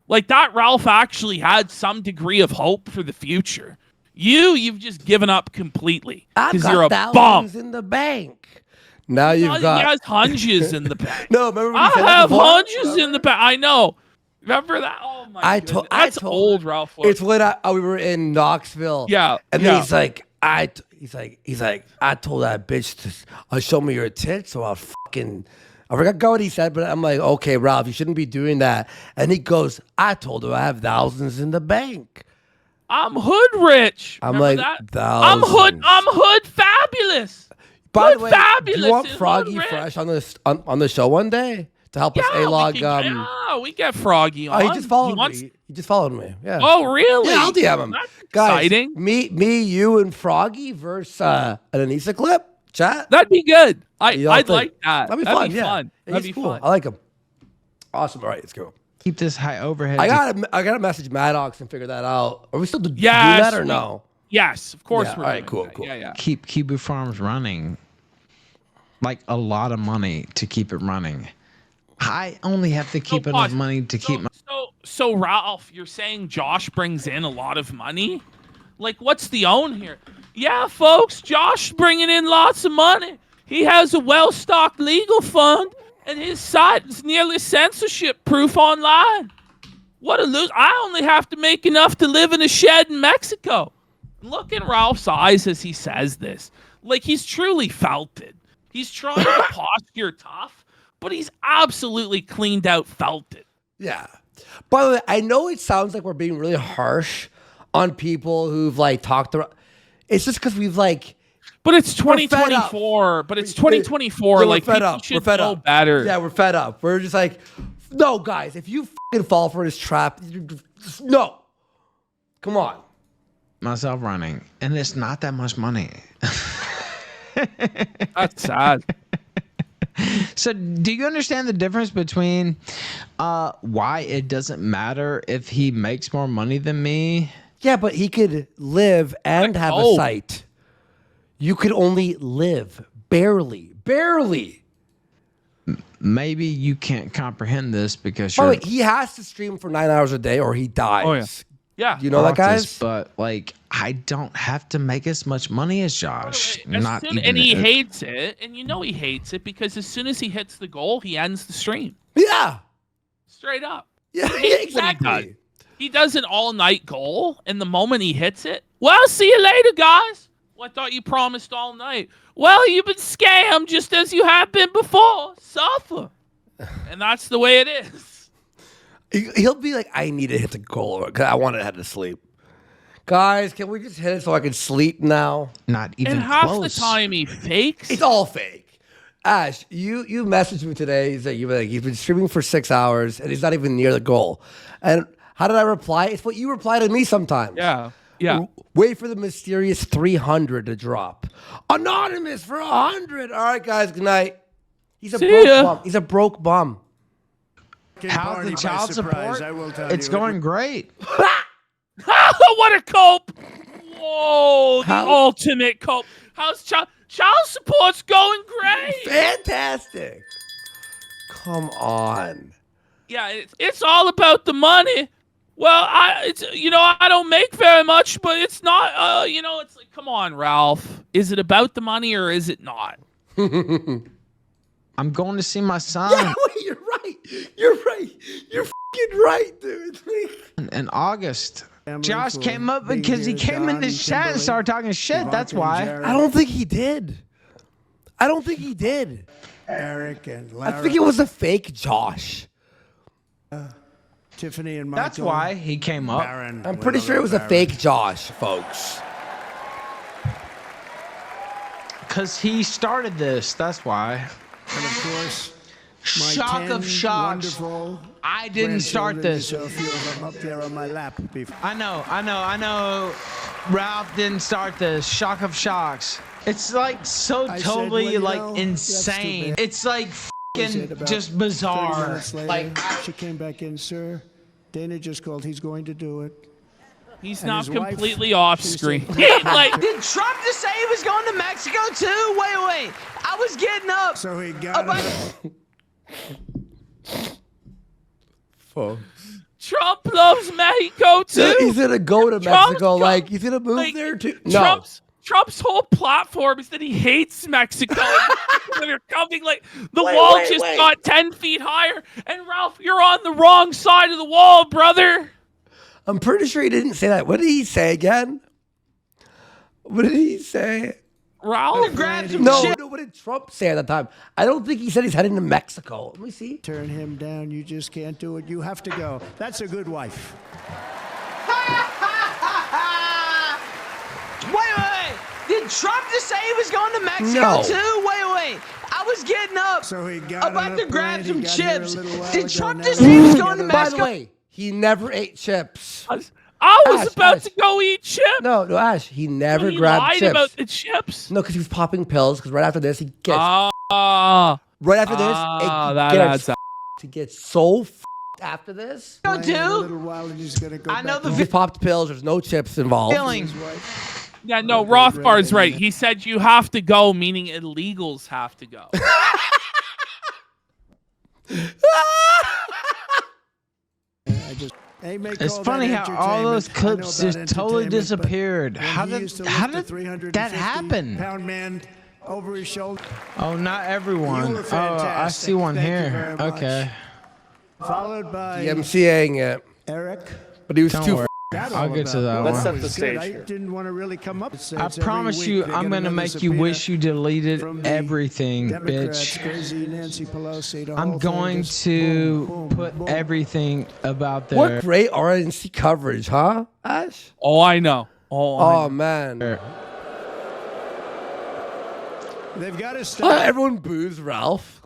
Like that Ralph actually had some degree of hope for the future. You've just given up completely because you're a bum. In the bank. Now you've got. He has hunches in the bank. No, remember when I you said have that before? hunches in the bank. I know. Remember that? Oh my god, that's old, Ralph. It's when we were in Knoxville. Yeah, and then he's like, I told that bitch to show me your tits, so I'll fucking. I forgot what he said, but I'm like, okay, Ralph, you shouldn't be doing that. And he goes, I told her I have thousands in the bank. I'm hood rich. I'm Remember like, that? thousands. I'm hood fabulous. By the way, fabulous do you want is Froggy hood Fresh on the show one day to help us A-log? We get Froggy on. Oh, he just followed me. He just followed me. Yeah. Oh, really? Yeah, I'll DM him. That's Guys, exciting. Me, you, and Froggy versus an Elissa clip. Chat. That'd be good. I'd like that. That'd be fun. That'd be cool. I like him. Awesome. All right, let's go. Keep this high overhead. I gotta message Maddox and figure that out. Are we still doing that or no? Yes, of course. Yeah, We're all right, doing cool. That. Yeah. Keep Kibu Farms running. Like a lot of money to keep it running. I only have to keep enough money to keep my. So Ralph, you're saying Josh brings in a lot of money? Like, what's the own here? Yeah, folks, Josh bringing in lots of money. He has a well-stocked legal fund, and his site is nearly censorship-proof online. What a loser. I only have to make enough to live in a shed in Mexico. Look in Ralph's eyes as he says this. Like, he's truly felt it. He's trying to posture tough, but he's absolutely cleaned out felt it. Yeah. By the way, I know it sounds like we're being really harsh on people who've talked around. It's just because we've But it's 2024. But it's 2024. Yeah, we're fed up. We're fed up. Better. Yeah, we're fed up. We're just no, guys. If you fucking fall for this trap, no. Come on. Myself running, and it's not that much money. That's sad. So, do you understand the difference between why it doesn't matter if he makes more money than me? Yeah, but he could live and have a site. You could only live barely. Maybe you can't comprehend this because by the way, he has to stream for 9 hours a day or he dies. Oh, yeah. You know that, guys? But I don't have to make as much money as Josh. And he hates it, and you know he hates it because as soon as he hits the goal, he ends the stream. Yeah. Straight up. Yeah, exactly. He does an all-night goal, and the moment he hits it, well, see you later, guys. Well, I thought you promised all night. Well, you've been scammed just as you have been before. Suffer. And that's the way it is. He'll be like, I need to hit the goal because I want to head to sleep. Guys, can we just hit it so I can sleep now? Not even and half close. the time he fakes. It's all fake. Ash, you messaged me today. He's been streaming for 6 hours and he's not even near the goal. And how did I reply? It's what you reply to me sometimes. Yeah. Wait for the mysterious 300 to drop. Anonymous for 100. All right, guys. Good night. He's a broke bum. He's a broke bum. How's party the by child surprise, support? I will tell It's you. going great. What a cope! Whoa, the How- ultimate cope. How's child support's going great? Fantastic. Come on. Yeah, it's all about the money. Well, I don't make very much, but it's not. It's like, come on, Ralph. Is it about the money or is it not? I'm going to see my son Yeah, wait, you're right. You're right. You're fucking right, dude. in August. Family Josh for came up being because he here. came in Don, this chat and Kimberly, started talking shit. Ivanka, That's and why. Jared, I don't think he did. I don't think he did. Eric and I Lara, think it was a fake Josh. Tiffany and Michael. That's why he came up. Baron, I'm pretty sure it was a Baron. fake Josh, folks. Because he started this. That's why. And of course, my Shock 10 of shocks. wonderful I didn't start grandchildren. this. So a few of them up there on my lap before. I know. Ralph didn't start this. Shock of shocks. It's like so I said, totally well, you like know, that's too insane. bad. It's like Said fucking about just 30 bizarre. minutes later, Like she came back in, sir. Dana just called. He's going to do it. He's And not his wife, completely off she screen. said- Like, did Trump just say he was going to Mexico too? Wait. I was getting up. So he got About- it. Folks. Trump loves Mexico too. He's gonna go to Trump's Mexico. go- Like he's gonna move like, there too. No. Trump's whole platform is that he hates Mexico. They're coming like the Wait, wall wait, just wait. got 10 feet higher. And Ralph, you're on the wrong side of the wall, brother. I'm pretty sure he didn't say that. What did he say again? What did he say? Ralph, No, what did Trump say at that time? I don't think he said he's heading to Mexico. Let me see. Turn him down. You just can't do it. You have to go. That's a good wife. Wait. Did Trump just say he was going to Mexico No. too? Wait. I was getting up. So he got About on to a grab plane. some He got here a chips. little while Did ago. Trump Now just he's say he was together going to with- By Mexico? the way, he never ate chips. I was Ash, about Ash. to go eat chips. No, Ash. He never He grabbed lied chips. about the chips. No, because he was popping pills. Because right after this, he gets Ah, right after this. that gets adds up. He gets so after this. Go Plane in a do. little while and he's gonna go I know back the home. He popped pills. There's no chips involved. feeling. His wife. Yeah, no, Rothbard's right. He said you have to go, meaning illegals have to go. I just, they may It's call funny that how all those entertainment. I know clips about just totally entertainment, but disappeared. when How he did used to how lift a did 350 that happen? pound man over his shoulder, Oh, not everyone. You were Oh, I fantastic. see one Thank you here. very much. Okay. followed by DMCAing it, Eric. but he was Don't too. worry. Got I'll all get to about that it. Let's one. set the Good. stage I here. didn't want to really come up. It's I every promise week you, they I'm get gonna another make you subpoena wish you deleted from the everything, Democrats, bitch. crazy Nancy Pelosi, the I'm whole thing, going just to boom, boom, put boom. everything about there. What great RNC coverage, huh, Ash? Oh, I know. Oh man. They've got to stop. Everyone boos Ralph.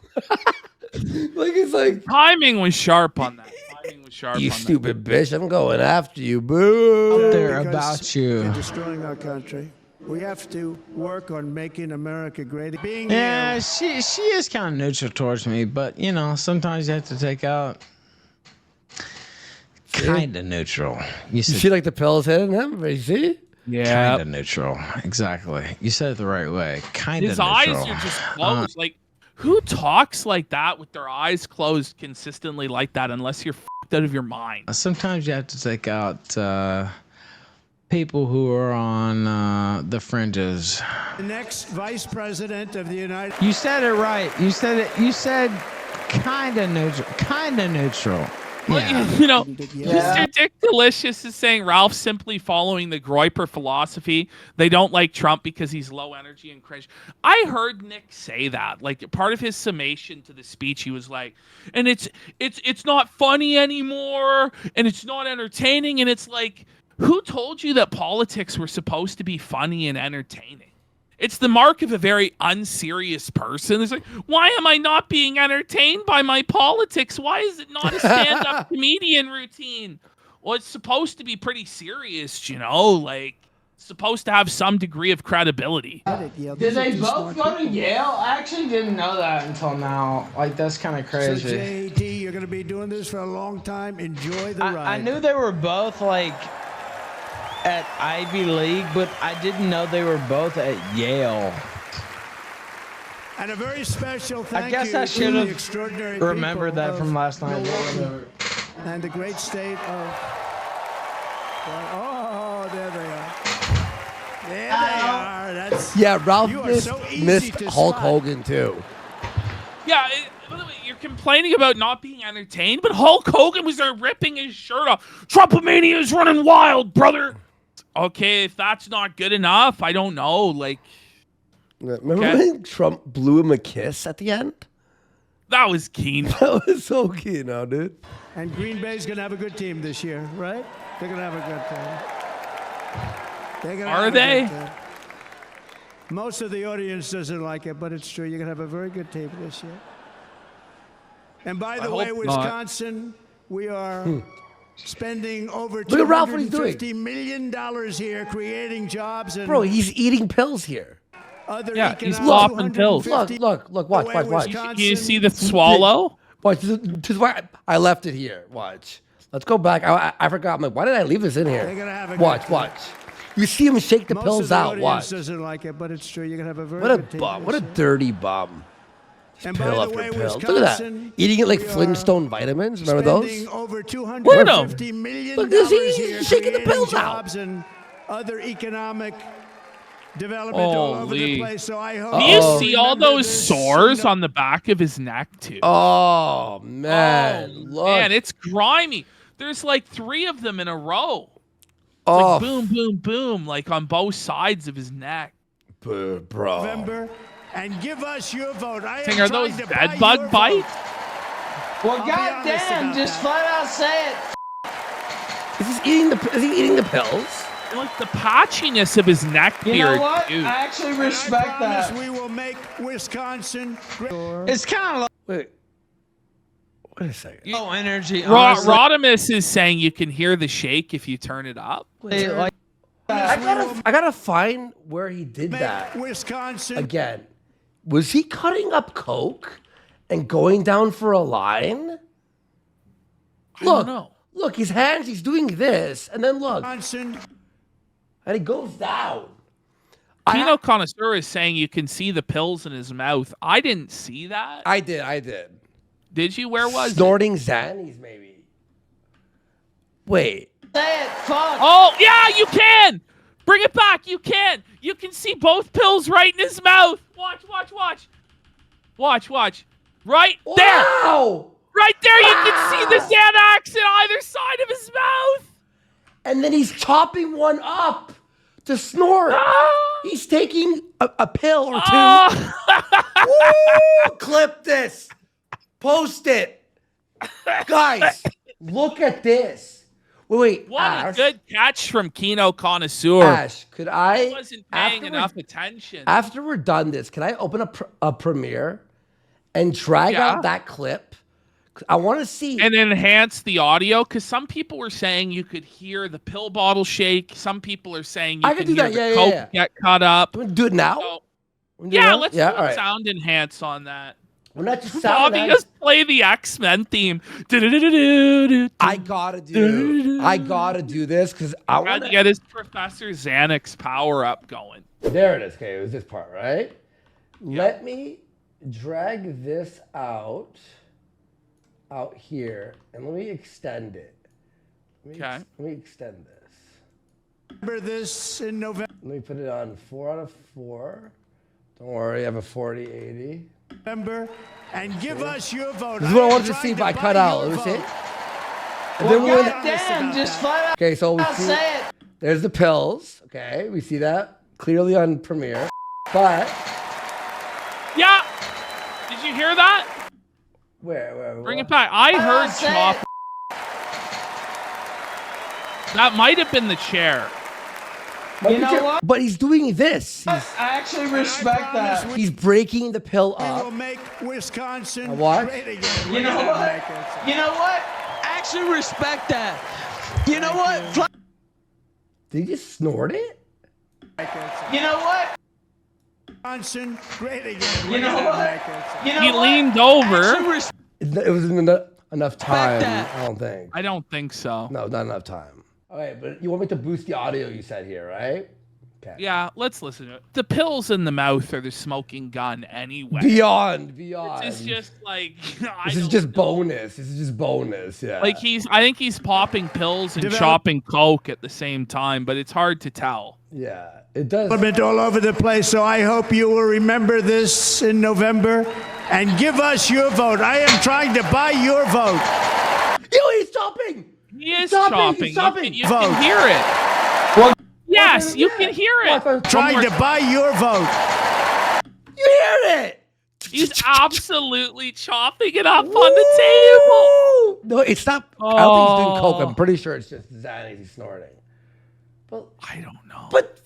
Like it's like Timing was sharp on that. Timing was sharp you on stupid bitch. I'm going after you. Boo. there Because about you. They're destroying our country. We have to work on making America great. Being Yeah, here, she is kind of neutral towards me, but you know, sometimes you have to take out kind of neutral. You You said see like the pills hitting him? You see? that. Yeah. kind of neutral. Exactly. You said it the right way. Kind of His neutral. eyes are just closed. Like, who talks like that with their eyes closed consistently like that unless you're f***ed out of your mind? Sometimes you have to take out people who are on the fringes. the next vice president of the United You said it right. You said it. You said kind of neutral. Kind of neutral. Yeah. You know, Yeah. Mr. Dick Delicious is saying Ralph's simply following the Groyper philosophy. They don't like Trump because he's low energy and cringe. I heard Nick say that. Like part of his summation to the speech, he was like, and it's not funny anymore, and it's not entertaining, and it's like, who told you that politics were supposed to be funny and entertaining? It's the mark of a very unserious person. It's like, why am I not being entertained by my politics? Why is it not a stand-up comedian routine? Well, it's supposed to be pretty serious, you know? Like, it's supposed to have some degree of credibility. Yale. Did These are they two both smart go to people. Yale? I actually didn't know that until now. Like, that's kind of So crazy. JD, You're going to be doing this for a long time. Enjoy the ride. I knew they were both like at Ivy League, but I didn't know they were both at Yale. And a very special thank I guess you I to should the have extraordinary remembered people that of from last night. Milwaukee and the great state of. Oh, there they are. There they are. That's Yeah, Ralph You are missed, so easy missed to Hulk spot. Hogan too. Yeah, by the way, you're complaining about not being entertained, but Hulk Hogan was there ripping his shirt off. Trumpomania is running wild, brother. Okay, if that's not good enough, I don't know. Like, Remember Okay. when Trump blew him a kiss at the end? that was keen. That was so key, now, dude. And Green Bay's going to have a good team this year, right? They're going to have a good team. They're gonna Are have a they? good team. Most of the audience doesn't like it, but it's true. You're going to have a very good team this year. And by the way, hope not. Wisconsin, we are spending over Look at Ralph, what he's doing. $250 million here, creating jobs and Bro, he's eating pills here. other Yeah, he's economic popping pills. Look, watch, way watch, watch. Wisconsin- You see the swallow? Watch, this is why I left it here. Watch. Let's go back. I forgot. I'm like, why did I leave this in here? They're gonna have a Watch, good watch. You see him shake the Most pills of the out. audience Watch. doesn't like it, but it's true. You're gonna have a very What a good team bum. this What a year. dirty bum. And Pill by the after way, pill. Look at Wisconsin, that. Eating it like we are Flintstone vitamins. Remember those? spending over Look at $250 million Look, he's here, shaking the creating pills out. jobs and other economic development all over the Holy. place. So I hope Do you Uh-oh. see all remember those this, sores you know. on the back of his neck, too? Oh, man. Oh, Look. man, it's grimy. There's like 3 of them in a row. oh, Like boom, boom, boom, like on both sides of his neck. bro. November, and give us your vote. I Thing, am are trying those to bed buy bug your bites? vote. Well, I'll be honest goddamn, about just that. flat out say it. Is he eating the pills? Like the patchiness of his neck You beard, know what? dude. I actually And I respect promise that. we will make Wisconsin great. It's kind of Wait. Wait a second. low energy. Ra- honestly. Rodimus is saying you can hear the shake if you turn it up. Like, I gotta find where he did Make that Wisconsin again. Was he cutting up coke and going down for a line? I don't Look, know. look, his hands. He's doing this, and then look, Wisconsin. and he goes down. Kino Connoisseur is saying you can see the pills in his mouth. I didn't see that. I did. Did you? Where was it? Snorting Xannies, maybe. Wait. say it. Fuck. Oh, yeah, you can. Bring it back. You can. You can see both pills right in his mouth. Watch. Right there. Wow! Right there. You can see the Xanax on either side of his mouth. And then he's chopping one up to snort. He's taking a pill or two. Oh. Woo! Clip this. Post it. Guys, look at this. Wait, What Ash. a good catch from Kino Connoisseur. Ash, could I? He wasn't paying after enough we're- attention. After we're done this, can I open a Premiere and drag Yeah. out that clip? I want to see. And enhance the audio, because some people were saying you could hear the pill bottle shake. Some people are saying you I can can do hear that, the yeah, coke yeah. get cut up. Do we do it now? So, We do it yeah, now? let's do all a right. sound enhance on that. We're not just Bobby, sound. just play the X-Men theme. Do-do-do-do-do-do. I gotta do this because I Tried want to get his Professor Xanax power up going. There it is. Okay, it was this part, right? Let me drag this out here, and let me extend it. Okay. Let me extend this. Remember this in November. Let me put it on 4 out of 4. Don't worry, I have a 40/80. And give us your vote. This is what I am wanted to trying see if I buy cut out. your Let me see. vote. And then we're gonna- Goddamn, just flat out Okay, so we see. say it. There's the pills. Okay, we see that clearly on Premiere. But Yeah. Did you hear that? where? Bring it back. I heard say chop. it. That might have been the chair. You know what? But he's doing this. I actually respect that. He's breaking the pill We will up. make Wisconsin What? great again. You know We're gonna what? make it. You know what? I actually respect that. You know what? Did he just snort it? You know what? Wisconsin great again. You know what? You know He what? leaned I over. actually It was in the. enough time. that. I don't think. I don't think so. No, not enough time. All right, but you want me to boost the audio? You said here, right? Okay. Yeah, let's listen to it. The pills in the mouth are the smoking gun anyway. Beyond. This is just like This is just bonus. This is just bonus. Yeah. Like I think he's popping pills and chopping coke at the same time, but it's hard to tell. Yeah, it does. All over the place, so I hope you will remember this in November and give us your vote. I am trying to buy your vote. He's chopping. He is chopping. chopping. You can hear it. Well, Yes, you can hear it. Trying to buy your vote. You hear it? He's absolutely chopping it up on the table. No, it's not. I don't think he's doing coke. I'm pretty sure it's just Xanax he's snorting. But I don't know. But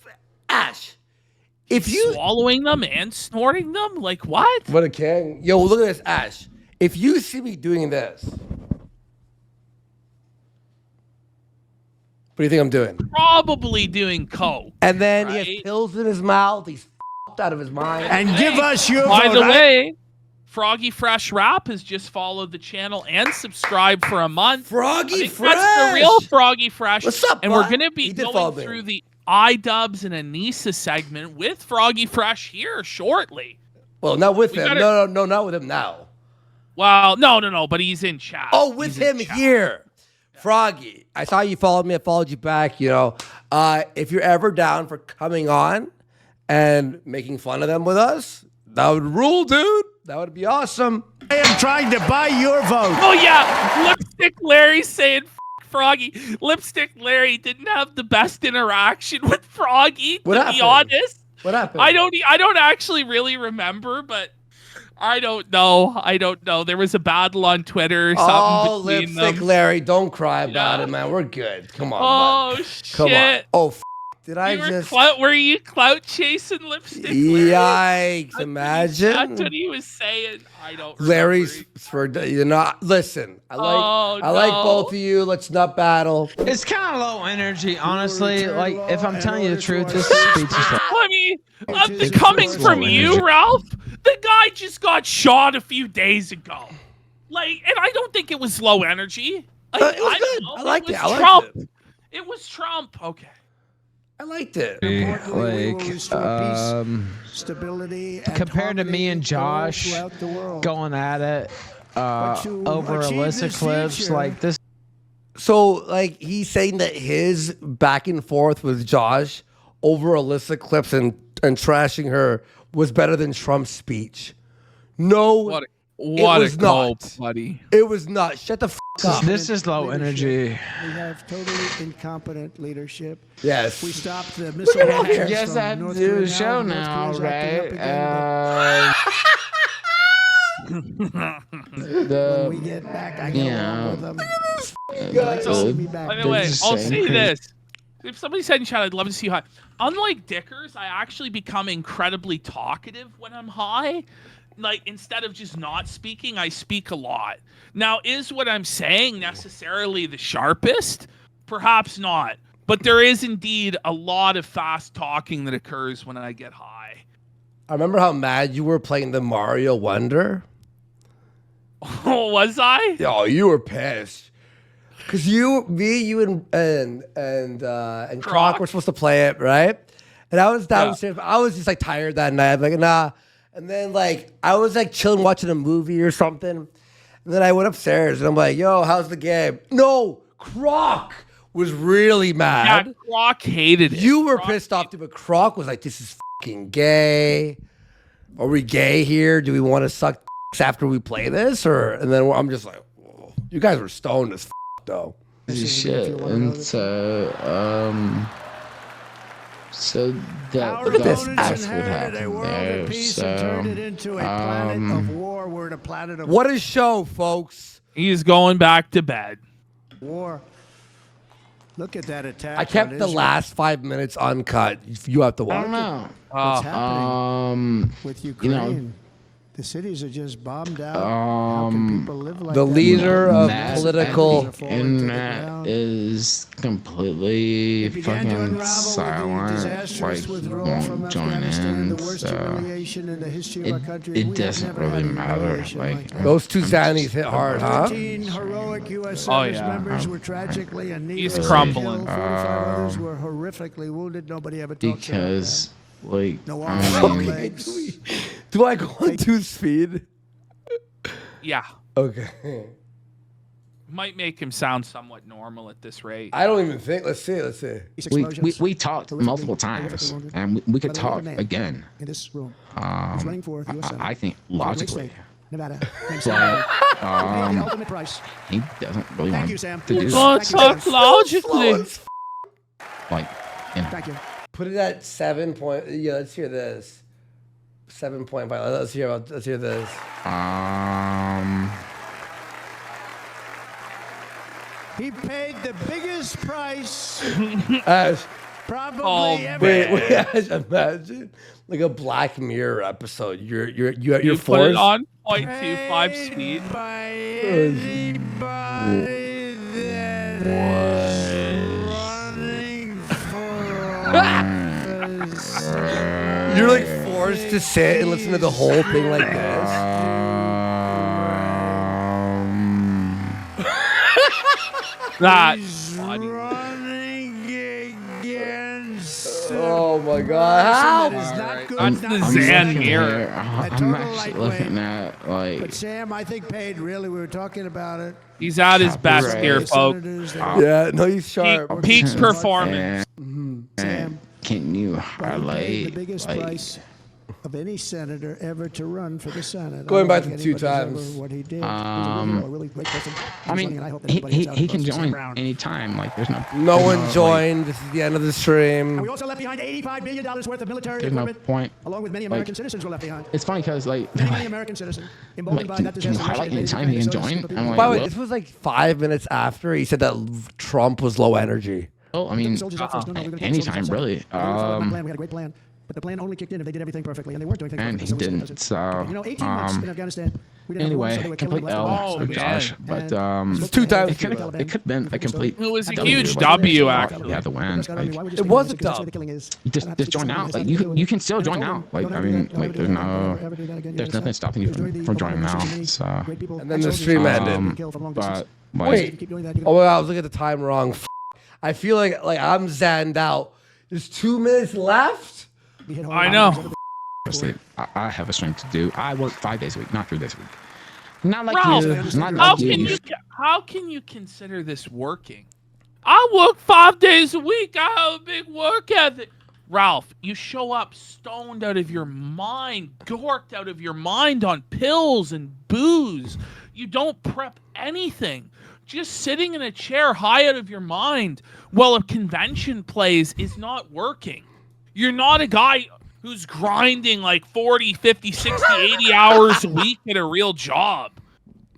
Ash, if you swallowing them and snorting them, like what? What a king! Yo, look at this, Ash. If you see me doing this, what do you think I'm doing? Probably doing coke. And then right? he has pills in his mouth. He's out of his mind. And give us your By vote. the way, Froggy Fresh Rap has just followed the channel and subscribed for a month. Froggy Fresh. That's the real Froggy Fresh. What's up, And bud? we're going to be going through the iDubbbz and Anissa segment with Froggy Fresh here shortly. Well, not with him. No, not with him now. Well, no, but he's in chat. Oh, with him here. Froggy, I saw you followed me. I followed you back. You know, if you're ever down for coming on and making fun of them with us, that would rule, dude. That would be awesome. I am trying to buy your vote. Oh, yeah. Lipstick Larry saying Froggy. Lipstick Larry didn't have the best interaction with Froggy, to be honest. What happened? I don't actually really remember, but I don't know. There was a battle on Twitter. Something between Lipstick them. Larry, don't cry about it, man. We're good. Come on, Oh, bud. shit. Come on. Oh, did I You were just... were you clout chasing Lipstick Larry? Yikes, imagine. That's what he was saying. I don't remember. Larry's for listen. I like both of you. Let's not battle. It's kind of low energy, honestly. Like, if I'm telling you the truth, this speech is like, I mean, coming from you, Ralph, the guy just got shot a few days ago. Like, and I don't think it was low energy. Like, It was good. I liked it. Trump. It was Trump. Okay. I liked it. Stability compared to me and Josh going at it over Elissa clips, like this. So, like, he's saying that his back and forth with Josh over Elissa clips and trashing her was better than Trump's speech. No, What it a was not, cope, buddy. It was not. Shut the up. This is low energy. We have totally incompetent leadership. Yes. We stopped the at missile him here. launches Yes, from I have to North do Korea a show North now, Korea's acting up right? again, when we get back, I get along with them. I'd like to see me back. By the way, I'll say this. If somebody said in chat, I'd love to see you high. Unlike Dickers, I actually become incredibly talkative when I'm high. Like, instead of just not speaking, I speak a lot. Now, is what I'm saying necessarily the sharpest? Perhaps not. But there is indeed a lot of fast talking that occurs when I get high. I remember how mad you were playing the Mario Wonder. Oh, was I? Oh, you were pissed. Cause you and Croc were supposed to play it, right? And I was downstairs. I was just like tired that night. I'm like, nah. And then like I was like chilling watching a movie or something. And then I went upstairs and I'm like, yo, how's the game? No, Croc was really mad. Yeah, Croc hated it. You were pissed off too, but Croc was like, this is fucking gay. Are we gay here? Do we want to suck after we play this? And then I'm just like, whoa. You guys were stoned as though. Shit. And so that's what happened there. So, what a show, folks. He's going back to bed. War. Look at that attack. I kept the last 5 minutes uncut. You have to watch. I don't know. What's happening with Ukraine? You know, The cities are just bombed out. How can people live like the that? leader of That political internet is completely It began to fucking unravel with the silent. disastrous Like, he withdrawal from won't join Afghanistan, in. the worst So humiliation in the history of our country. it We have doesn't never really had a matter. humiliation Like, like that. those two Zannies hit hard, huh? 13 heroic U.S. Oh, service yeah. members were tragically and He's needlessly crumbling. killed. 45 others were horrifically wounded. Nobody ever talks because, like, about that. No I arms, no mean, legs. Do I go on 2 speed? Yeah. Okay. Might make him sound somewhat normal at this rate. I don't even think. Let's see. we talked multiple times, and we could talk again. In this room. He's running for the U.S. Senate. I think logically, Nevada. but The ultimate price. he doesn't really Thank want you, Sam. to do Oh, that. talk logically. Like, you know, Thank you. Put it at 7 point. Yeah, let's hear this. 7.5. Let's hear this. He paid the biggest price Ash, probably Oh, ever. wait, Ash, imagine like a Black Mirror episode. You're You put forced. it on 0.25 speed. By anybody that is running for office. You're like forced to sit and listen to the whole thing like this. That's funny. Running against Oh my God! How? that is not good. That's not the good. Zan looking mirror. here, A I'm total actually lightweight. looking at But like Sam, I think paid really. We were talking about it. He's at his best Copyright. here, folks. Senators that Yeah, no, he's sharp. Peak and- performance. Sam, Can you but he paid the highlight biggest like price of any senator ever to run for the Senate. Going I back don't to think 2 anybody's times. ever What he did. He's a really great person. I He's mean, running, and I hope that he, everybody he, gets out he and can votes for Sam join Brown. anytime. Like, there's no No one like, joined. This is the end of the And stream. we also left behind $85 billion worth of military there's no equipment, point. along with many American citizens were left behind. It's funny because like, Many American citizens emboldened by can, that can you disaster. highlight anytime he can join? I'm like, By the way, well, this was like 5 minutes after he said that Trump was low energy. well, I mean, Soldiers out first. No, we're gonna get anytime soldiers out really. second. We followed my plan. We had a great plan. But the plan only kicked in if they did everything perfectly, and they weren't doing things And perfectly. he so we didn't, still so, doesn't. You know, 18 months in Afghanistan. We didn't have war, so they anyway, were killing complete left and L right. Oh, for man. Josh, but And- It's 2 times. it could have been a complete. It was a W, huge but W, like, actually. Yeah, the win. Like, It was a dub. You just join out. Like you can still join out. Like I mean, like there's nothing stopping you from joining out. So, And then the stream ended. but Wait. Oh my God, I was looking at the time wrong. I feel like I'm zanned out. There's 2 minutes left. I know. honestly, I have a stream to do. I work 5 days a week, not 3 days a week. Not like Ralph, you. Not how like you. how can you consider this working? I work 5 days a week. I have a big work ethic. Ralph, you show up stoned out of your mind, dorked out of your mind on pills and booze. You don't prep anything. Just sitting in a chair high out of your mind while a convention plays is not working. You're not a guy who's grinding like 40, 50, 60, 80 hours a week at a real job.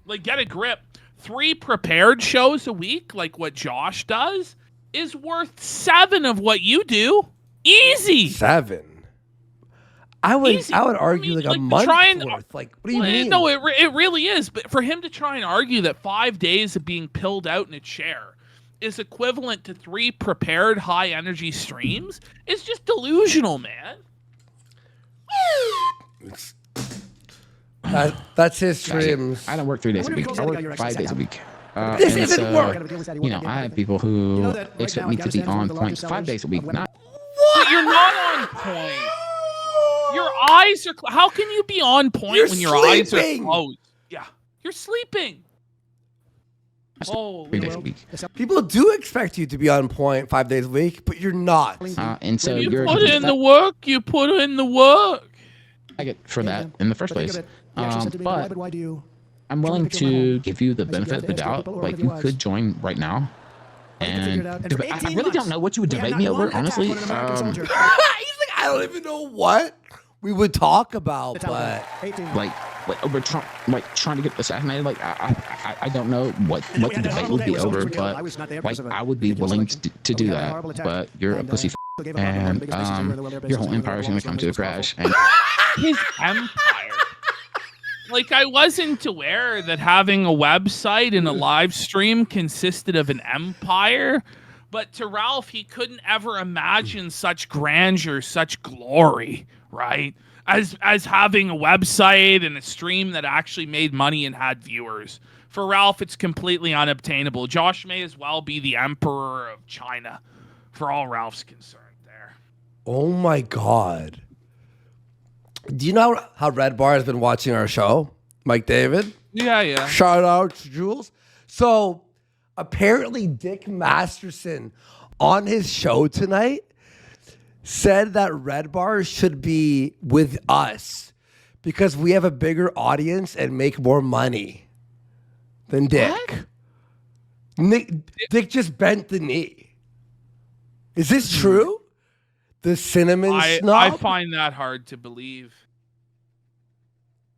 Like, get a grip. 3 prepared shows a week, like what Josh does, is worth 7 of what you do. Easy. 7. I would Easy. argue I mean, like a month trying- worth. Like, what do you Well, mean? No, it really is. But for him to try and argue that 5 days of being pilled out in a chair is equivalent to 3 prepared high energy streams is just delusional, man. That's his streams. I don't work 3 days a wonder if week. he I calls work that guy 5 days a week. This and isn't so, work. You know, I have people who know that right expect now me to be Afghanistan's one on of the point largest 5 days a week. sellers Not But you're not on point. Your eyes are. How can you be on point You're when your eyes are sleeping. closed? Yeah, you're sleeping. Oh, 3 days a week. People do expect you to be on point 5 days a week, but you're not. And so you you're put in the work. You put in the work. I get for that in the first place. But why do you? I'm willing to give you the benefit of the doubt. Like you could join right now. And I really don't know what you would debate me over, honestly. He's like, I don't even know what we would talk about, but Like over Trump, like trying to get assassinated. Like I don't know what the debate would be over, but like I would be willing to do that. But you're a pussy, and your whole empire is gonna come to a crash. And His empire. Like, I wasn't aware that having a website and a live stream consisted of an empire. But to Ralph, he couldn't ever imagine such grandeur, such glory, right? As having a website and a stream that actually made money and had viewers. For Ralph, it's completely unobtainable. Josh may as well be the emperor of China, for all Ralph's concerned there. Oh my God. Do you know how Red Bar has been watching our show? Mike David? Yeah. Shout out to Jules. So apparently Dick Masterson on his show tonight said that Red Bar should be with us because we have a bigger audience and make more money than Dick. Dick just bent the knee. Is this true? The cinnamon snob? I find that hard to believe.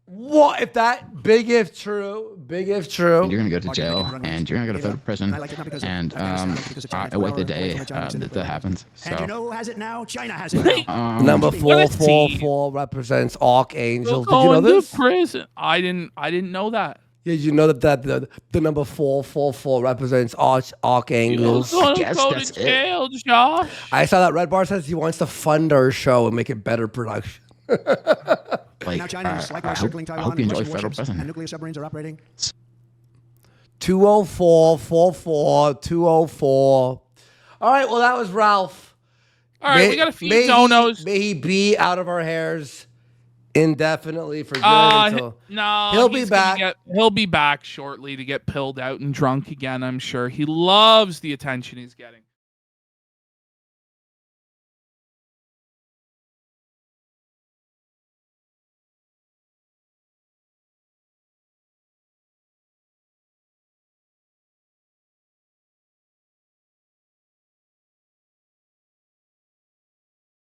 What if that big if true? You're gonna go to jail and you're gonna go to federal prison, and await the day that happens. So. And you know who has it now? China has it now. Number 444 represents Archangels. Did you know this? Prison. I didn't know that. Yeah, you know that the number 444 represents Archangels. I guess that's jail, Josh. I saw that Red Bar says he wants to fund our show and make it better production. Now China is likewise circling Taiwan. I hope you enjoy federal prison. And nuclear submarines are operating. 204. All right, well, that was Ralph. All right, we got a few donos. May he be out of our hairs indefinitely for good until... No, he'll be back. He'll be back shortly to get pilled out and drunk again, I'm sure. He loves the attention he's getting.